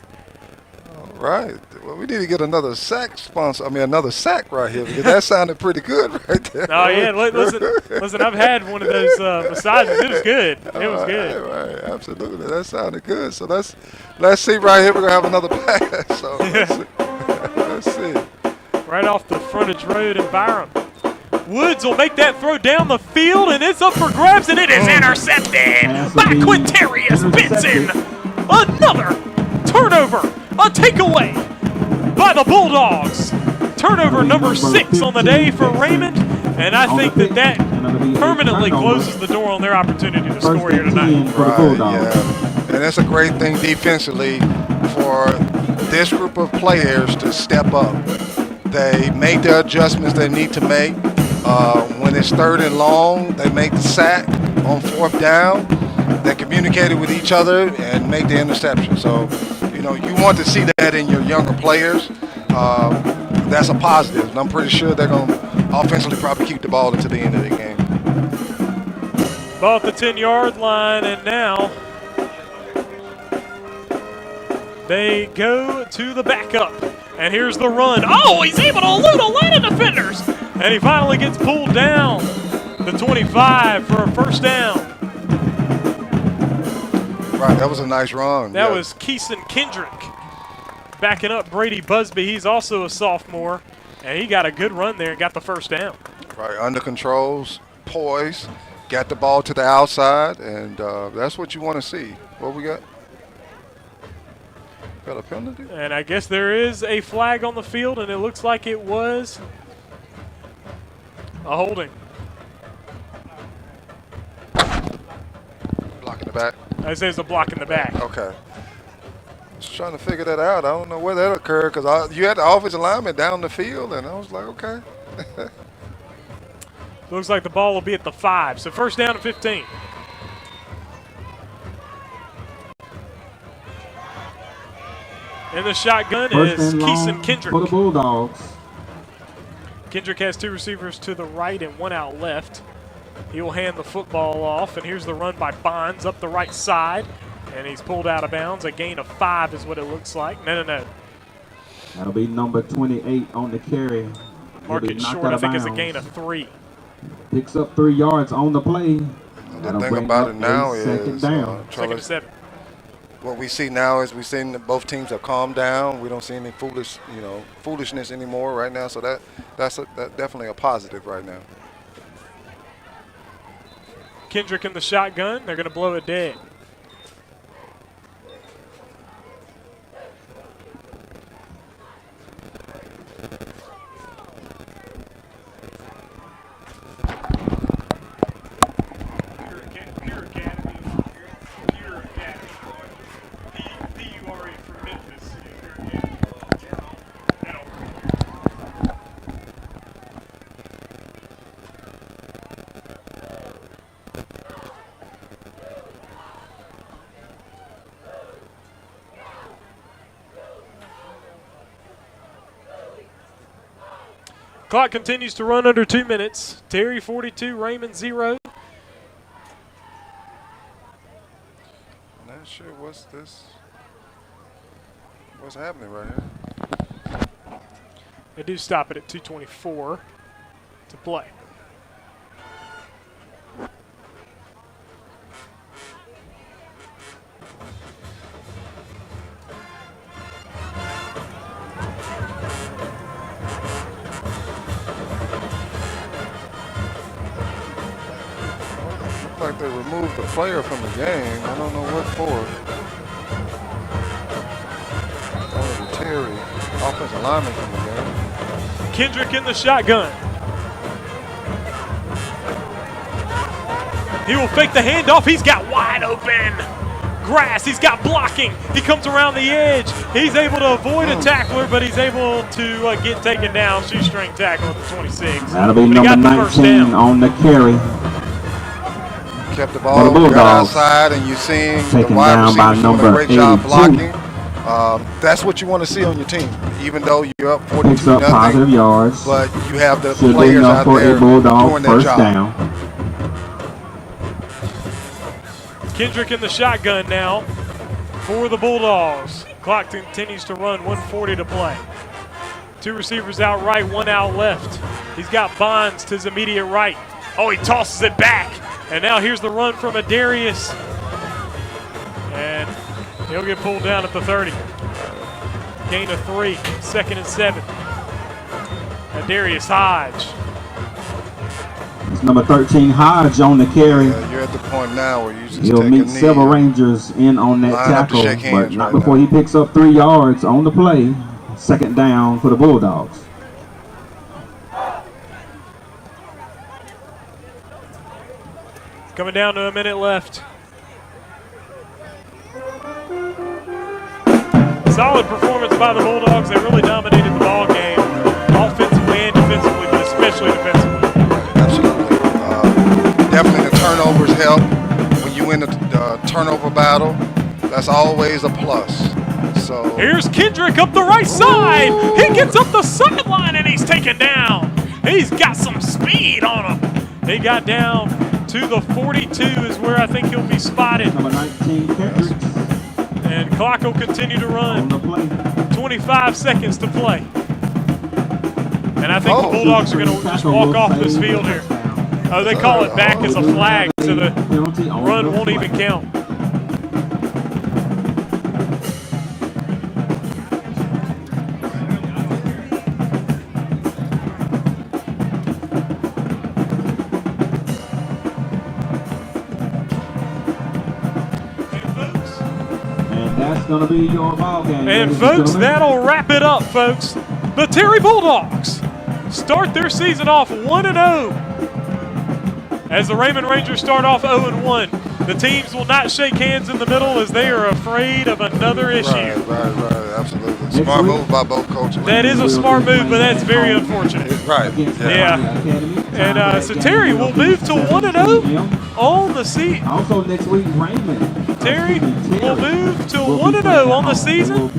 right. Well, we need to get another sack sponsor. I mean, another sack right here because that sounded pretty good right there. Oh yeah, listen. I've had one of those massages. It was good. It was good. Right, absolutely. That sounded good. So let's see right here. We're gonna have another pass. So let's see. Right off the frontage road in Byram. Woods will make that throw down the field, and it's up for grabs, and it is intercepted by Quintarius Benson. Another turnover, a takeaway by the Bulldogs. Turnover number 6 on the day for Raymond, and I think that permanently closes the door on their opportunity to score here tonight. Right, yeah. And that's a great thing defensively for this group of players to step up. They make the adjustments they need to make. When it's 3rd and long, they make the sack on 4th down. They communicated with each other and make the interception. So, you know, you want to see that in your younger players. That's a positive. And I'm pretty sure they're going to offensively probably keep the ball until the end of the game. Ball at the 10-yard line, and now they go to the backup. And here's the run. Oh, he's able to elude a line of defenders. And he finally gets pulled down the 25 for a first down. Right, that was a nice run. That was Keeson Kendrick backing up Brady Busby. He's also a sophomore, and he got a good run there and got the first down. Right, under controls, poise, got the ball to the outside, and that's what you want to see. What we got? Got a penalty? And I guess there is a flag on the field, and it looks like it was a holding. Block in the back. I say it's a block in the back. Okay. Just trying to figure that out. I don't know where that occurred because you had the offensive lineman down the field, and I was like, okay. Looks like the ball will be at the 5. So first down and 15. In the shotgun is Keeson Kendrick. For the Bulldogs. Kendrick has 2 receivers to the right and 1 out left. He will hand the football off, and here's the run by Bonds up the right side, and he's pulled out of bounds. A gain of 5 is what it looks like. No. That'll be number 28 on the carry. Mark it short, I think it's a gain of 3. Picks up 3 yards on the play. The thing about it now is second down. Second and 7. what we see now is we've seen that both teams have calmed down. We don't see any foolishness anymore right now. So that's definitely a positive right now. Kendrick in the shotgun. They're going to blow it dead. Clock continues to run under 2 minutes. Terry 42, Raymond 0. Not sure what's happening right here. They do stop it at 2:24 to play. Like they removed the player from the game. I don't know what for. Terry, offensive lineman from the game. Kendrick in the shotgun. He will fake the handoff. He's got wide open grass. He's got blocking. He comes around the edge. He's able to avoid a tackler, but he's able to get taken down. Shoestring tackle at the 26. That'll be number 19 on the carry. Kept the ball, got outside, and you're seeing the wide receivers doing a great job blocking. That's what you want to see on your team. Even though you're up 42-0, positive yards, but you have the players out there doing their job. Down. Kendrick in the shotgun now for the Bulldogs. Clock continues to run, 1:40 to play. 2 receivers out right, 1 out left. He's got Bonds to his immediate right. Oh, he tosses it back. And now here's the run from Adarius. And he'll get pulled down at the 30. Gain of 3, 2nd and 7. Adarius Hodge. It's number 13, Hodge on the carry. Yeah, you're at the point now where you just He'll meet several Rangers in on that tackle, but not before he picks up 3 yards on the play. 2nd down for the Bulldogs. Coming down to a minute left. Solid performance by the Bulldogs. They really dominated the ball game, offensively and defensively, but especially defensively. Absolutely. Definitely the turnovers help. When you win the turnover battle, that's always a plus. So here's Kendrick up the right side. He gets up the sideline and he's taken down. He's got some speed on him. He got down to the 42 is where I think he'll be spotted. Number 19, Kendrick. And clock will continue to run. 25 seconds to play. And I think the Bulldogs are going to just walk off this field here. Oh, they call it back as a flag, so the run won't even count. Going to be your ball game. And folks, that'll wrap it up, folks. The Terry Bulldogs start their season off 1-0. As the Raymond Rangers start off 0-1. The teams will not shake hands in the middle as they are afraid of another issue. Right, absolutely. Smart move by both coaches. That is a smart move, but that's very unfortunate. Right. Yeah. And so Terry will move to 1-0 on the season. Also next week, Raymond. Terry will move to 1-0 on the season,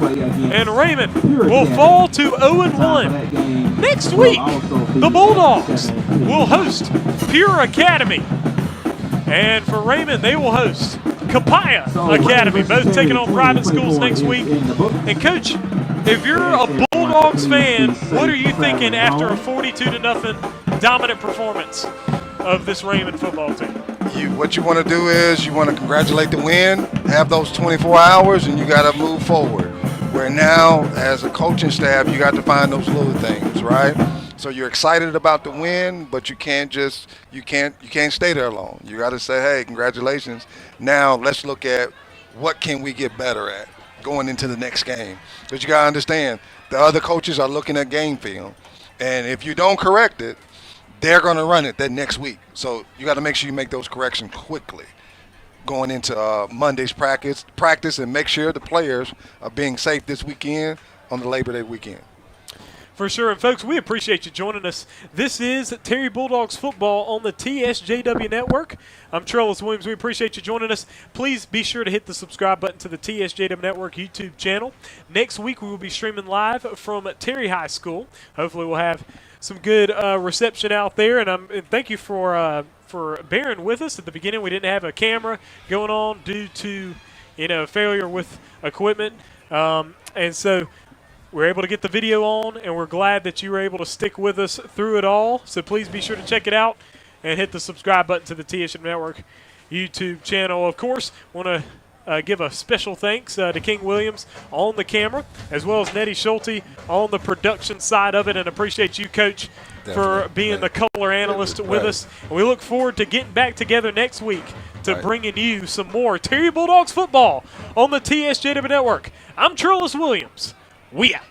and Raymond will fall to 0-1. Next week, the Bulldogs will host Pure Academy. And for Raymond, they will host Capaya Academy, both taking on private schools next week. And Coach, if you're a Bulldogs fan, what are you thinking after a 42-0 dominant performance of this Raymond football team? what you want to do is you want to congratulate the win, have those 24 hours, and you got to move forward. Where now, as a coaching staff, you got to find those little things, right? So you're excited about the win, but you can't stay there long. You got to say, hey, congratulations. Now let's look at what can we get better at going into the next game. Because you got to understand, the other coaches are looking at game film, and if you don't correct it, they're going to run it that next week. So you got to make sure you make those corrections quickly going into Monday's practice and make sure the players are being safe this weekend on the Labor Day weekend. For sure. And, folks, we appreciate you joining us. This is Terry Bulldogs football on the TSJW Network. I'm Trellis Williams. We appreciate you joining us. Please be sure to hit the subscribe button to the TSJW Network YouTube channel. Next week, we will be streaming live from Terry High School. Hopefully, we'll have some good reception out there. And thank you for bearing with us. At the beginning, we didn't have a camera going on due to failure with equipment. And so we're able to get the video on, and we're glad that you were able to stick with us through it all. So please be sure to check it out and hit the subscribe button to the TSJW Network YouTube channel. Of course, want to give a special thanks to King Williams on the camera, as well as Nettie Schulte on the production side of it, and appreciate you, Coach, for being the color analyst with us. And we look forward to getting back together next week to bringing you some more Terry Bulldogs football on the TSJW Network. I'm Trellis Williams. We out.